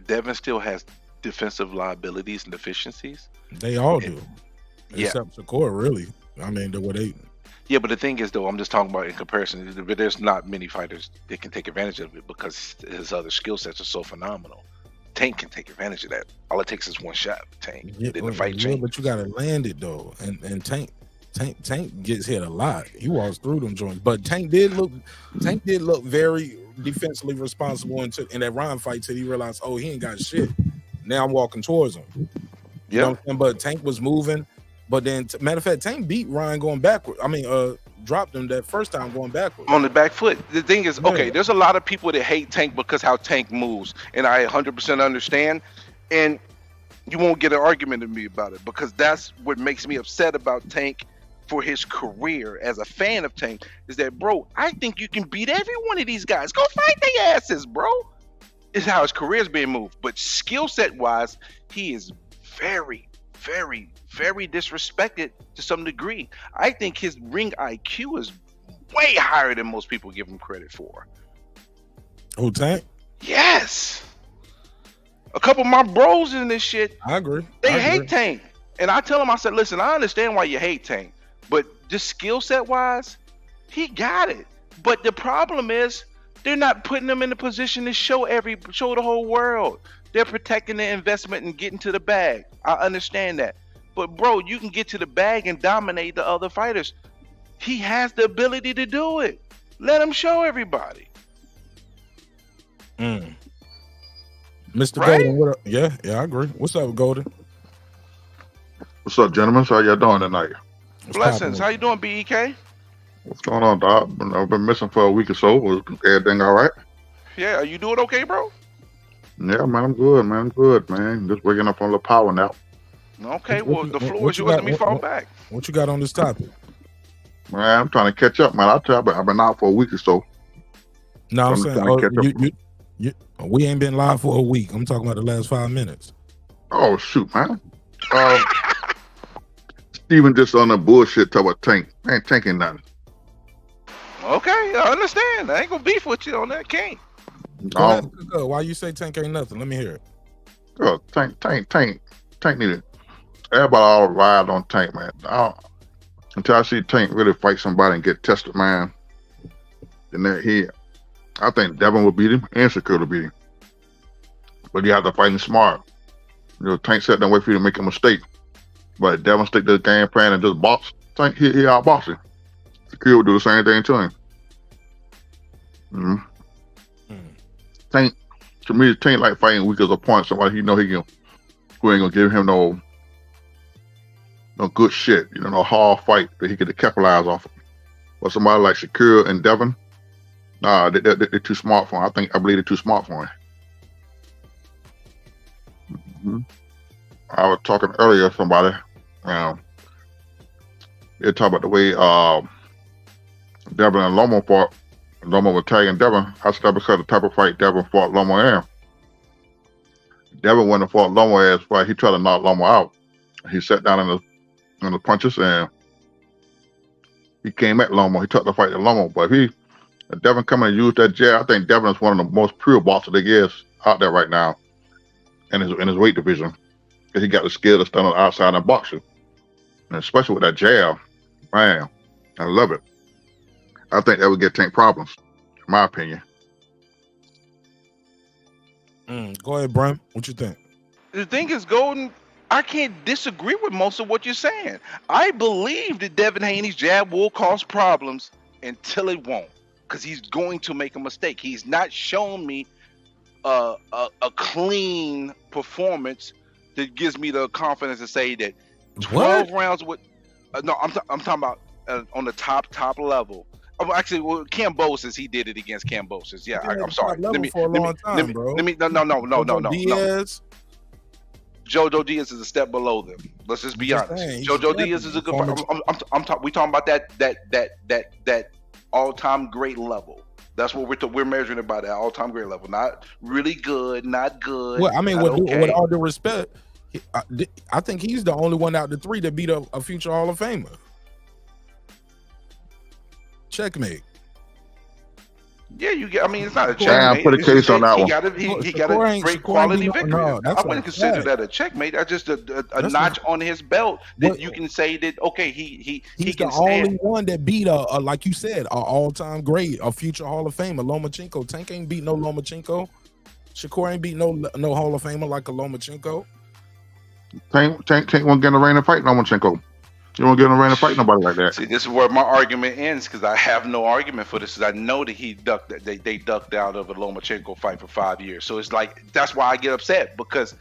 Devin still has defensive liabilities and deficiencies. They all do, except Shakur. Really, I mean, the way they. Yeah, but the thing is, though, I'm just talking about in comparison. There's not many fighters that can take advantage of it because his other skill sets are so phenomenal. Tank can take advantage of that. All it takes is one shot. Tank. Then the fight changes. But you gotta land it though, and Tank gets hit a lot. He walks through them joints. But Tank did look very defensively responsible in that round fight till he realized, oh, he ain't got shit. Now I'm walking towards him. You know what I'm saying? But Tank was moving. But then, matter of fact, Tank beat Ryan going backward. I mean, dropped him that first time going backward. On the back foot. The thing is, okay, there's a lot of people that hate Tank because how Tank moves. And I 100% understand. And you won't get an argument with me about it because that's what makes me upset about Tank for his career as a fan of Tank is that, bro, I think you can beat every one of these guys. Go fight their asses, bro. Is how his career is being moved. But skill set wise, he is very, very, very disrespected to some degree. I think his ring IQ is way higher than most people give him credit for. Who, Tank? Yes. A couple of my bros in this shit. I agree. They hate Tank. And I tell them, I said, listen, I understand why you hate Tank, but just skill set wise, he got it. But the problem is they're not putting him in a position to show the whole world. They're protecting their investment and getting to the bag. I understand that. But bro, you can get to the bag and dominate the other fighters. He has the ability to do it. Let him show everybody. Mr. Right? Golden, what up? Yeah, I agree. What's up, Golden? What's up, gentlemen? How y'all doing tonight? Blessings. How you doing, BEK? What's going on, Doc? I've been missing for a week or so. Was everything all right? Yeah, are you doing okay, bro? Yeah, man, I'm good, man. I'm good, man. Just waking up on a little power now. Okay, well, the floor is yours. Let me fall back. What you got on this topic? Man, I'm trying to catch up, man. I'll tell you, I've been out for a week or so. No, I'm trying saying to catch up. we ain't been live for a week. I'm talking about the last 5 minutes. Oh, shoot, man. Steven just on the bullshit talk about Tank. Ain't Tank ain't nothing. Okay, I understand. I ain't gonna beef with you on that, King. Why you say Tank ain't nothing? Let me hear it. Oh, Tank needed. Everybody all ride on Tank, man. Until I see Tank really fight somebody and get tested, man. Then I think Devin will beat him and Shakur will beat him. But you have to fight him smart. You know, Tank sat there and wait for you to make a mistake. But if Devin stick to the game plan and just box, Tank he outbox him. Shakur would do the same thing to him. Tank, to me, Tank like fighting weak as a point. Somebody who ain't gonna give him no good shit. You know, no hard fight that he could capitalize off of. But somebody like Shakur and Devin, nah, they're too smart for him. I believe they're too smart for him. I was talking earlier to somebody. They talk about the way Devin and Lomo fought. Lomo was tagging Devin. I said that because the type of fight Devin fought Lomo in. Devin went and fought Lomo ass fight. He tried to knock Lomo out. He sat down in the punches and he came at Lomo. He took the fight to Lomo. But if Devin come and use that jab, I think Devin is one of the most pure boxers there is out there right now in his weight division. Because he got the skill to stand on the outside and box you. And especially with that jab, man, I love it. I think that would get Tank problems, in my opinion. Go ahead, Bram. What you think? The thing is, Golden, I can't disagree with most of what you're saying. I believe that Devin Haney's jab will cause problems until it won't, because he's going to make a mistake. He's not shown me a clean performance that gives me the confidence to say that 12 rounds with no, I'm talking about on the top level. Actually, Cambosis, he did it against Cambosis. Yeah, I'm sorry. Let me no. Diaz. Jojo Diaz is a step below them. Let's just be honest. Jojo Diaz is a good. We talking about that all-time great level. That's what we're measuring it by, that all-time great level. Not really good, not good. Well, I mean, with all due respect, I think he's the only one out of the three that beat a future Hall of Famer. Checkmate. Yeah, you get. I mean, it's not a checkmate. Put a case on that one. He got a great quality victory. I wouldn't consider that a checkmate. That's just a notch on his belt that you can say that okay, he's can the only one that beat a like you said, an all-time great, a future Hall of Famer, Lomachenko. Tank ain't beat no Lomachenko. Shakur ain't beat no Hall of Famer like a Lomachenko. Tank won't get in the ring and fight Lomachenko. You won't get in the ring and fight nobody like that. See, this is where my argument ends, because I have no argument for this. Because I know that they ducked out of a Lomachenko fight for 5 years. So it's like, that's why I get upset, because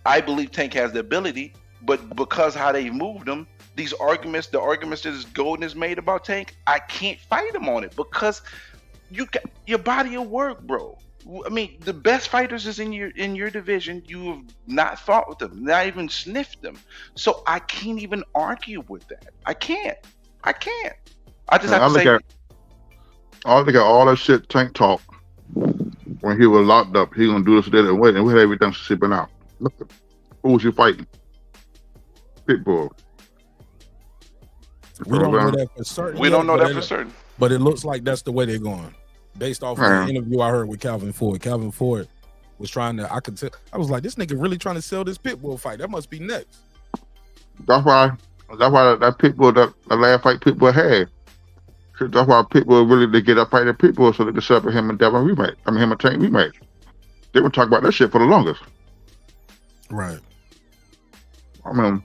I believe Tank has the ability, but because how they moved him, the arguments that Golden has made about Tank, I can't fight him on it, because you got your body of work, bro. I mean, the best fighters is in your division. You have not fought with them, not even sniffed them. So I can't even argue with that. I can't. I just have to say. I look at all that shit Tank talk when he was locked up. He gonna do this, that, and wait, and we had everything sipping out. Look, who was you fighting? Pitbull. We don't know that for certain. We don't know that for certain. But it looks like that's the way they're going. Based off of the interview I heard with Calvin Ford. Calvin Ford was trying to, I could tell, I was like, this nigga really trying to sell this Pitbull fight. That must be next. That's why that Pitbull, the last fight Pitbull had. That's why Pitbull really did get that fight at Pitbull, so they could set up him and Devin rematch. I mean, him and Tank rematch. They were talking about that shit for the longest. Right. I mean,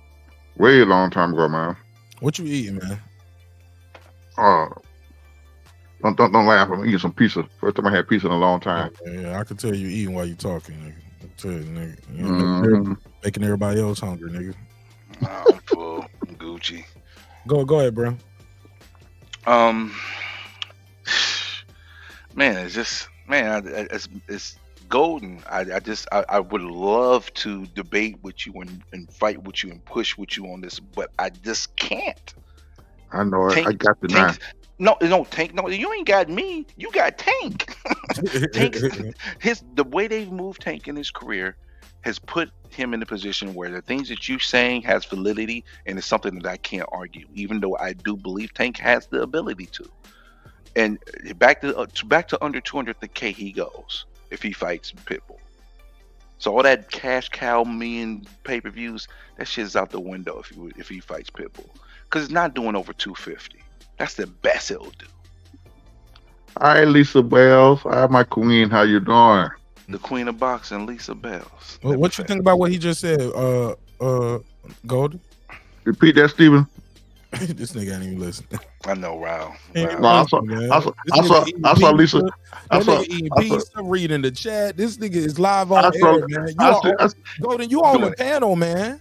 Way a long time ago, man. What you eating, man? Don't laugh. I'm eating some pizza. First time I had pizza in a long time. Yeah, I can tell you eating while you talking, nigga. I can tell you, nigga. You making everybody else hungry, nigga. I'm full. I'm Gucci. Go ahead, bro. Man, it's just it's golden. I would love to debate with you and fight with you and push with you on this, but I just can't. I know it. I got the knife. No, Tank. No, you ain't got me. You got Tank. Tank. The way they've moved Tank in his career has put him in a position where the things that you're saying has validity, and it's something that I can't argue, even though I do believe Tank has the ability to. And back to under 200K he goes if he fights Pitbull. So all that cash cow million pay-per-views, that shit's out the window if he fights Pitbull, because it's not doing over 250. That's the best it'll do. Hi, Lisa Bells. Hi, my queen. How you doing? The queen of boxing, Lisa Bells. Well, what you think about what he just said, Gold? Repeat that, Steven. This nigga ain't even listening. I know, Wow. No, I saw Lisa. I saw pizza, reading the chat. This nigga is live on air, man. Golden, you on the panel, man.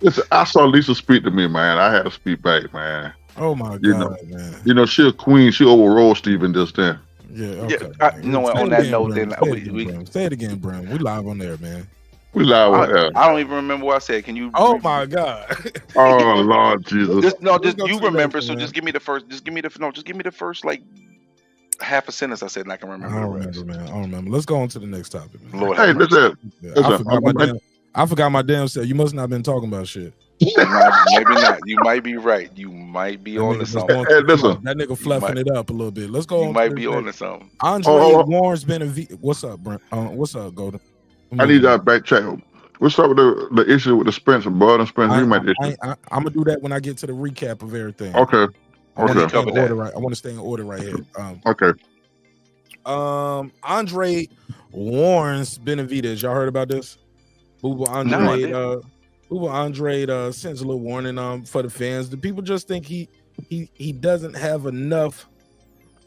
Listen, I saw Lisa speak to me, man. I had to speak back, man. Oh my God, man. You know, she a queen. She overrode Steven just then. Yeah, okay. You know what? On that note, then say it again, Bram. We live on there, man. We live on there. I don't even remember what I said. Can you? Oh my God. Oh Lord Jesus. You remember? So just give me the first. Just give me the first like half a sentence I said, and I can remember. I don't remember, man. I don't remember. Let's go on to the next topic, man. Lord, hey, listen. I forgot my damn self. You must not have been talking about shit. Maybe not. You might be right. You might be on to something. Hey, listen. That nigga fluffing it up a little bit. Let's go. You might be on to something. Andre warns Benavides. What's up, Brent? What's up, Golden? I need that backtrack. What's up with the issue with the Spencer Spence Rematch issue? I'm gonna do that when I get to the recap of everything. Okay. I want to stay in order right here. Okay. Andre warns Benavides. Y'all heard about this? Booba Andre sends a little warning for the fans. The people just think he doesn't have enough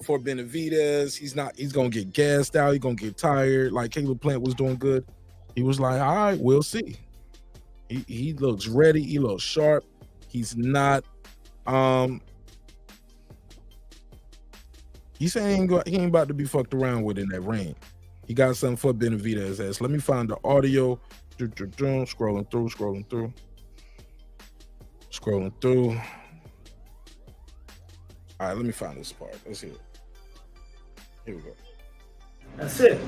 for Benavides. He's gonna get gassed out. He's gonna get tired. Like Caleb Plant was doing good. He was like, all right, we'll see. He looks ready. He looks sharp. He's not. He's saying he ain't about to be fucked around with in that ring. He got something for Benavides' ass. Let me find the audio. Scrolling through. All right, let me find this part. Let's hear it. Here we go. That's it.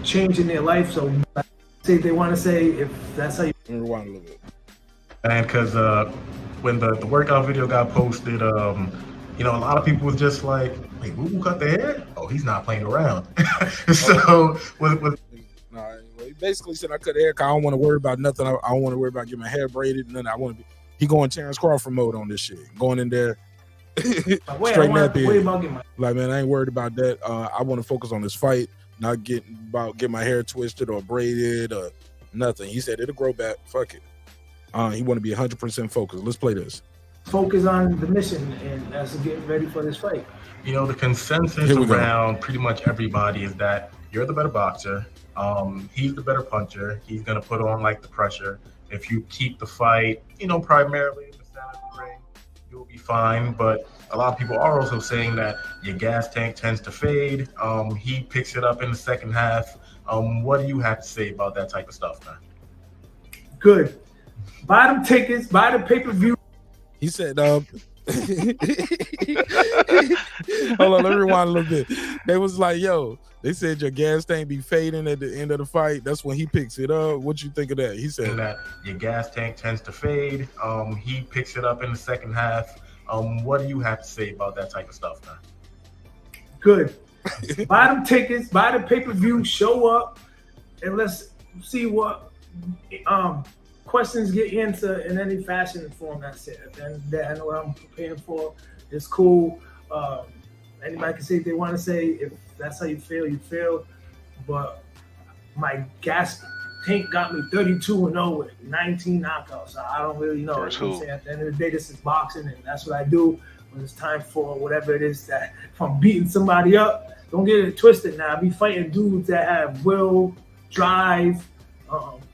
Changing their life. So say they want to say if that's how you rewind a little bit. And because when the workout video got posted, you know, a lot of people was just like, "Wait, who cut the hair? Oh, he's not playing around." So he basically said, "I cut the hair. I don't want to worry about nothing. I don't want to worry about getting my hair braided. And then I want to be." He going Terence Crawford mode on this shit. Going in there. Straighten that beard. Like, man, I ain't worried about that. I want to focus on this fight, not get my hair twisted or braided or nothing. He said it'll grow back. Fuck it. He want to be 100% focused. Let's play this. Focus on the mission, and that's getting ready for this fight. You know, the consensus around pretty much everybody is that you're the better boxer. He's the better puncher. He's gonna put on like the pressure. If you keep the fight, you know, primarily in the center of the ring, you'll be fine. But a lot of people are also saying that your gas tank tends to fade. He picks it up in the second half. What do you have to say about that type of stuff, man? Good. Buy them tickets. Buy the pay-per-view. He said, hold on, let me rewind a little bit. They was like, yo, they said your gas tank be fading at the end of the fight. That's when he picks it up. What you think of that? He said that your gas tank tends to fade. He picks it up in the second half. What do you have to say about that type of stuff, man? Good. Buy them tickets, buy the pay-per-view, show up, and let's see what questions get answered in any fashion and form. That's it. At the end of the day, I know what I'm preparing for. It's cool. Anybody can say if they want to say. If that's how you feel, you feel. But my gas Tank got me 32-0 with 19 knockouts. So I don't really know. First You know what I'm who? saying? At the end of the day, this is boxing, and that's what I do when it's time for whatever it is that if I'm beating somebody up, don't get it twisted now. I be fighting dudes that have will, drive,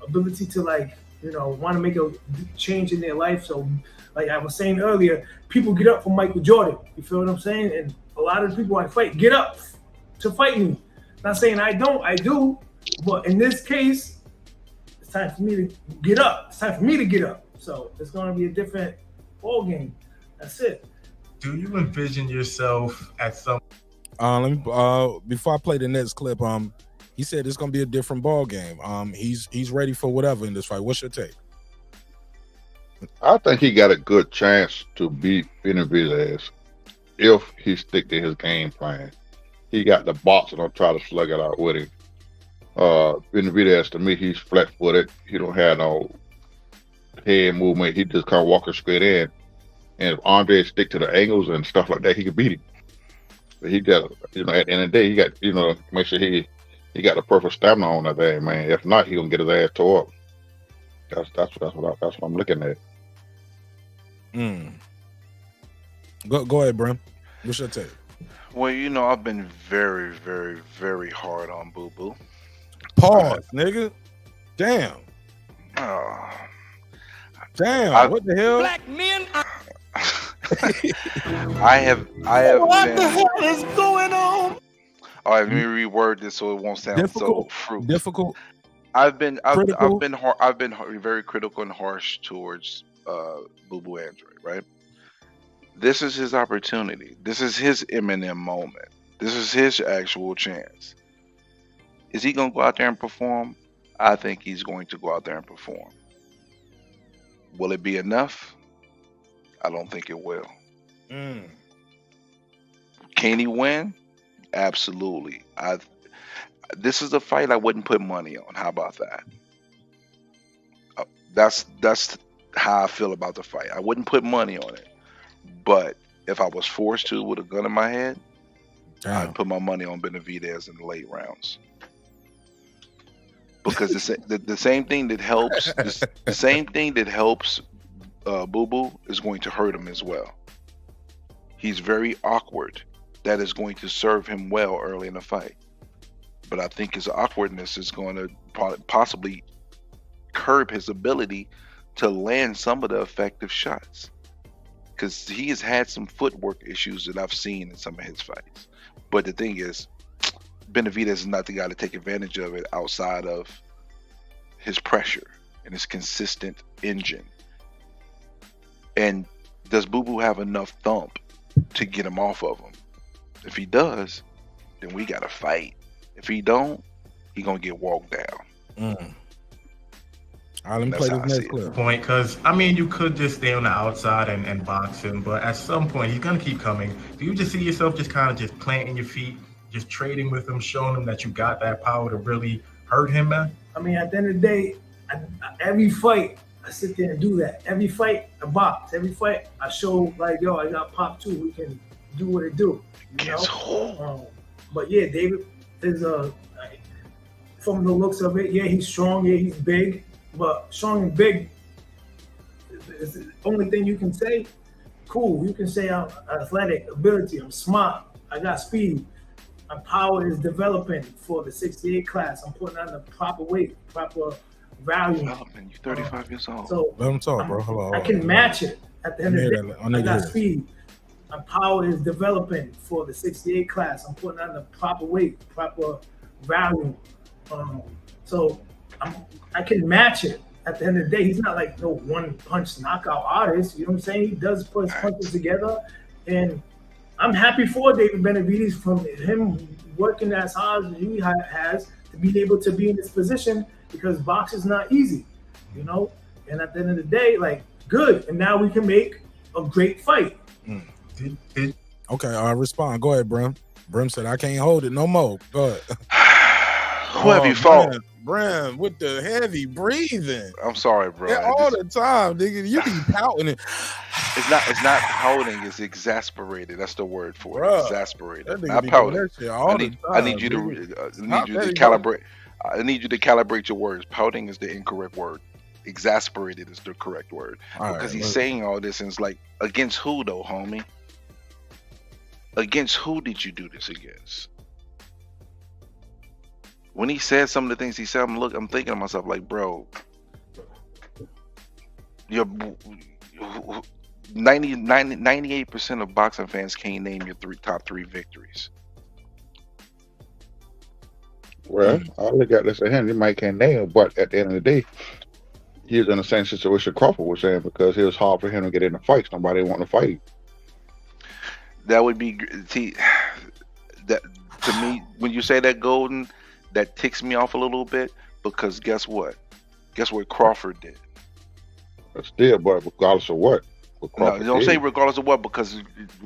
ability to want to make a change in their life. So like I was saying earlier, people get up for Michael Jordan. You feel what I'm saying? And a lot of the people I fight get up to fight me. Not saying I don't, I do. But in this case, it's time for me to get up. It's time for me to get up. So it's going to be a different ball game. That's it. Do you envision yourself at some? Before I play the next clip, he said it's gonna be a different ball game. He's ready for whatever in this fight. What's your take? I think he got a good chance to beat Benavides if he stick to his game plan. He got the box and I'll try to slug it out with him. Benavides, to me, he's flat-footed. He don't have no head movement. He just kind of walking straight in. And if Andre stick to the angles and stuff like that, he could beat him. But he got, at the end of the day, he got, make sure he got the perfect stamina on that thing, man. If not, he gonna get his ass tore up. That's what I'm looking at. Go ahead, Brim. What's your take? Well, I've been very, very, very hard on Boo Boo. Pause, nigga. Damn. Damn. What the hell? Black men. I have What been. the hell is going on? All right, let me reword this so it won't sound Difficult. so fruit. Difficult. I've been Critical. very critical and harsh towards Boo Boo Android, right? This is his opportunity. This is his Eminem moment. This is his actual chance. Is he gonna go out there and perform? I think he's going to go out there and perform. Will it be enough? I don't think it will. Can he win? Absolutely. This is a fight I wouldn't put money on. How about that? That's how I feel about the fight. I wouldn't put money on it. But if I was forced to with a gun in my head, I'd put my money on Benavides in the late rounds. Because the same thing that helps the same thing that helps Boo Boo is going to hurt him as well. He's very awkward. That is going to serve him well early in the fight. But I think his awkwardness is going to possibly curb his ability to land some of the effective shots. Because he has had some footwork issues that I've seen in some of his fights. But the thing is, Benavides is not the guy to take advantage of it outside of his pressure and his consistent engine. And does Boo Boo have enough thump to get him off of him? If he does, then we got to fight. If he don't, he gonna get walked down. All right, let me play this next clip. Point, because you could just stay on the outside and box him, but at some point he's gonna keep coming. Do you just see yourself just kind of just planting your feet, just trading with him, showing him that you got that power to really hurt him, man? At the end of the day, every fight I sit there and do that. Every fight I box. Every fight I show I got pop too. We can do what it do. But yeah, David is from the looks of it. Yeah, he's strong. Yeah, he's big. But strong and big is the only thing you can say. Cool, you can say I'm athletic, ability, I'm smart, I got speed. My power is developing for the 68 class. I'm putting on the proper weight, proper value. You're 35 years old. So let him talk, bro. Hold on. I can match it at the end of the day. I got speed. My power is developing for the 68 class. I'm putting on the proper weight, proper value. So I can match it. At the end of the day, he's not like no one-punch knockout artist. You know what I'm saying? He does put his punches together. And I'm happy for David Benavides from him working as hard as he has to be able to be in this position, because boxing is not easy, And at the end of the day, good. And now we can make a great fight. Okay, I'll respond. Go ahead, Brim. Brim said, I can't hold it no more. Go ahead. Who have you fought? Brim, with the heavy breathing. I'm sorry, bro. All the time, nigga. You be pouting it. It's not pouting. It's exasperated. That's the word for it. Exasperated. Not pouting. pouting. I need you to calibrate. I need you to calibrate your words. Pouting is the incorrect word. Exasperated is the correct word. Because he's saying all this and it's like, against who though, homie? Against who did you do this against? When he said some of the things he said, I'm thinking to myself like, bro, you're 98% of boxing fans can't name your top three victories. Well, I look at this at him. He might can't name, but at the end of the day, he was in the same situation Crawford was saying because it was hard for him to get into fights. Nobody wanted to fight him. That would be that to me. When you say that, Golden, that ticks me off a little bit because guess what? Guess what Crawford did? Still, but regardless of what. No, don't say regardless of what because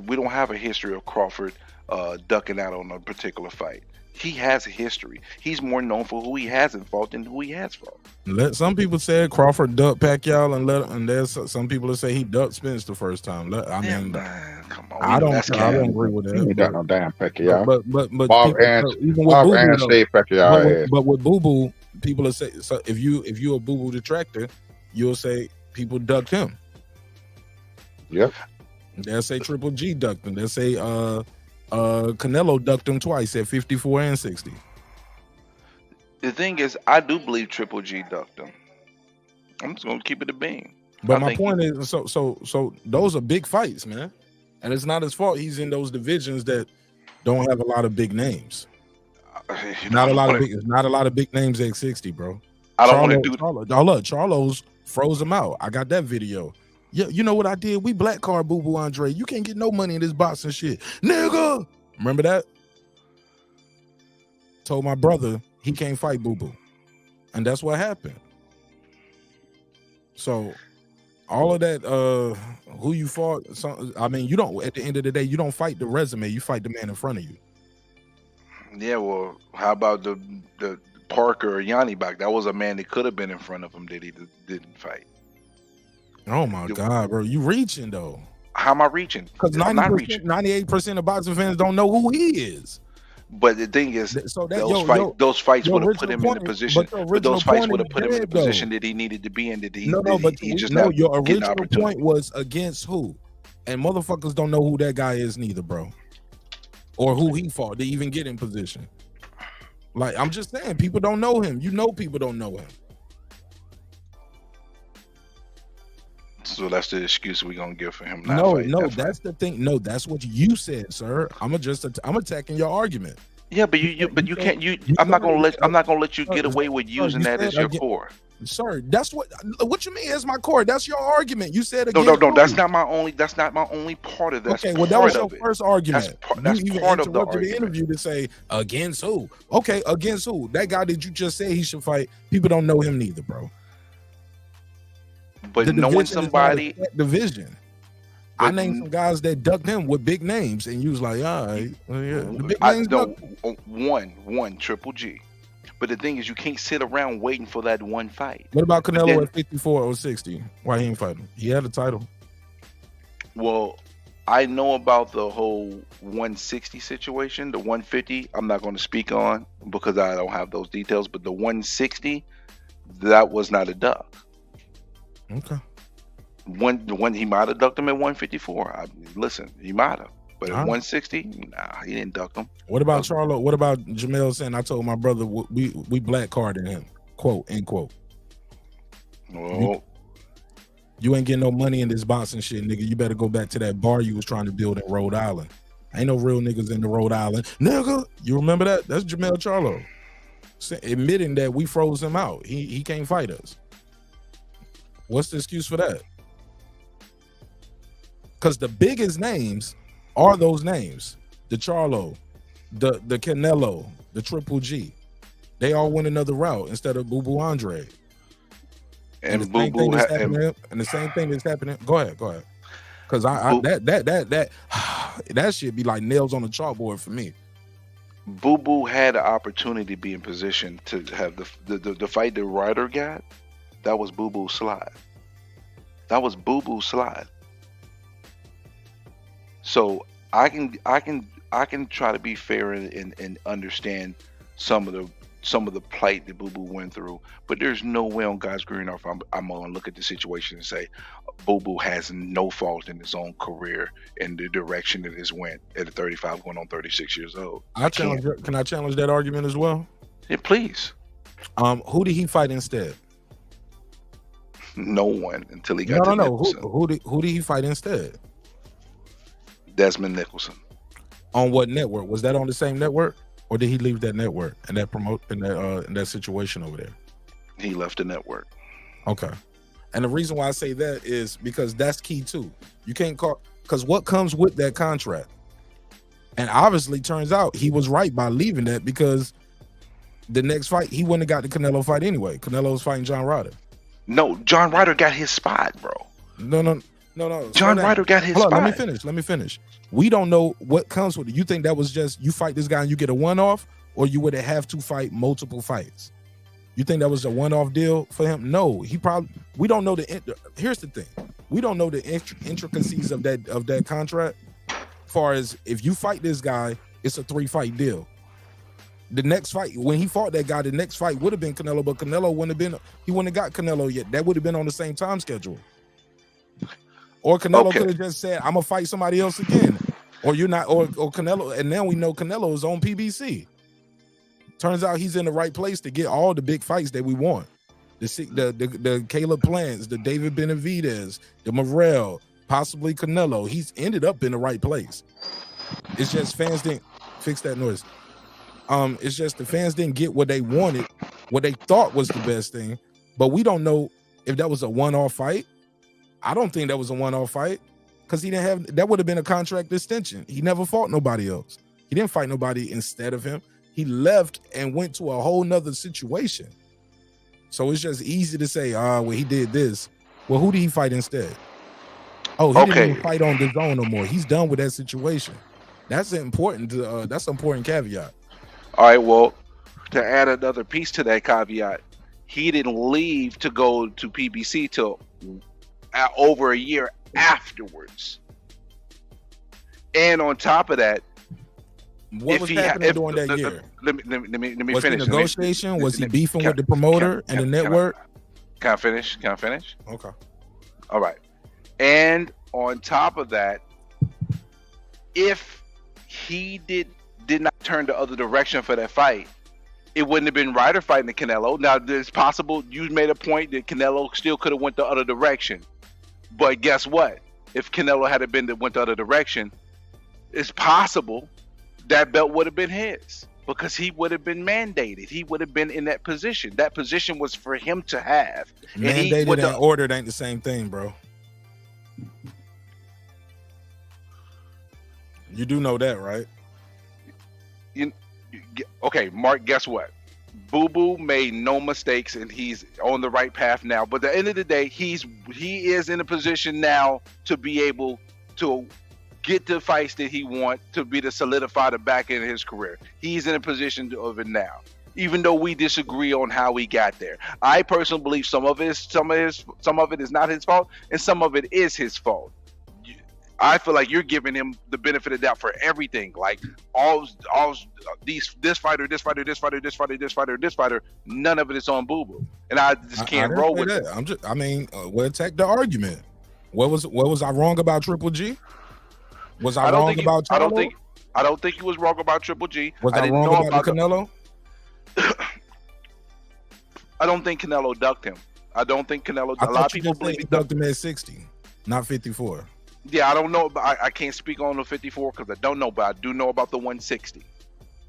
we don't have a history of Crawford ducking out on a particular fight. He has a history. He's more known for who he hasn't fought than who he has fought. Some people said Crawford ducked Pacquiao, and there's some people that say he ducked Spence the first time. I mean, come on, I don't agree with that. He got no damn Pacquiao. But Bob Aaron saved Pacquiao ass. But with Boo Boo, people will say, so if you a Boo Boo detractor, you'll say people ducked him. Yep. They'll say Triple G ducked him. They'll say Canelo ducked him twice at 54 and 60. The thing is, I do believe Triple G ducked him. I'm just gonna keep it a bean. But my point is, so those are big fights, man, and it's not his fault. He's in those divisions that don't have a lot of big names. Not a lot of big names at 60, bro. I don't want to do. Charlo's froze him out. I got that video. Yeah, you know what I did? We black card Boo Boo Andre. You can't get no money in this boxing shit, nigga. Remember that? Told my brother he can't fight Boo Boo, and that's what happened. So, all of that, who you fought? I mean, you don't. At the end of the day, you don't fight the resume. You fight the man in front of you. Yeah, well, how about the Parker or Yanni back? That was a man that could have been in front of him that he didn't fight. Oh my God, bro, you reaching though? How am I reaching? Because 98% of boxing fans don't know who he is. But the thing is, those fights would have put him in the position. But those fights would have put him in the position that he needed to be in. Your original point was against who, and motherfuckers don't know who that guy is neither, bro, or who he fought to even get in position. Like I'm just saying, people don't know him. You know, people don't know him. So that's the excuse we're gonna give for him. No, that's the thing. No, that's what you said, sir. I'm attacking your argument. Yeah, but you can't. I'm not gonna let you get away with using that as your core. Sir, that's what you mean as my core. That's your argument. You said no. That's not my only part of that. Okay, well that was your first argument. You even interrupted the interview to say against who? Okay, against who? That guy that you just said he should fight. People don't know him neither, bro. But knowing somebody division, I named some guys that ducked him with big names, and you was like, all right, well, yeah, the big names. One Triple G. But the thing is, you can't sit around waiting for that one fight. What about Canelo at 54 or 60? Why he ain't fighting? He had a title. Well, I know about the whole 160 situation. The 150, I'm not going to speak on because I don't have those details. But the 160, that was not a duck. Okay. When he might have ducked him at 154. Listen, he might have, but at 160, nah, he didn't duck him. What about Charlo? What about Jamel saying, "I told my brother we black carded him"? Quote end quote. Well, you ain't getting no money in this boxing shit, nigga. You better go back to that bar you was trying to build in Rhode Island. Ain't no real niggas in the Rhode Island, nigga. You remember that? That's Jamel Charlo admitting that we froze him out. He can't fight us. What's the excuse for that? Because the biggest names are those names. The Charlo, the Canelo, the Triple G. They all went another route instead of Boo Boo Andre. And the same thing that's happening. Go ahead. Because that shit be like nails on the chalkboard for me. Boo Boo had an opportunity to be in position to have the fight the Ryder got. That was Boo Boo's slide. So I can try to be fair and understand some of some of the plight that Boo Boo went through, but there's no way on God's green earth I'm gonna look at the situation and say Boo Boo has no fault in his own career and the direction that it went at 35 going on 36 years old. Can I challenge that argument as well? Yeah, please. Who did he fight instead? No one until he got to Nicholson. Who did he fight instead? Desmond Nicholson. On what network? Was that on the same network, or did he leave that network and that in that situation over there? He left the network. Okay. And the reason why I say that is because that's key too. You can't call, because what comes with that contract, and obviously turns out he was right by leaving that, because the next fight he wouldn't have got the Canelo fight anyway. Canelo was fighting John Ryder. No, John Ryder got his spot, bro. No. John Ryder got his spot. Let me finish. We don't know what comes with it. You think that was just you fight this guy and you get a one-off, or you would have to fight multiple fights? You think that was a one-off deal for him? No, we don't know here's the thing. We don't know the intricacies of that contract. Far as if you fight this guy, it's a 3-fight deal. The next fight, when he fought that guy, the next fight would have been Canelo, but Canelo wouldn't have got Canelo yet. That would have been on the same time schedule. Or Canelo could have just said, I'm gonna fight somebody else again. Or you're not, or Canelo, and now we know Canelo is on PBC. Turns out he's in the right place to get all the big fights that we want. The Caleb Plants, the David Benavides, the Morrell, possibly Canelo. He's ended up in the right place. It's just fans didn't fix that noise. It's just the fans didn't get what they wanted, what they thought was the best thing. But we don't know if that was a one-off fight. I don't think that was a one-off fight, because he didn't have, that would have been a contract extension. He never fought nobody else. He didn't fight nobody instead of him. He left and went to a whole nother situation. So it's just easy to say, well, he did this. Well, who did he fight instead? Oh, he didn't even fight on the zone no more. He's done with that situation. That's important. That's an important caveat. All right, well, to add another piece to that caveat, he didn't leave to go to PBC till over a year afterwards. And on top of that, what was happening during that year? Let me was finish. Was negotiation? Was he beefing with the promoter and the network? Can I finish? Okay. All right. And on top of that, if he did not turn the other direction for that fight, it wouldn't have been Ryder fighting the Canelo. Now, it's possible you made a point that Canelo still could have went the other direction. But guess what? If Canelo had went the other direction, it's possible that belt would have been his, because he would have been mandated. He would have been in that position. That position was for him to have. Mandated and ordered ain't the same thing, bro. You do know that, right? Okay, Mark, guess what? Boo Boo made no mistakes, and he's on the right path now. But at the end of the day, he is in a position now to be able to get the fights that he wants, to be to solidify the back end of his career. He's in a position of it now, even though we disagree on how he got there. I personally believe some of it is not his fault, and some of it is his fault. I feel like you're giving him the benefit of the doubt for everything. Like this fighter, none of it is on Boo Boo, and I just can't roll with that. We'll take the argument. What was I wrong about Triple G? Was I wrong about Charlo? I don't think he was wrong about Triple G. Was I wrong about Canelo? I don't think Canelo ducked him. I don't think Canelo. A lot of people believe he ducked him at 60, not 54. Yeah, I don't know. I can't speak on the 54 because I don't know, but I do know about the 160.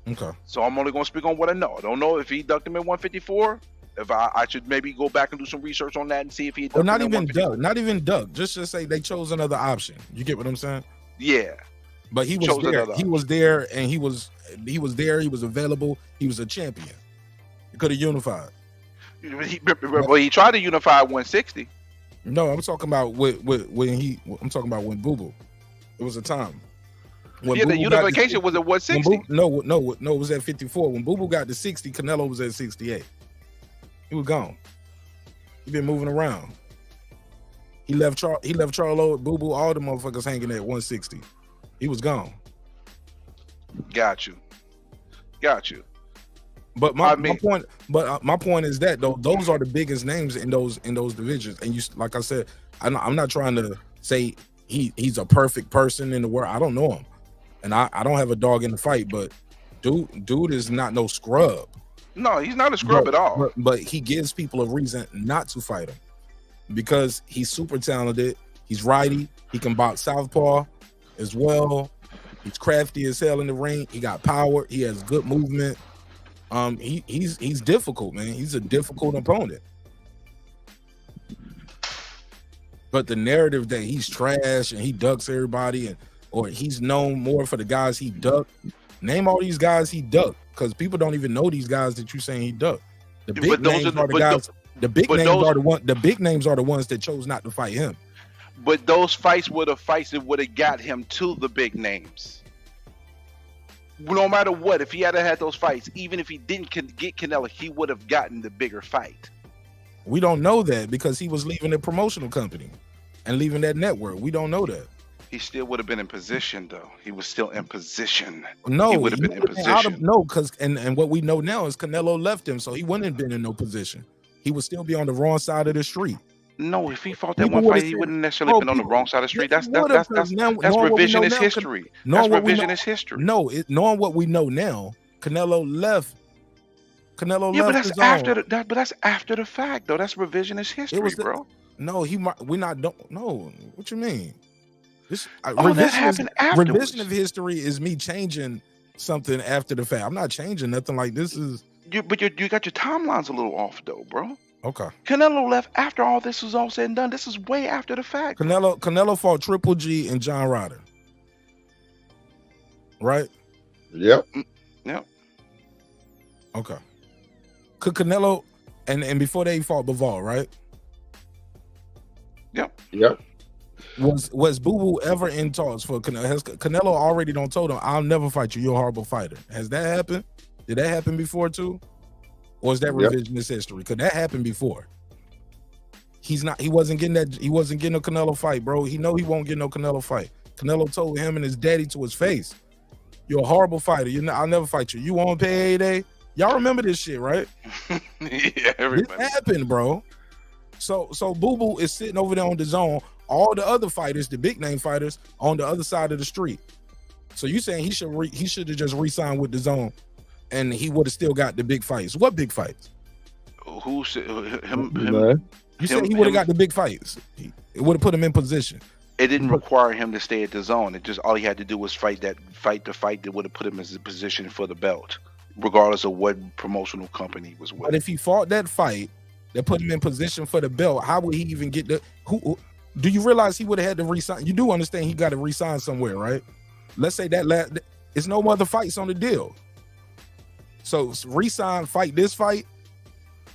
Okay. So I'm only going to speak on what I know. I don't know if he ducked him at 154. If I should maybe go back and do some research on that and see if he ducked him at 154. Not even duck. Just to say they chose another option. You get what I'm saying? Yeah. But he was there. He was there, and he was there. He was available. He was a champion. He could have unified. Well, he tried to unify 160. No, I'm talking about I'm talking about when Boo Boo. It was a time. Yeah, the unification was at 160. No, it was at 54. When Boo Boo got to 60, Canelo was at 68. He was gone. He been moving around. He left Charlo, Boo Boo, all the motherfuckers hanging at 160. He was gone. Got you. But my point is that though those are the biggest names in those divisions. And you, like I said, I'm not trying to say he's a perfect person in the world. I don't know him, and I don't have a dog in the fight. But dude is not no scrub. No, he's not a scrub at all. But he gives people a reason not to fight him because he's super talented. He's righty. He can box southpaw as well. He's crafty as hell in the ring. He got power. He has good movement. He's difficult, man. He's a difficult opponent. But the narrative that he's trash and he ducks everybody, or he's known more for the guys he ducked. Name all these guys he ducked, because people don't even know these guys that you're saying he ducked. The big names are the guys. The big names are the ones that chose not to fight him. But those fights were the fights that would have got him to the big names. No matter what, if he had had those fights, even if he didn't get Canelo, he would have gotten the bigger fight. We don't know that because he was leaving the promotional company and leaving that network. We don't know that. He still would have been in position, though. He was still in position. No, he would have been in position. Because and what we know now is Canelo left him, so he wouldn't have been in no position. He would still be on the wrong side of the street. No, if he fought that one fight, he wouldn't necessarily been on the wrong side of the street. That's revisionist history. That's revisionist history. No, knowing what we know now, Canelo left. Yeah, but that's after but that's after the fact, though. That's revisionist history, bro. No, no. What you mean? That happened afterwards. Revision of history is me changing something after the fact. I'm not changing nothing. Like this is. But you got your timelines a little off, though, bro. Okay. Canelo left after all this was all said and done. This is way after the fact. Canelo fought Triple G and John Ryder. Right? Yep. Yep. Okay. Could Canelo and before they fought Bivol, right? Yep. Yep. Was Boo Boo ever in talks for Canelo? Has Canelo already don't told him, I'll never fight you, you're a horrible fighter? Has that happened? Did that happen before too? Or is that revisionist history? Could that happen before? He wasn't getting a Canelo fight, bro. He know he won't get no Canelo fight. Canelo told him and his daddy to his face, you're a horrible fighter. I'll never fight you. You won't pay day. Y'all remember this shit, right? Yeah, everybody. This happened, bro. So Boo Boo is sitting over there on the zone. All the other fighters, the big name fighters, on the other side of the street. So you saying he should have just re-signed with the zone, and he would have still got the big fights? What big fights? Who said him? You said he would have got the big fights. It would have put him in position. It didn't require him to stay at the zone. It just all he had to do was fight the fight that would have put him in a position for the belt, regardless of what promotional company he was with. But if he fought that fight that put him in position for the belt, how would he even get the who? Do you realize he would have had to resign? You do understand he got to resign somewhere, right? Let's say that it's no other fights on the deal. So resign, fight this fight,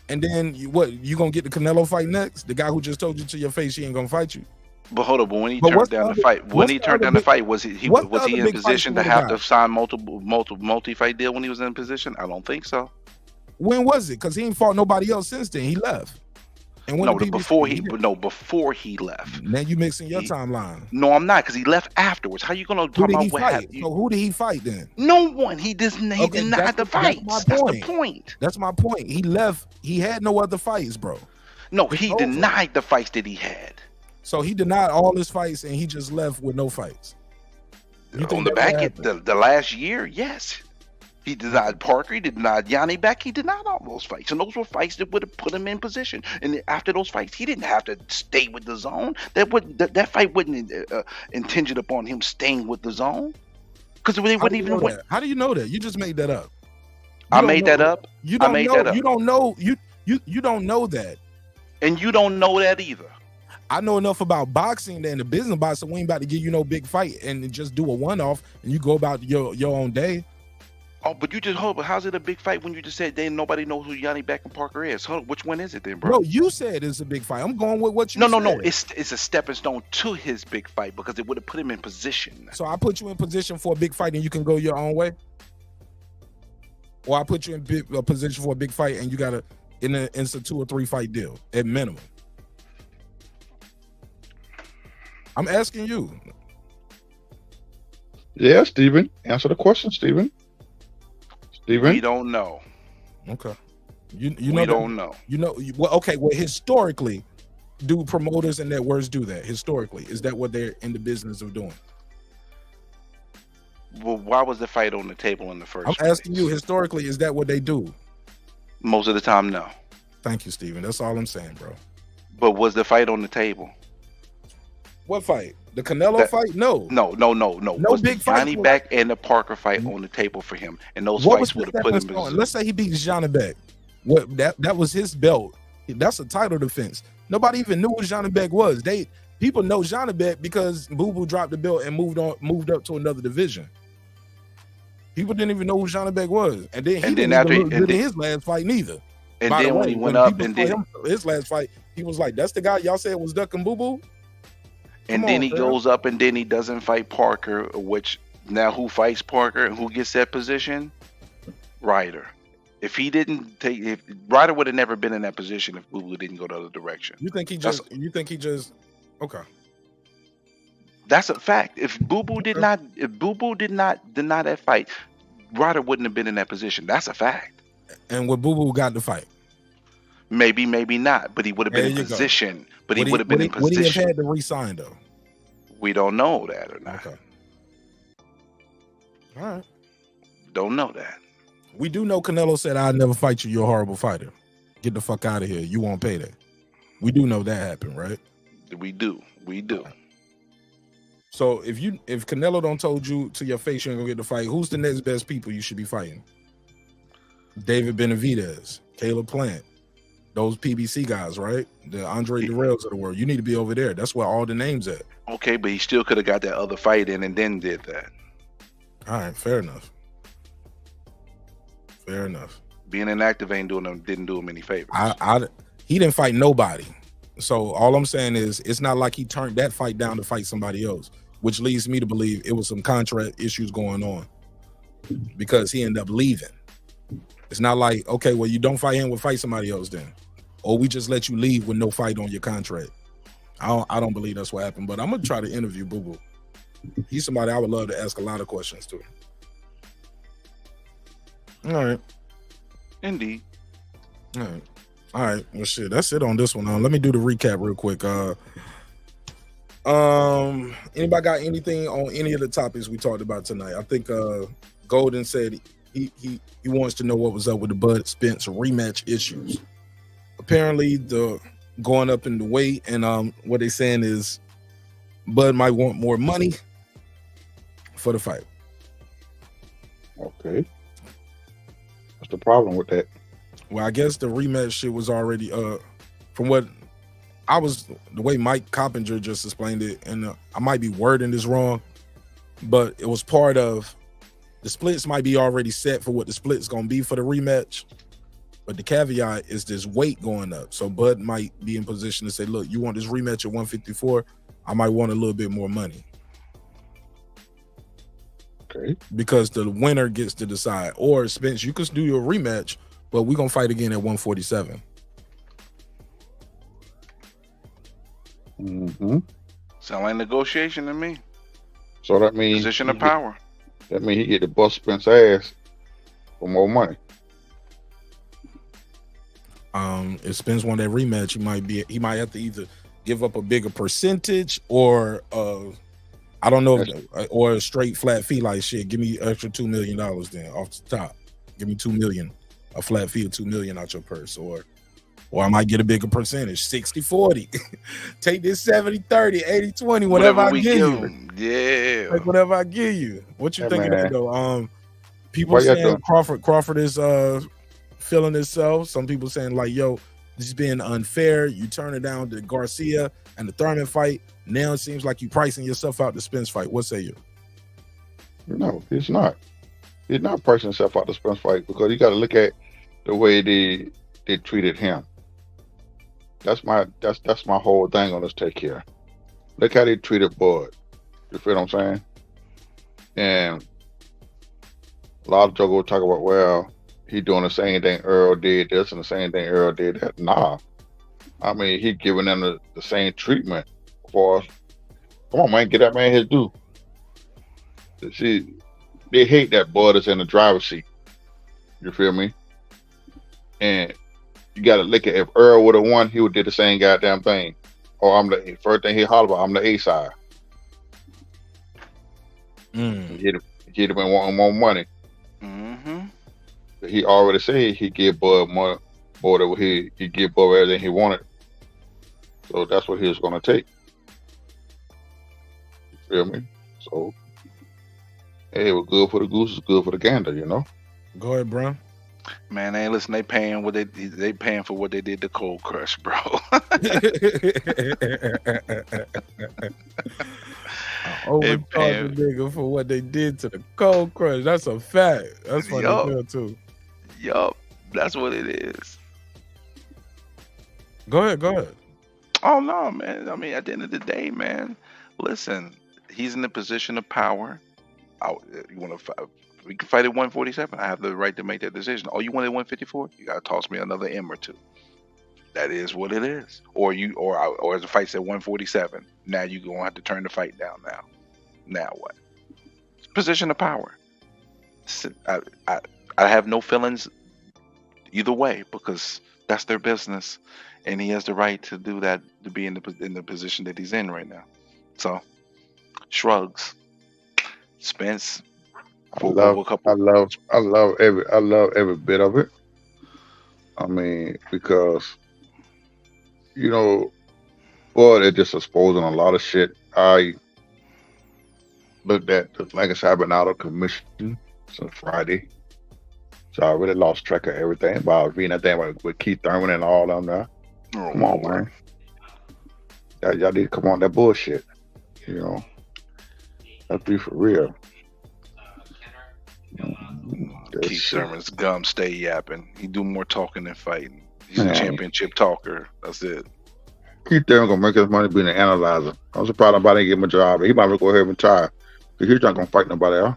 and then you gonna get the Canelo fight next? The guy who just told you to your face he ain't gonna fight you. But hold up, but when he turned down the fight, was he in position to have to sign multi-fight deal when he was in position? I don't think so. When was it? Because he ain't fought nobody else since then. He left. And before he left. Now you mixing your timeline. No, I'm not, because he left afterwards. How you gonna talk about what happened? So who did he fight then? No one. He did not have the fights. That's the point. That's my point. He left. He had no other fights, bro. No, he denied the fights that he had. So he denied all his fights and he just left with no fights. On the back end, the last year, yes. He denied Parker, he denied Yanni Beck, he denied all those fights. And those were fights that would have put him in position. And after those fights, he didn't have to stay with the zone. That fight wasn't intended upon him staying with the zone. Because they wouldn't even win. How do you know that? You just made that up. I made that up. You don't know. You don't know. You don't know that. And you don't know that either. I know enough about boxing and the business boxing. We ain't about to give you no big fight and just do a one-off and you go about your own day. Oh, but you just hold. But how's it a big fight when you just said nobody knows who Yanni Beck and Parker is? Hold on, which one is it then, bro? No, you said it's a big fight. I'm going with what you said. No. It's a stepping stone to his big fight because it would have put him in position. So I put you in position for a big fight and you can go your own way, or I put you in a position for a big fight and you got to it's a 2 or 3 fight deal at minimum. I'm asking you. Yeah, Steven. Answer the question, Steven. We don't know. Okay. We don't know. Well, okay. Well, historically, do promoters and networks do that? Historically, is that what they're in the business of doing? Well, why was the fight on the table in the first I'm place? asking you, historically, is that what they do? Most of the time, no. Thank you, Steven. That's all I'm saying, bro. But was the fight on the table? What fight? The Canelo fight? No. No. Was big the Johnny fight. Beck and the Parker fight on the table for him? And those What fights was would the have put him stepping in stone? position. Let's say he beats Johnny Beck. What that was his belt. That's a title defense. Nobody even knew who Johnny Beck was. People know Johnny Beck because Boo Boo dropped the belt and moved up to another division. People didn't even know who Johnny Beck was, and then he didn't even look good in his last fight neither. And By the then when way, he went up, people and saw then his last fight, he was like, "That's the guy y'all said was ducking Boo Boo." and then he goes up, and then he doesn't fight Parker. Which now who fights Parker and who gets that position? Ryder. If he didn't take, if Ryder would have never been in that position if Boo Boo didn't go the other direction. You think he just? Okay. That's a fact. If Boo Boo did not deny that fight, Ryder wouldn't have been in that position. That's a fact. And would Boo Boo got the fight? Maybe not. But he would have been in position. But he would have been in position. Would he have had to resign though? We don't know that or not. Okay. All right. Don't know that. We do know Canelo said, "I'll never fight you. You're a horrible fighter. Get the fuck out of here. You won't pay that." We do know that happened, right? We do. So if Canelo don't told you to your face you ain't gonna get the fight, who's the next best people you should be fighting? David Benavides, Caleb Plant, those PBC guys, right? The Andre Durrells of the world. You need to be over there. That's where all the names at. Okay, but he still could have got that other fight in and then did that. All right, fair enough. Fair enough. Being inactive didn't do him any favors. He didn't fight nobody. So all I'm saying is it's not like he turned that fight down to fight somebody else, which leads me to believe it was some contract issues going on because he ended up leaving. It's not like, okay, well, you don't fight him, we'll fight somebody else then. Or we just let you leave with no fight on your contract. I don't believe that's what happened, but I'm going to try to interview Boo Boo. He's somebody I would love to ask a lot of questions to. All right. Indeed. All right. Well, shit, that's it on this one. Let me do the recap real quick. Anybody got anything on any of the topics we talked about tonight? I think Golden said he wants to know what was up with the Bud Spence rematch issues. Apparently, the going up in the weight, and what they're saying is Bud might want more money for the fight. Okay. What's the problem with that? Well, I guess the rematch shit was already from what I was, the way Mike Coppinger just explained it, and I might be wording this wrong, but it was part of the splits might be already set for what the split's gonna be for the rematch. But the caveat is this weight going up. So Bud might be in position to say, look, you want this rematch at 154? I might want a little bit more money. Okay. Because the winner gets to decide. Or Spence, you could do your rematch, but we're gonna fight again at 147. Mm-hmm. Sound like negotiation to me. So that means position of power. That means he get to bust Spence ass for more money. If Spence won that rematch, he might have to either give up a bigger percentage or I don't know, or a straight flat fee like shit. Give me extra $2 million then off the top. Give me $2 million, a flat fee of $2 million out your purse, or I might get a bigger percentage, 60-40. Take this 70-30, 80-20, whatever I give you. Yeah. Like whatever I give you. What you think of that though? People Why you saying Crawford is feeling himself. Some people saying like, yo, this is being unfair. You turn it down to Garcia and the Thurman fight. Now it seems like you pricing yourself out the Spence fight. What say you? No, he's not. He's not pricing himself out the Spence fight because you got to look at the way they treated him. That's my whole thing on this take here. Look how they treated Bud. You feel what I'm saying? And a lot of jokers will talk about, well, he doing the same thing Earl did this and the same thing Earl did that. Nah. I mean, he giving them the same treatment for us. Come on, man, get that man his due. See, they hate that Bud is in the driver's seat. You feel me? And you got to look at if Earl would have won, he would did the same goddamn thing. Or I'm the first thing he hollered about, I'm the A side. He'd have been wanting more money. But he already said he give Bud more than he give Bud everything he wanted. So that's what he was gonna take. You feel me? So hey, it was good for the goose, it's good for the gander, you know. Go ahead, bro. Man, hey, listen, they paying for what they did to Cold Crush, bro. Overcharged the nigga for what they did to the Cold Crush. That's a fact. That's funny too. Yup, that's what it is. Go ahead. Oh no, man. I mean, at the end of the day, man. Listen, he's in a position of power. You want to fight? We can fight at 147. I have the right to make that decision. Oh, you want at 154? You gotta toss me another M or two. That is what it is. Or as the fight's at 147. Now you gonna have to turn the fight down. Now what? Position of power. I have no feelings either way because that's their business, and he has the right to do that, to be in the position that he's in right now. So shrugs. Spence. I love every bit of it. I mean, because they're just exposing a lot of shit. I looked at the Lancaster I've been out of commission since Friday, so I really lost track of everything about reading that thing with Keith Thurman and all them there. Come on, man. Y'all need to come on that bullshit. Let's be for real. Keith Thurman's gum stay yapping. He do more talking than fighting. He's a championship talker. That's it. Keith Thurman gonna make his money being an analyzer. I'm surprised nobody didn't give him a job. He might as well go ahead and retire. Because he's not gonna fight nobody else.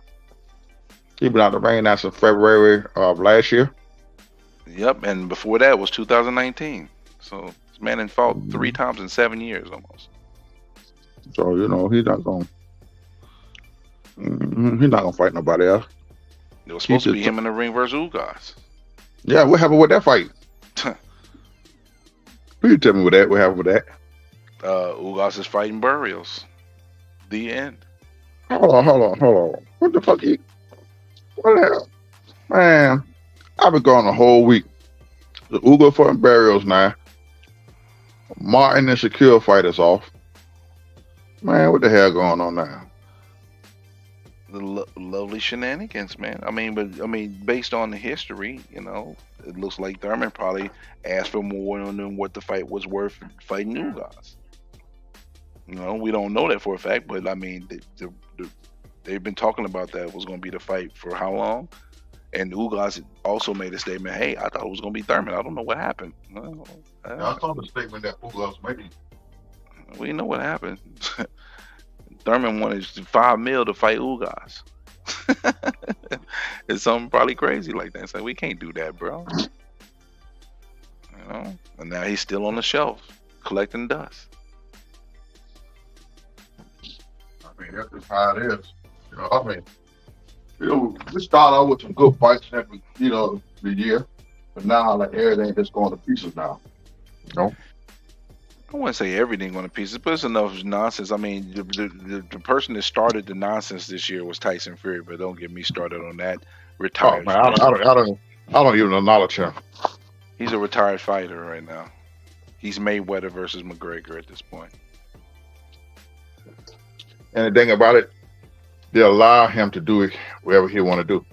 He been out the ring now since February of last year. Yep, and before that was 2019. So this man had fought 3 times in 7 years almost. So he's not gonna fight nobody else. It was supposed to be him in the ring versus Ugas. Yeah, what happened with that fight? Please tell me what happened with that. Ugas is fighting Burials. The end. Hold on. What the fuck? What the hell? Man, I've been gone the whole week. The Ugas fighting Burials now. Martin and Shakur fight is off. Man, what the hell going on now? The lovely shenanigans, man. I mean, based on the history, it looks like Thurman probably asked for more than what the fight was worth fighting Ugas. We don't know that for a fact, but I mean, they've been talking about that was going to be the fight for how long? And Ugas also made a statement, hey, I thought it was going to be Thurman. I don't know what happened. I saw the statement that Ugas made. We know what happened. Thurman wanted $5 million to fight Ugas. It's something probably crazy like that. So we can't do that, bro. And now he's still on the shelf collecting dust. I mean, that's just how it is. We start out with some good fights every, the year, but now like everything just going to pieces now. I wouldn't say everything going to pieces, but it's enough nonsense. I mean, the person that started the nonsense this year was Tyson Fury, but don't get me started on that. Retired. Oh, man, I don't even acknowledge him. He's a retired fighter right now. He's Mayweather versus McGregor at this point. And the thing about it, they allow him to do it wherever he want to do.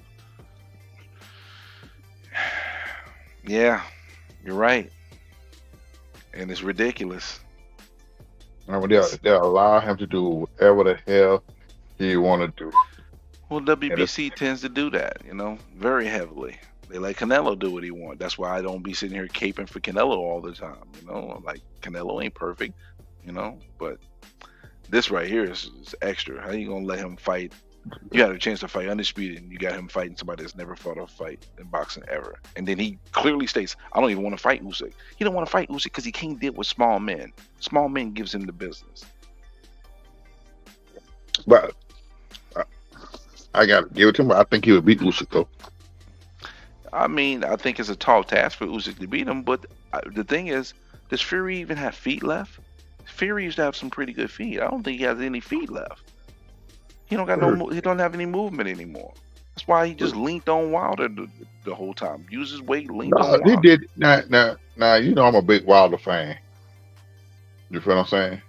Yeah, you're right. And it's ridiculous. And they allow him to do whatever the hell he want to do. Well, WBC tends to do that, very heavily. They let Canelo do what he wants. That's why I don't be sitting here caping for Canelo all the time. Like Canelo ain't perfect, but this right here is extra. How you gonna let him fight? You had a chance to fight undisputed, and you got him fighting somebody that's never fought a fight in boxing ever. And then he clearly states, "I don't even want to fight Usyk." He don't want to fight Usyk because he can't deal with small men. Small men gives him the business. But I gotta give it to him. I think he would beat Usyk though. I mean, I think it's a tall task for Usyk to beat him, but the thing is, does Fury even have feet left? Fury used to have some pretty good feet. I don't think he has any feet left. He don't got he don't have any movement anymore. That's why he just linked on Wilder the whole time. Used his weight, linked on Wilder. He did. Now, you know I'm a big Wilder fan. You feel what I'm saying?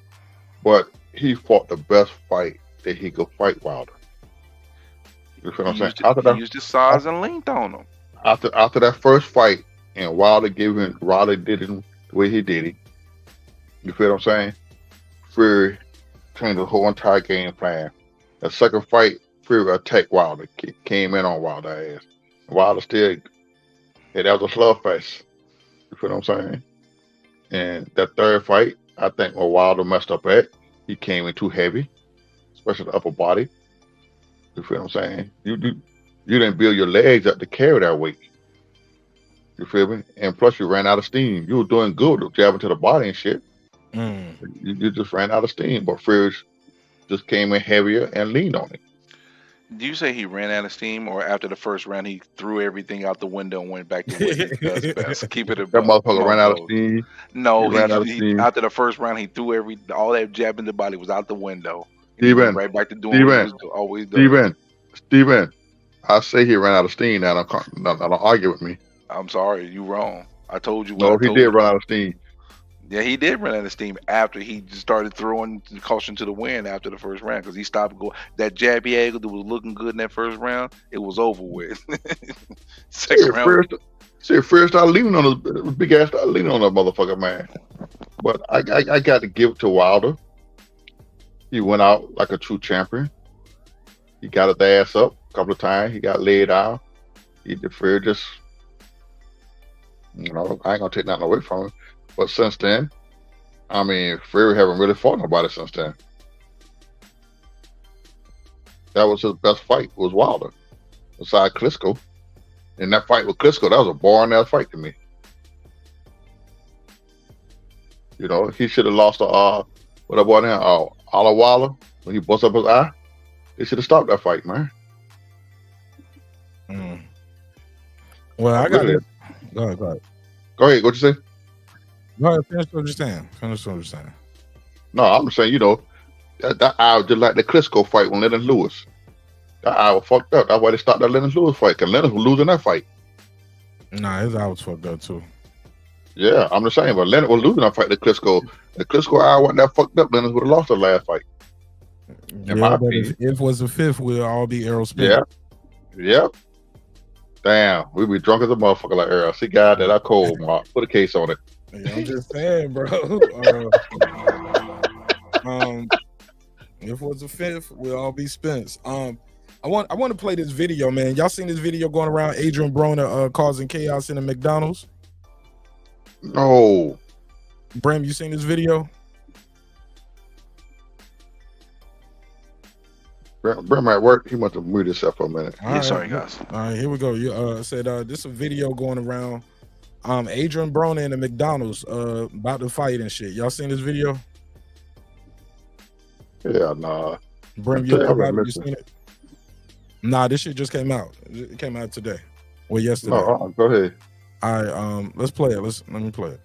But he fought the best fight that he could fight Wilder. You feel what I'm saying? He used his size and length on him. After that first fight, and Wilder did him the way he did it. You feel what I'm saying? Fury changed the whole entire game plan. The second fight, Fury attacked Wilder, came in on Wilder's ass. Wilder still, that was a slugfest. You feel what I'm saying? And that third fight, I think where Wilder messed up at, he came in too heavy, especially the upper body. You feel what I'm saying? You didn't build your legs up to carry that weight. You feel me? And plus, you ran out of steam. You were doing good with jabbing to the body and shit. You just ran out of steam. But Fury just came in heavier and leaned on it. Do you say he ran out of steam, or after the first round he threw everything out the window and went back to what he does best? Keep it. That motherfucker ran out of steam. No, he after the first round he threw all that jabbing the body was out the window. Steven, right back to doing what he was always doing. Steven, I say he ran out of steam. Now don't argue with me. I'm sorry, you wrong. I told you. No, he did run out of steam. Yeah, he did run out of steam after he just started throwing caution to the wind after the first round because he stopped going. That jab he had that was looking good in that first round, it was over with. Second round. Fury started leaning on his big ass, started leaning on that motherfucker, man. But I got to give it to Wilder. He went out like a true champion. He got his ass up a couple of times. He got laid out. Fury just, I ain't gonna take nothing away from him. But since then, I mean, Fury haven't really fought nobody since then. That was his best fight, was Wilder, besides Klitschko. And that fight with Klitschko, that was a boring ass fight to me. You know, he should have lost what boy now, Wilder, when he bust up his eye. They should have stopped that fight, man. Well, I got it. Go ahead. Go ahead. What you say? Go ahead. Finish what you're saying. No, I'm saying, you know, that eye was just like the Klitschko fight when Lennox Lewis. That eye was fucked up. That's why they stopped that Lennox Lewis fight, because Lennox was losing that fight. Nah, his eye was fucked up too. Yeah, I'm just saying, but Lennox was losing that fight to Klitschko. The Klitschko eye wasn't that fucked up. Lennox would have lost the last fight. Yeah, but if it was the fifth, we'll all be Errol Spence. Yep. Damn, we be drunk as a motherfucker like Errol. See, guy that I cold, Mark. Put a case on it. Yeah, I'm just saying, bro. If it was the fifth, we'll all be Spence. I want to play this video, man. Y'all seen this video going around? Adrian Broner causing chaos in the McDonald's. No. Bram, you seen this video? Bram at work. He must have muted himself for a minute. Sorry, guys. All right, here we go. You said this is a video going around. Adrian Broner in the McDonald's about to fight and shit. Y'all seen this video? Yeah, nah. Bram, you seen it? Nah, this shit just came out. It came out today. Well, yesterday. Go ahead. All right, let's play it. Let me play it.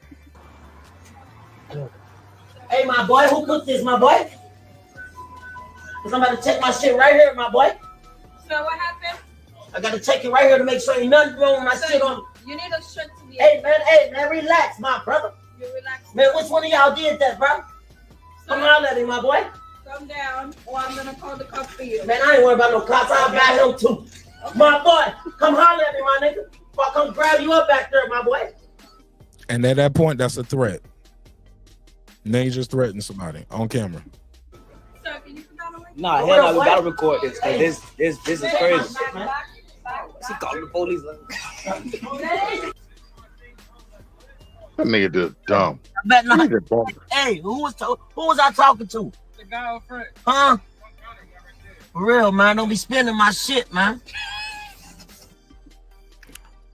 Hey, my boy, who cooked this, my boy? Because I'm about to take my shit right here, my boy. So what happened? I got to take it right here to make sure ain't nothing wrong with my shit on. You need a shirt to be. Hey, man, relax, my brother. You relax. Man, which one of y'all did that, bro? Come holler at him, my boy. Come down, or I'm going to call the cops for you. Man, I ain't worried about no cops. I'll bat him too. Okay. My boy, come holler at me, my nigga. Or I'll come grab you up back there, my boy. And at that point, that's a threat. And then you just threatened somebody on camera. Sir, can you come down the way? Nah, hell no, we gotta record this. Cause this is crazy. She calling the police. That nigga just dumb. I bet not. Hey, who was I talking to? The guy up front. Huh? For real, man. Don't be spending my shit, man.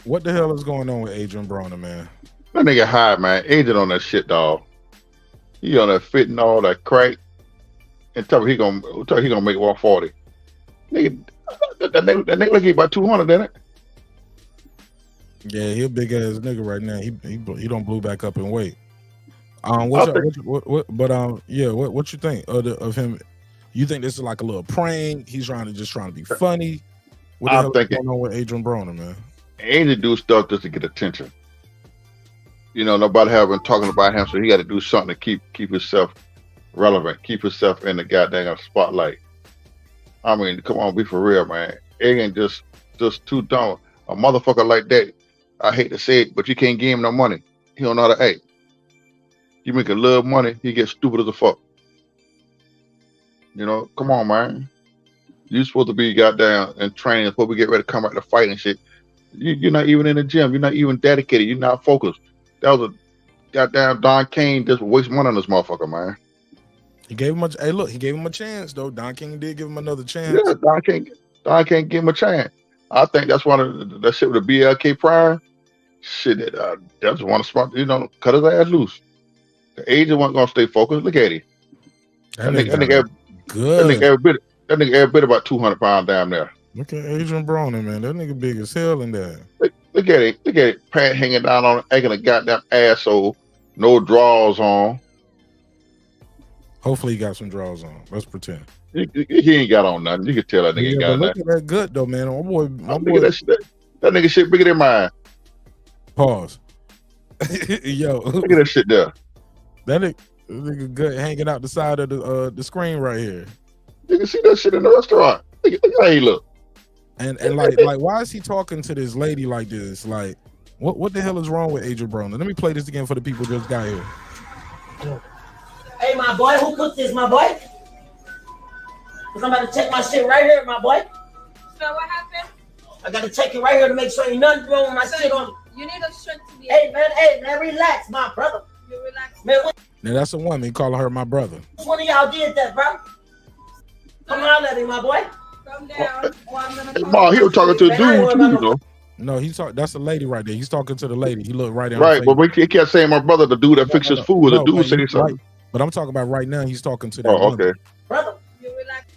What the hell is going on with Adrian Broner, man? That nigga high, man. Adrian on that shit, dog. He on that fitting all that crack. And tell me he gonna make 140. Nigga, that nigga like he about 200, didn't it? Yeah, he a big ass nigga right now. He don't blew back up in weight. What you think of him? You think this is like a little prank? He's trying to be funny. What the hell is going on with Adrian Broner, man? Adrian do stuff just to get attention. You know, nobody have been talking about him, so he got to do something to keep himself relevant, keep himself in the goddamn spotlight. I mean, come on, be for real, man. Adrian just too dumb. A motherfucker like that, I hate to say it, but you can't give him no money. He don't know how to act. You make a little money, he gets stupid as a fuck. You know, come on, man. You supposed to be goddamn in training before we get ready to come out to fight and shit. You're not even in the gym. You're not even dedicated. You're not focused. That was a goddamn Don King just waste money on this motherfucker, man. He gave him he gave him a chance though. Don King did give him another chance. Yeah, Don King give him a chance. I think that's one of that shit with the BLK prior. Shit, that's one of smart. You know, cut his ass loose. The agent wasn't gonna stay focused. Look at him. That nigga every bit about 200 pounds down there. Look at Adrian Broner, man. That nigga big as hell in there. Look at it. Look at it. Pant hanging down on acting a goddamn asshole. No drawers on. Hopefully he got some drawers on. Let's pretend. He ain't got on nothing. You can tell that nigga ain't got nothing. Look at that good though, man. My boy. That nigga shit bigger than mine. Pause. Yo. Look at that shit there. That nigga good hanging out the side of the screen right here. You can see that shit in the restaurant. Look how he look. And like why is he talking to this lady like this? Like what the hell is wrong with Adrian Broner? Let me play this again for the people who just got here. Hey, my boy, who cooked this, my boy? Cause I'm about to check my shit right here, my boy. So what happened? I gotta check it right here to make sure ain't nothing wrong with my shit on. You need a shirt to be. Hey, man, relax, my brother. You relax. Man, Now that's a woman calling her my brother. which one of y'all did that, bro? Come on, at him, my boy. Come down, or I'm gonna. Hey, Ma, he was talking to a dude too, you know. No, that's a lady right there. He's talking to the lady. He looked right at Right, but he kept saying my brother, the dude that fixes food. The dude said something. Right. But I'm talking about right now. He's talking to that. Oh, woman. okay. Brother.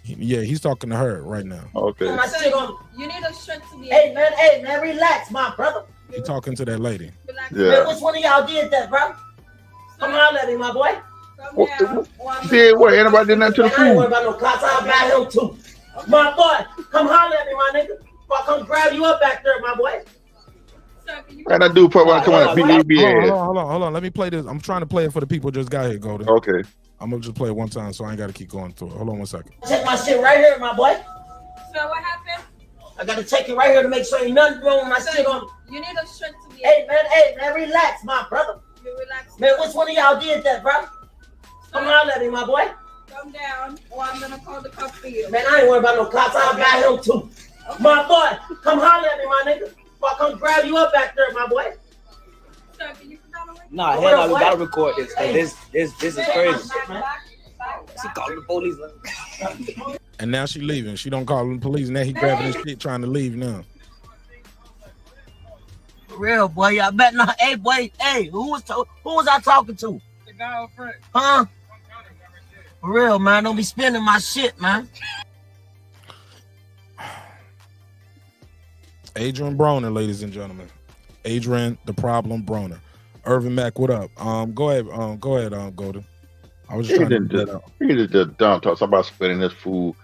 Yeah, he's talking to her right now. Okay. My shit on. You need a shirt to be. Hey, man, relax, my brother. He's talking to that lady. Man, which one of y'all did that, bro? Come on, at him, my boy. Did what? Anybody did nothing to the Man, I ain't worried food? about no cops. I'll buy him too. My boy, come holler at me, my nigga. I'll come grab you up back there, my boy. Man, that dude probably want to come out and beat his ass. Hold on. Let me play this. I'm trying to play it for the people who just got here, Golden. Okay. I'm gonna just play it one time, so I ain't got to keep going through it. Hold on 1 second. Check my shit right here, my boy. So what happened? I gotta check it right here to make sure ain't nothing wrong with my shit on. You need a shirt to be. Hey, man, relax, my brother. You relax. Man, which one of y'all did that, bro? Come on, at him, my boy. Come down, or I'm gonna call the cops for you. Man, I ain't worried about no cops. I'll buy him too. My boy, come holler at me, my nigga. I'll come grab you up back there, my boy. Sir, can you put down the link? Nah, hell no, we gotta record this. Cause this is crazy. She calling the police. And now she leaving. She don't call the police. Now he grabbing his shit trying to leave now. For real, boy, y'all bet not. Hey, boy, hey, who was I talking to? The guy up front. Huh? For real, man, don't be spending my shit, man. Adrian Broner, ladies and gentlemen. Adrian, the problem Broner. Irvin Mack, what up? Go ahead, Golden. I was just trying to get that out. He just dumb talk about spending his food.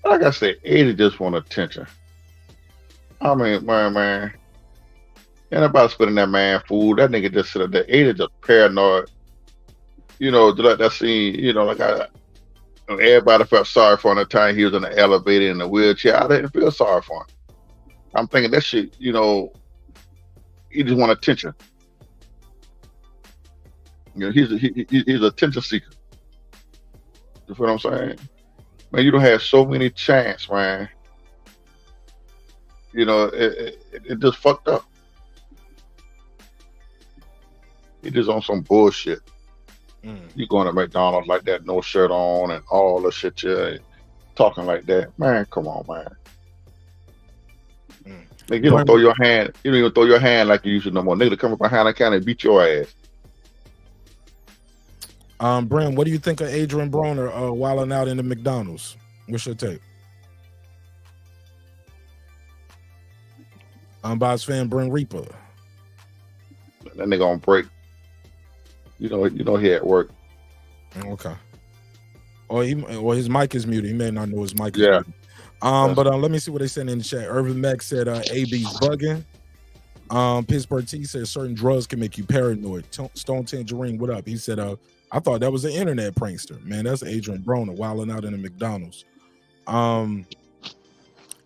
Like I said, Adrian just want attention. I mean, man. Ain't about spending that man food. That nigga just sit up there. Adrian just paranoid. You know, like that scene, you know, like everybody felt sorry for him the time he was in the elevator in the wheelchair. I didn't feel sorry for him. I'm thinking that shit, you know, he just want attention. You know, he's an attention seeker. You feel what I'm saying? Man, you don't have so many chances, man. You know, it just fucked up. He just on some bullshit. You going to McDonald like that, no shirt on and all the shit you talking like that. Man, come on, man. Nigga, you don't throw your hand, you don't even throw your hand like you used to no more. Nigga come up behind the counter and beat your ass. Bram, what do you think of Adrian Broner wilding out in the McDonald's? What's your take? By his fan Brent Reaper. That nigga on break. You know he at work. Okay. Or his mic is muted. He may not know his mic is Yeah. muted. But let me see what they said in the chat. Irvin Mack said AB's bugging. Pittsburgh T said certain drugs can make you paranoid. Stone Tangerine, what up? He said, I thought that was an internet prankster. Man, that's Adrian Broner wilding out in the McDonald's.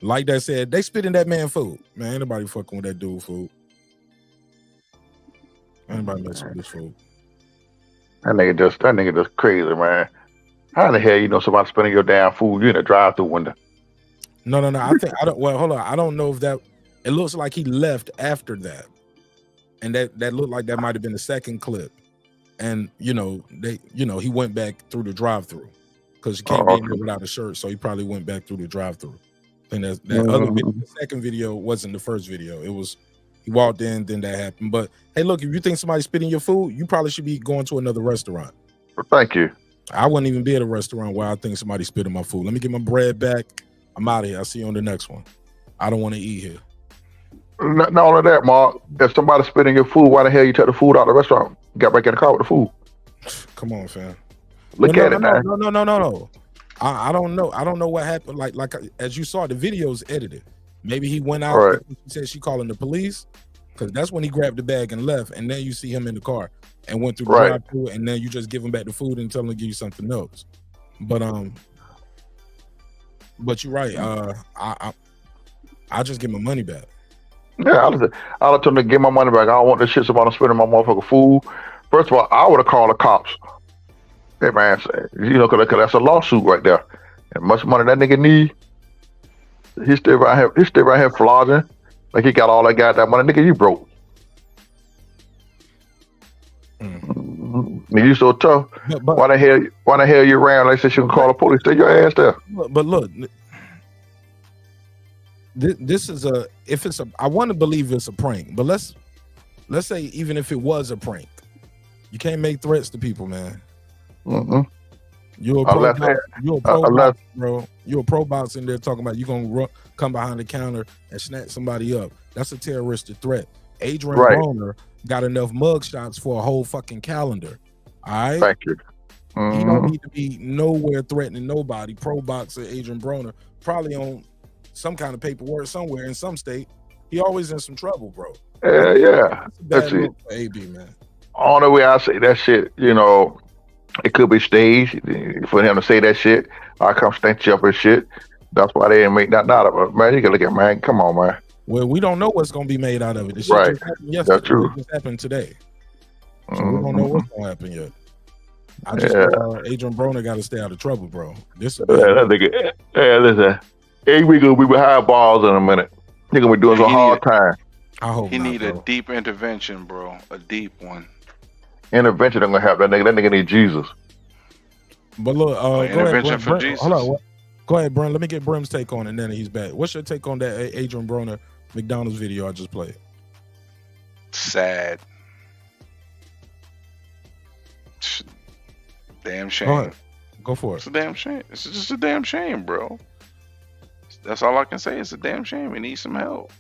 Like that said, they spit in that man food. Man, ain't nobody fucking with that dude food. Anybody messing with this food? That nigga just crazy, man. How in the hell you know somebody spinning your damn food? You in a drive-through window. No. Hold on. I don't know if that. It looks like he left after that, and that looked like that might have been the second clip. And he went back through the drive-through because you can't be in there without a shirt, so he probably went back through the drive-through. And that other video, the second video wasn't the first video. It was he walked in, then that happened. But hey, look, if you think somebody's spitting your food, you probably should be going to another restaurant. Thank you. I wouldn't even be at a restaurant where I think somebody's spitting my food. Let me get my bread back. I'm out of here. I'll see you on the next one. I don't want to eat here. Not only that, Mark, if somebody's spitting your food, why the hell you took the food out of the restaurant? Got back in the car with the food. Come on, fam. Look at it now. No. I don't know. I don't know what happened. Like as you saw, the video's edited. Maybe he went out. Right. She said she calling the police because that's when he grabbed the bag and left. And then you see him in the car and went through the drive-through, and then you just give him back the food and tell him to give you something else. But you're right. I just get my money back. Yeah, I'll tell them to get my money back. I don't want this shit somebody spending my motherfucking food. First of all, I would have called the cops. Hey man, cause that's a lawsuit right there. And much money that nigga need. He still right here flogging. Like he got all that goddamn money. Nigga, you broke. Nigga, you so tough. But why the hell you ran? They said you can call the police. Take your ass there. But look, this is I want to believe it's a prank, but let's say even if it was a prank, you can't make threats to people, man. You're a pro boxer, bro. You're a pro boxer in there talking about you gonna come behind the counter and snatch somebody up. That's a terroristic threat. Adrian Broner got enough mug shots for a whole fucking calendar. All right. Thank you. He don't need to be nowhere threatening nobody. Pro boxer Adrian Broner probably on some kind of paperwork somewhere in some state. He always in some trouble, bro. Yeah. That's it. For AB, man. Only way I say that shit, it could be staged for him to say that shit. I come stench you up and shit. That's why they didn't make nothing out of it. Man, you can look at man. Come on, man. Well, we don't know what's gonna be made out of it. This shit just happened yesterday. That's true. It just happened today. So we don't know what's gonna happen yet. I just Adrian Broner got to stay out of trouble, bro. This is listen. Hey, we gonna be behind balls in a minute. You're gonna be doing some hard time. I hope he need a deep intervention, bro. A deep one. Intervention ain't gonna help that nigga. That nigga need Jesus. But look, intervention for Jesus. Hold on. Go ahead, Brent. Let me get Brim's take on it, and then he's back. What's your take on that Adrian Broner McDonald's video I just played? Sad. Damn shame. Go ahead. Go for it. It's a damn shame. It's just a damn shame, bro. That's all I can say. It's a damn shame. He needs some help.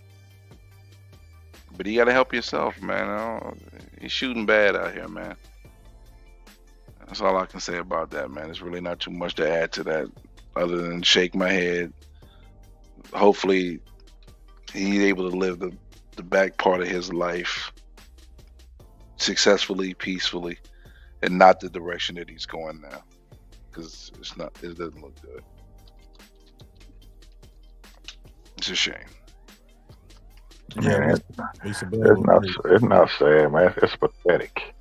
But you gotta help yourself, man. He's shooting bad out here, man. That's all I can say about that, man. There's really not too much to add to that other than shake my head. Hopefully he's able to live the back part of his life successfully, peacefully, and not the direction that he's going now. Because it doesn't look good. It's a shame. Yeah, it's not sad, man. It's pathetic.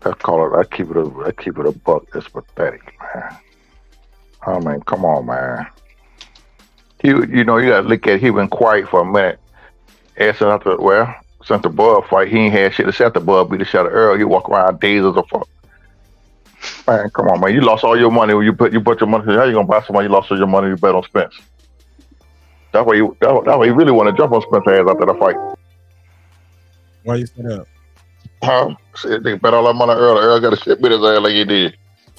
I keep it a buck. It's pathetic, man. I mean, come on, man. You gotta look at. He been quiet for a minute. Since the Bud fight, he ain't had shit to say. The Bud beat the shot of Earl. He walk around days as a fuck. Man, come on, man. You lost all your money. You put your money. How you gonna buy somebody you lost all your money? You bet on Spence. That's why you really want to jump on Spencer ass after the fight. Why you say that? Huh? Shit, they bet all that money earlier. Earl got a shit bit his ass like he did.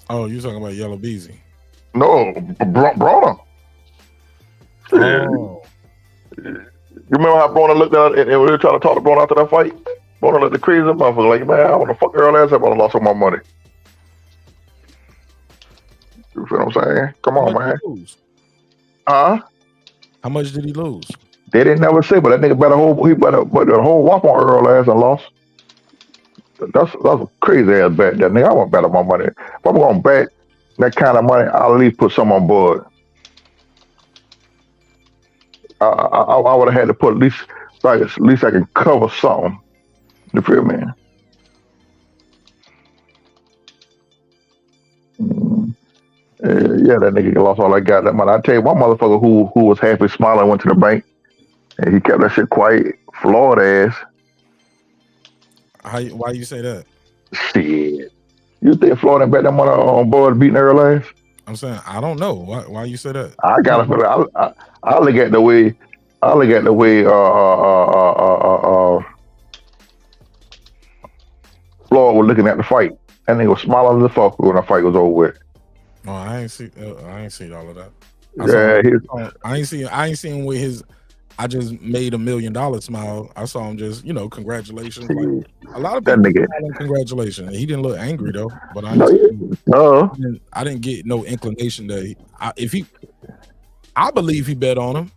Oh, you talking about Yellow Beezy? No, Broner. Oh. You remember how Broner looked at it and we were trying to talk to Broner after that fight? Broner look the crazy motherfucker. Like, man, I want to fuck Earl ass up. I lost all my money. You feel what I'm saying? Come on, man. Huh? How much did he lose? They didn't never say, but that nigga bet a whole whop on Earl ass and lost. That's a crazy ass bet, that nigga. I won't bet on my money. If I'm gonna bet that kind of money, I'll at least put some on board. I would have had to put at least I can cover something. You feel me? Yeah, that nigga lost all I got that money. I tell you, one motherfucker who was happy smiling went to the bank and he kept that shit quiet. Florida ass. Why you say that? Shit. You think Florida bet that money on board beating Earl ass? I'm saying I don't know. Why you say that? I got to. I look at the way. Floyd was looking at the fight, and he was smiling as a fuck when the fight was over with. Oh, I ain't see all of that. I ain't seen with his. I just made $1 million smile. I saw him just, congratulations. Like, a lot of people smiling, congratulations. He didn't look angry though, but I didn't get no inclination that I believe he bet on him.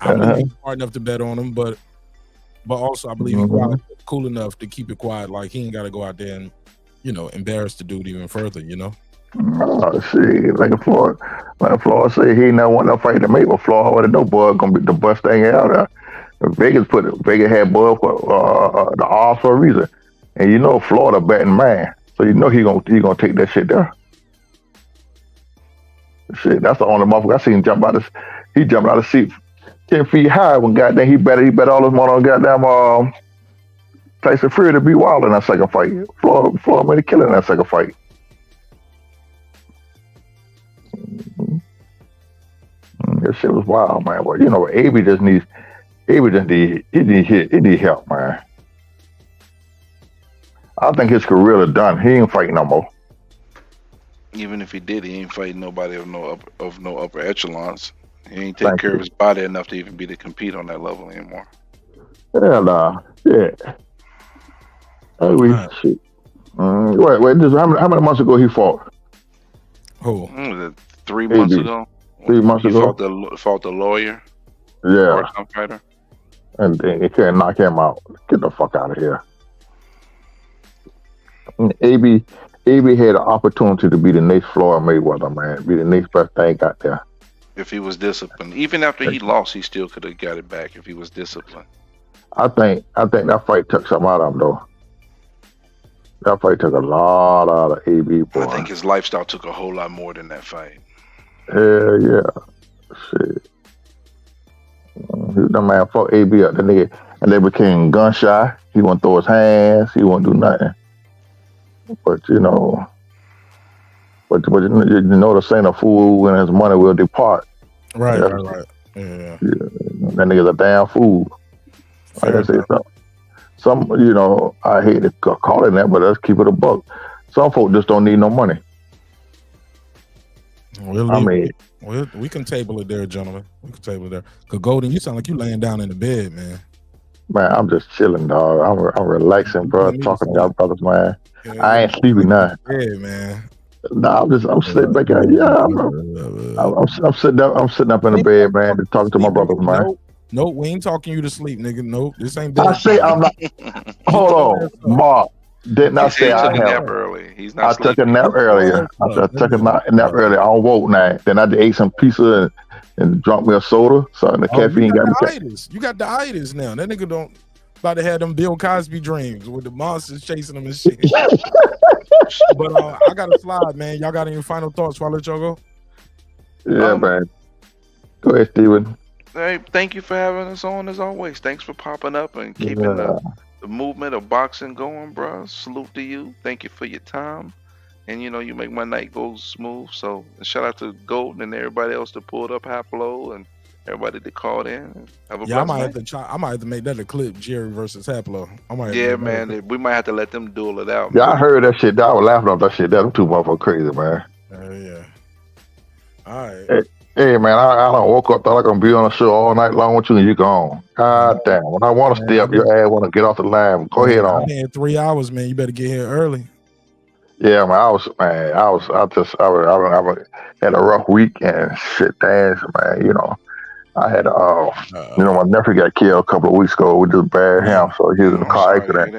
I believe he's smart enough to bet on him, but also I believe he's cool enough to keep it quiet. Like he ain't got to go out there and embarrass the dude even further. Oh shit! Like Floyd said, he ain't never want no fight to make with Floyd. What no boy gonna be the best thing out there. Vegas had Bud for the odds for a reason, and Florida betting man, so he gonna take that shit there. Shit, that's the only motherfucker I seen him jump out. He jumped out of the seat 10 feet high when goddamn he bet all his money on goddamn Tyson Fury to beat Wilder in that second fight. Floyd made a killing in that second fight. That shit was wild, man. But AB just needs help, man. I think his career is done. He ain't fighting no more. Even if he did, he ain't fighting nobody of no upper echelons. He ain't taking care of his body enough to even be to compete on that level anymore. Hell nah. Yeah. Shit. Wait. How many months ago he fought? Who? 3 months ago. 3 months ago. He fought the lawyer. Yeah. Fighter. And then he can't knock him out. Get the fuck out of here. AB had an opportunity to be the next Floyd Mayweather, man. Be the next best thing got there. If he was disciplined, even after he lost, he still could have got it back if he was disciplined. I think that fight took something out of him, though. That fight took a lot out of AB, boy. I think his lifestyle took a whole lot more than that fight. Hell yeah. Shit. That man fought AB up, the nigga, and they became gun shy. He wouldn't throw his hands. He wouldn't do nothing. But the saying a fool when his money will depart. Right. Yeah. That nigga's a damn fool. Like I said, I hate to call it that, but let's keep it a buck. Some folk just don't need no money. We can table it there, gentlemen. We can table it there. Cause Golden, you sound like you laying down in the bed, man. Man, I'm just chilling, dog. I'm relaxing, bro. Talking to y'all brothers, man. I ain't sleeping now. Yeah, man. Nah, I'm sitting back out. Yeah, I'm sitting up in the bed, man, to talk to my brothers, man. Nope, we ain't talking you to sleep, nigga. Nope, this ain't bed. I say I'm not. Hold on, Mark. Didn't I say I have? Early. He's not. I took a nap earlier. I took a nap earlier. I don't woke now. Then I ate some pizza and drunk me a soda. So the caffeine got me. You got the itis now. That nigga don't about to have them Bill Cosby dreams with the monsters chasing him and shit. But I got to slide, man. Y'all got any final thoughts before I let y'all go? Yeah, man. Go ahead, Steven. Hey, thank you for having us on as always. Thanks for popping up and keeping the movement of boxing going, bro. Salute to you. Thank you for your time. And you make my night go smooth. So shout out to Golden and everybody else that pulled up Haplo and everybody that called in. Have a I might night. have to make that a clip, Jerry versus Haplo. We might have to let them duel it out. Yeah, man. I heard that shit. I was laughing off that shit. Them two motherfuckers crazy, man. Yeah. All right. Hey man, I don't woke up, thought I gonna be on a show all night long with you, and you gone. God damn! When I want to stay up, your ass want to get off the line. Go ahead I've on. been here 3 hours, man. You better get here early. Yeah, man. I had a rough week and shit. Damn, man. You know, I had my nephew got killed a couple of weeks ago. We just buried him, so he was in a car accident.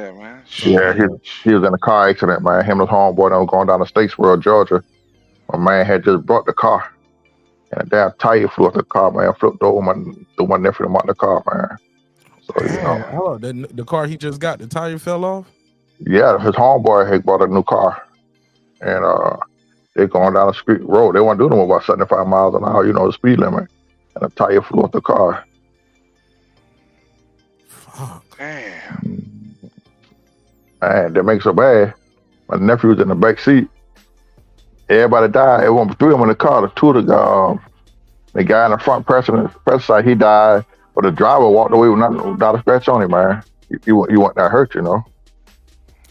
Yeah, he was in a car accident, man. Him and his homeboy, they were going down to Statesboro, Georgia. My man had just brought the car. And a damn tire flew off the car, man. Flipped over my nephew and out the car, man. So, you know. Oh, the car he just got, the tire fell off? Yeah, his homeboy had bought a new car. And they going down the street road. They weren't doing them about 75 miles an hour, you know, the speed limit. And the tire flew off the car. Fuck. Damn. Man, that makes so bad. My nephew was in the back seat. Everybody died. It wasn't 3 of them in the car. The 2 of the guy in the front passenger side, he died. But the driver walked away without a scratch on him, man. He wasn't that hurt, you know.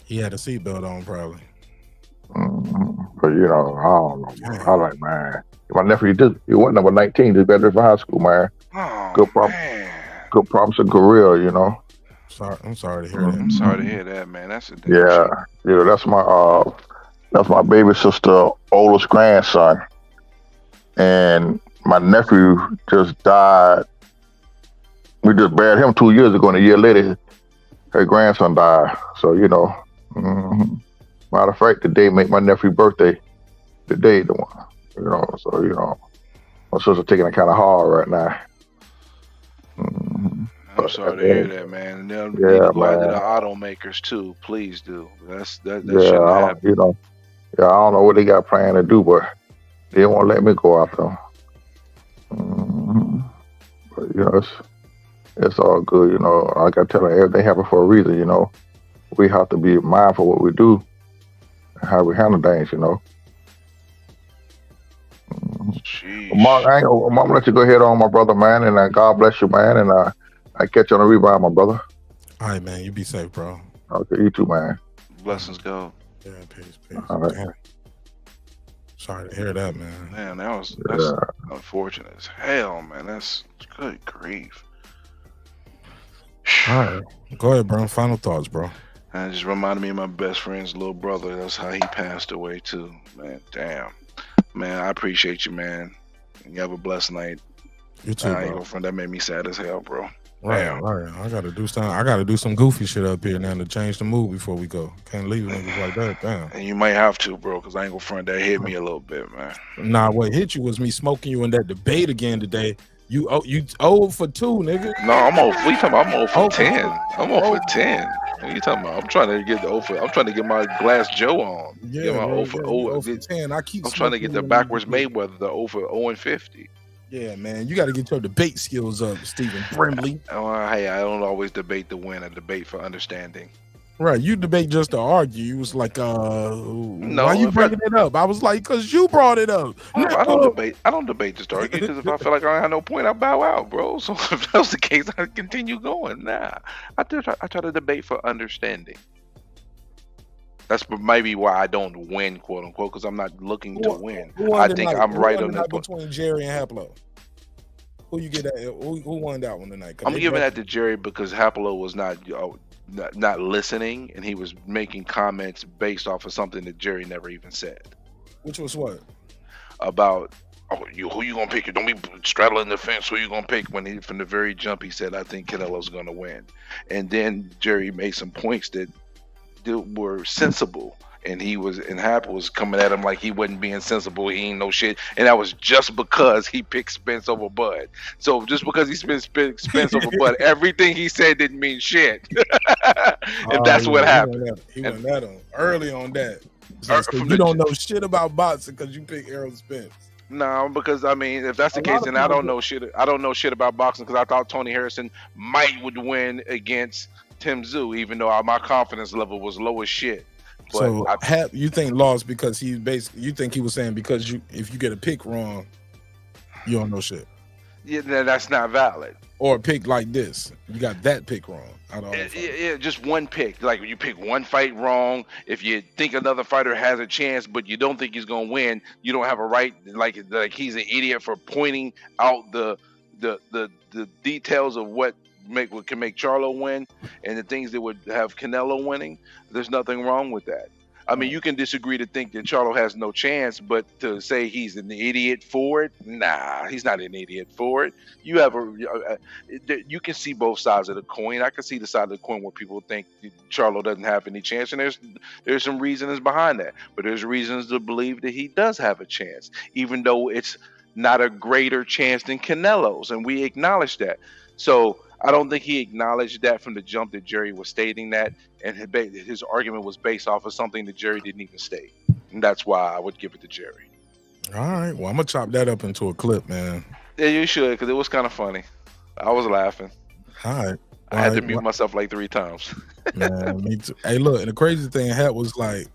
He had a seatbelt on, probably. But you know, I don't know. Man. I like, man. My nephew he wasn't number 19. Just graduated from high school, man. Good promise and career, you know. I'm sorry to hear that. I'm sorry to hear that, man. That's a yeah. That's my baby sister, oldest grandson, and my nephew just died. We just buried him 2 years ago, and a year later, her grandson died. So you know, matter of fact, today make my nephew's birthday. Today, the one, you know. So you know, my sister taking it kind of hard right now. I'm sorry to hear that, man. And they'll need to go after the automakers too. Please do. That shouldn't happen. You know. Yeah, I don't know what they got planned to do, but they won't let me go after them. But you know, it's all good. You know, like I tell them, everything happens for a reason. You know, we have to be mindful of what we do and how we handle things. You know. Mark, I'm gonna let you go ahead on, my brother, man, and God bless you, man, and I catch you on the rebound, my brother. All right, man. You be safe, bro. Okay, you too, man. Blessings go. Yeah, peace. All right. Damn. Sorry to hear that, man. Man, that's unfortunate as hell, man. That's good grief. All right. Go ahead, bro. Final thoughts, bro. It just reminded me of my best friend's little brother. That's how he passed away too. Man, damn. Man, I appreciate you, man. You have a blessed night. You too, I ain't bro. gonna front, that made me sad as hell, bro. Right. I gotta do some goofy shit up here now to change the mood before we go. Can't leave niggas like that. Damn. And you might have to, bro, because I ain't gonna front, that hit me a little bit, man. Nah, what hit you was me smoking you in that debate again today. You 0 for 2, nigga. No, I'm 0. What you talking about? I'm 0 for 10. I'm 0 for 10. What you talking about? I'm trying to get I'm trying to get my glass Joe on. Yeah, get my 0 for 10. 10. I'm trying to get the backwards Mayweather, the 0 for 0 and 50. Yeah, man, you got to get your debate skills up, Stephen Brimley. Hey, I don't always debate to win. I debate for understanding. Right, you debate just to argue. You was like, why you bringing it up? I was like, because you brought it up. I don't debate just to argue, because if I feel like I don't have no point, I bow out, bro. So if that was the case, I'd continue going. Nah, I try to debate for understanding. That's maybe why I don't win, quote unquote, because I'm not looking to win. I think I'm right on that point. Between Jerry and Haplo, who you get that? Who won that one tonight? I'm giving that to Jerry because Haplo was not listening, and he was making comments based off of something that Jerry never even said. Which was what? About who you gonna pick? Don't be straddling the fence. Who you gonna pick? When from the very jump he said, I think Canelo's gonna win, and then Jerry made some points that were sensible, and Hap was coming at him like he wasn't being sensible. He ain't no shit, and that was just because he picked Spence over Bud. So just because he Spence over Bud, everything he said didn't mean shit. And that's what happened. He went at him early on that. So you don't know shit about boxing because you pick Errol Spence. No, because I mean, if that's the case, then I don't know shit. I don't know shit about boxing because I thought Tony Harrison would win against Tim Tszyu, even though my confidence level was low as shit. But so you think lost because you think he was saying because if you get a pick wrong, you don't know shit. Yeah, that's not valid. Or a pick like this. You got that pick wrong. Out of all the fights. Yeah, just one pick. Like you pick one fight wrong. If you think another fighter has a chance, but you don't think he's gonna win, you don't have a right. Like he's an idiot for pointing out the details of what can make Charlo win and the things that would have Canelo winning. There's nothing wrong with that. I mean, you can disagree to think that Charlo has no chance, but to say he's an idiot for it, nah, he's not an idiot for it. You have you can see both sides of the coin. I can see the side of the coin where people think Charlo doesn't have any chance, and there's some reasons behind that. But there's reasons to believe that he does have a chance, even though it's not a greater chance than Canelo's, and we acknowledge that. So I don't think he acknowledged that from the jump that Jerry was stating that, and his argument was based off of something that Jerry didn't even state. And that's why I would give it to Jerry. All right. Well, I'm going to chop that up into a clip, man. Yeah, you should, because it was kind of funny. I was laughing. All right. I had to mute myself like 3 times. Man, me too. Hey, look, and the crazy thing, Hat was like,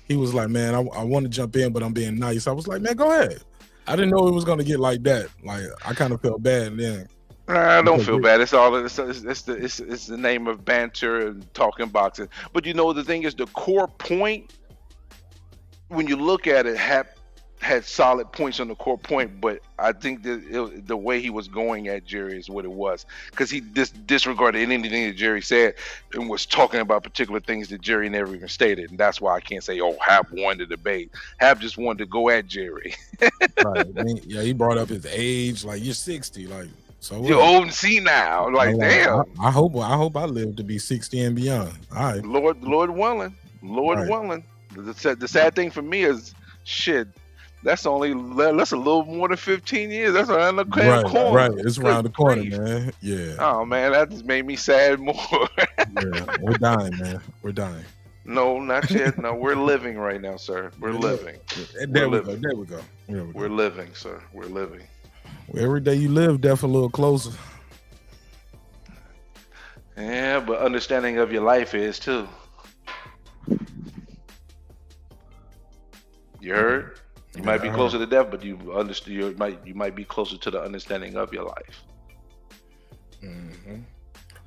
he was like, man, I want to jump in, but I'm being nice. I was like, man, go ahead. I didn't know it was going to get like that. Like, I kind of felt bad then. I don't feel bad. It's the name of banter and talking boxing. But you know, the thing is, the core point, when you look at it, had solid points on the core point. But I think that the way he was going at Jerry is what it was, because he disregarded anything that Jerry said and was talking about particular things that Jerry never even stated. And that's why I can't say, oh, Hap won the debate. Hap just wanted to go at Jerry. Right. Yeah, he brought up his age. Like, you're 60. Like, so you're old and senile. Like, damn. I hope I live to be 60 and beyond. All right. Lord willing. Willing. The sad thing for me is, shit, that's a little more than 15 years. That's around the corner. Right. It's around the corner, man. Yeah. Oh man, that just made me sad more. Yeah, we're dying, man. We're dying. No, not yet. No, we're living right now, sir. We're living. There we go. We're living, sir. We're living. Every day you live, death a little closer. Yeah, but understanding of your life is too. You heard? You might be closer to death, but you might be closer to the understanding of your life. Mm-hmm.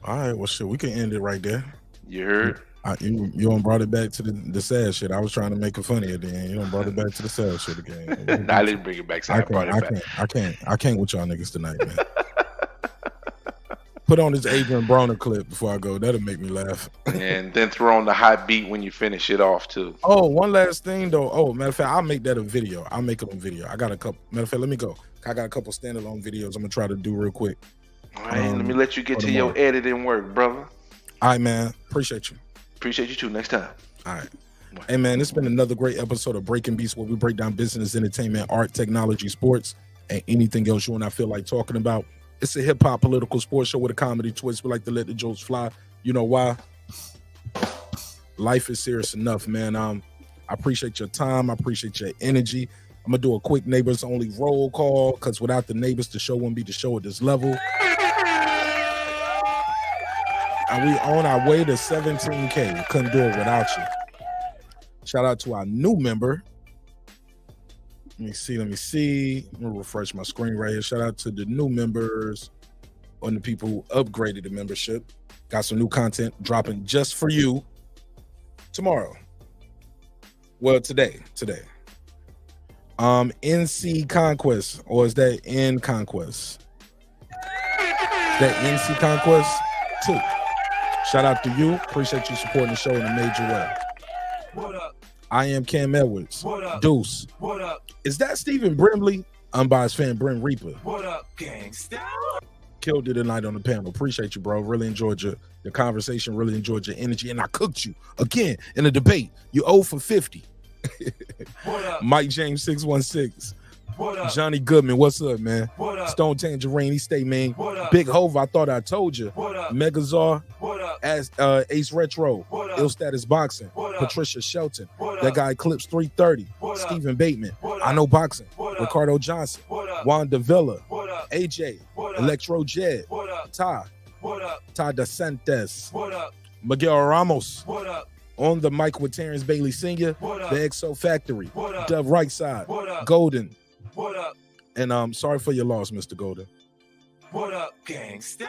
All right, well, shit, we can end it right there. You heard? You don't brought it back to the sad shit. I was trying to make it funny at the end. You don't brought it back to the sad shit again. I didn't bring it back. So I brought it back. I can't with y'all niggas tonight, man. Put on this Adrian Broner clip before I go. That'll make me laugh. And then throw on the hot beat when you finish it off too. Oh, one last thing though. Oh, matter of fact, I'll make that a video. I'll make it a video. I got a couple. Matter of fact, let me go. I got a couple standalone videos I'm gonna try to do real quick. All right, let me let you get to your editing work, brother. All right, man. Appreciate you. Appreciate you too. Next time. All right. Hey, man, it's been another great episode of Breaking Beats, where we break down business, entertainment, art, technology, sports, and anything else you and I feel like talking about. It's a hip-hop political sports show with a comedy twist. We like to let the jokes fly. You know why? Life is serious enough, man. I appreciate your time. I appreciate your energy. I'm going to do a quick neighbors-only roll call, because without the neighbors, the show wouldn't be the show at this level. And we on our way to 17K. We couldn't do it without you. Shout out to our new member. Let me see. I'm gonna refresh my screen right here. Shout out to the new members and the people who upgraded the membership. Got some new content dropping just for you tomorrow. Well, today. NC Conquest, or is that N Conquest? That NC Conquest 2. Shout out to you. Appreciate you supporting the show in a major way. What up? I am Cam Edwards. What up? Deuce. What up? Is that Stephen Brimley? Unbiased fan Brent Reaper. What up, gangsta? Killed it tonight on the panel. Appreciate you, bro. Really enjoyed your conversation. Really enjoyed your energy. And I cooked you again in a debate. You 0 for 50. What up? Mike James 616. What up? Johnny Goodman, what's up, man? What up? Stone Tangerine, he stay mean. What up? Big Hova, I thought I told you. What up? Megazar, What up? as Ace Retro, What up? Ill Status Boxing, What up? Patricia Shelton, What that up? guy Clips 330, What up? Stephen Bateman, What I up? Know Boxing, What up? Ricardo Johnson, What up? Juan Davila, What up? AJ, What up? Electro Jed, What up? Ty, What up? Ty DeSantis, What up? Miguel Ramos, What up? on the mic with Terence Bailey Sr., What up? the XO Factory, What up? Dove Right Side, What up? Golden, What up? And sorry for your loss, Mr. Golden. What up, gangsta?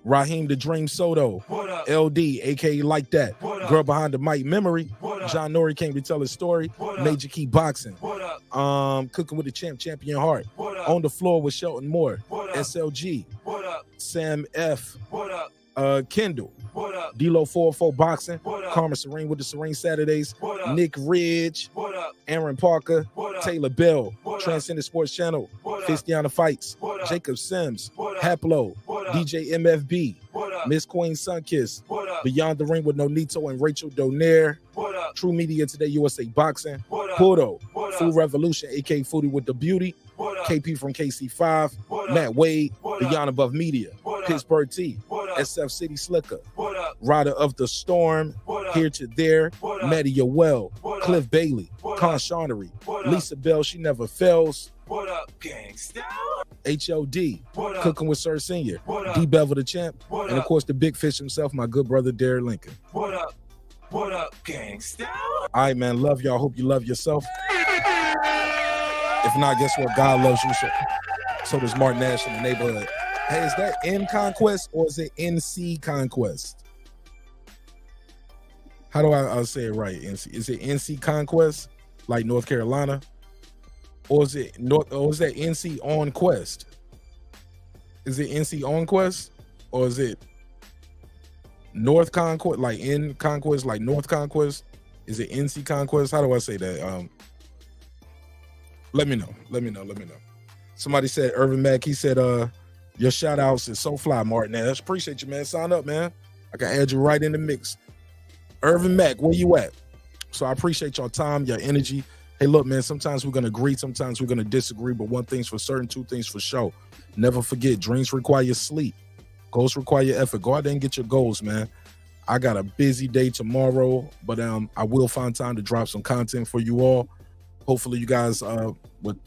Raheem the Dream Soto. What up? LD, aka Like That. What up? Girl Behind the Mic Memory. What up? John Nori came to tell his story. What up? Major Key Boxing. What up? Cooking with the Champ, Champion Heart. What up? On the Floor with Shelton Moore. What up? SLG. What up? Sam F. What up? Kendall. What up? D-Lo 404 Boxing. What up? Karma Serene with the Serene Saturdays. What up? Nick Ridge. What up? Aaron Parker. What up? Taylor Bell. What up? Transcendent Sports Channel. What up? Fistiana Fights. What up? Jacob Sims. What up? Haplo. What up? DJ MFB. What up? Miss Queen Sunkiss. What up? Beyond the Ring with Nonito and Rachel Donaire. What up? True Media Today USA Boxing. What up? Pudo. What up? Food Revolution, AK Foodie with the Beauty. What up? KP from KC5. What up? Matt Wade. What up? Beyond Above Media. What up? Pittsburgh T. What up? SF City Slicker. What up? Rider of the Storm. What up? Here to There. What up? Maddie Yoel. What up? Cliff Bailey. What Con up? Shawnery. What up? Lisa Bell, She Never Fails. What up, gangsta? HLD. What up? Cooking with Sir Senior. What up? D Bevel the Champ. What And of up? course the big fish himself, my good brother Derek Lincoln. What up? What up, gangsta? All right, man. Love y'all. Hope you love yourself. If not, guess what? God loves you. So does Martin Nash in the neighborhood. Hey, is that N Conquest or is it NC Conquest? How do I say it right? NC. Is it NC Conquest, like North Carolina? Or is it North? Or is that NC On Quest? Is it NC On Quest? Or is it North Conquest, like in Conquest, like North Conquest? Is it NC Conquest? How do I say that? Let me know. Let me know. Somebody said, Irvin Mack, he said, your shout outs is so fly, Martin Nash. Appreciate you, man. Sign up, man. I can add you right in the mix. Irvin Mack, where you at? So I appreciate your time, your energy. Hey, look, man, sometimes we're going to agree, sometimes we're going to disagree, but one thing's for certain, two things for sure. Never forget, dreams require sleep. Goals require effort. Go out there and get your goals, man. I got a busy day tomorrow, but I will find time to drop some content for you all. Hopefully you guys would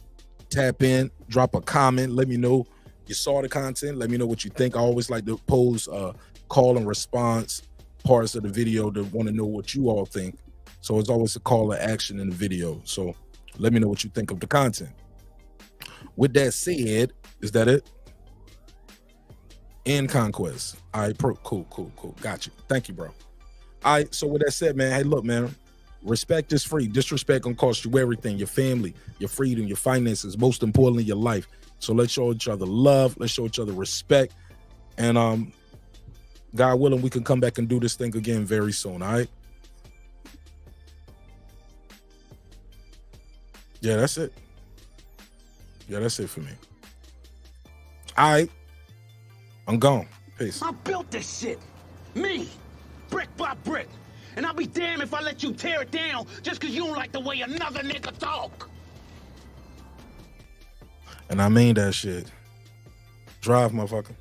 tap in, drop a comment, let me know you saw the content, let me know what you think. I always like to pose call and response parts of the video to want to know what you all think. So it's always a call to action in the video. So let me know what you think of the content. With that said, is that it? In Conquest. All right, cool. Got you. Thank you, bro. All right, so with that said, man, hey, look, man, respect is free. Disrespect gonna cost you everything, your family, your freedom, your finances, most importantly, your life. So let's show each other love. Let's show each other respect. And God willing, we can come back and do this thing again very soon, all right? Yeah, that's it. Yeah, that's it for me. All right. I'm gone. Peace. I built this shit. Me. Brick by brick. And I'll be damned if I let you tear it down just because you don't like the way another nigga talk. And I mean that shit. Drive, motherfucker.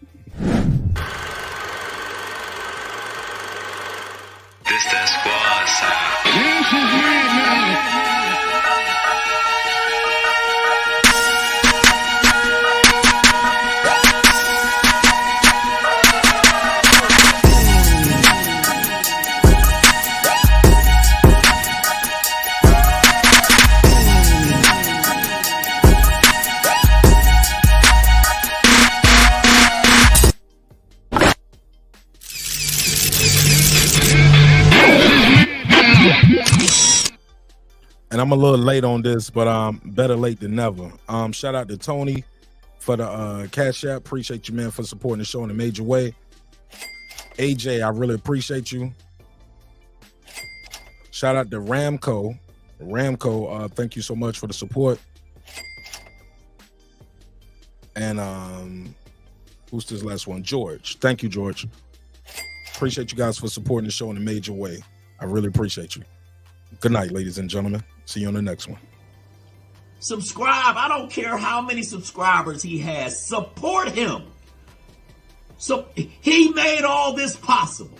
This that squad sound. And I'm a little late on this, but better late than never. Shout out to Tony for the Cash App. Appreciate you, man, for supporting the show in a major way. AJ, I really appreciate you. Shout out to Ramco. Thank you so much for the support. And who's this last one? George. Thank you, George. Appreciate you guys for supporting the show in a major way. I really appreciate you. Good night, ladies and gentlemen. See you on the next one. Subscribe. I don't care how many subscribers he has. Support him. So he made all this possible.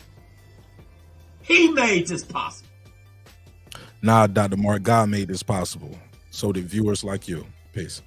He made this possible. Nah, Dr. Mark, God made this possible. So did viewers like you. Peace.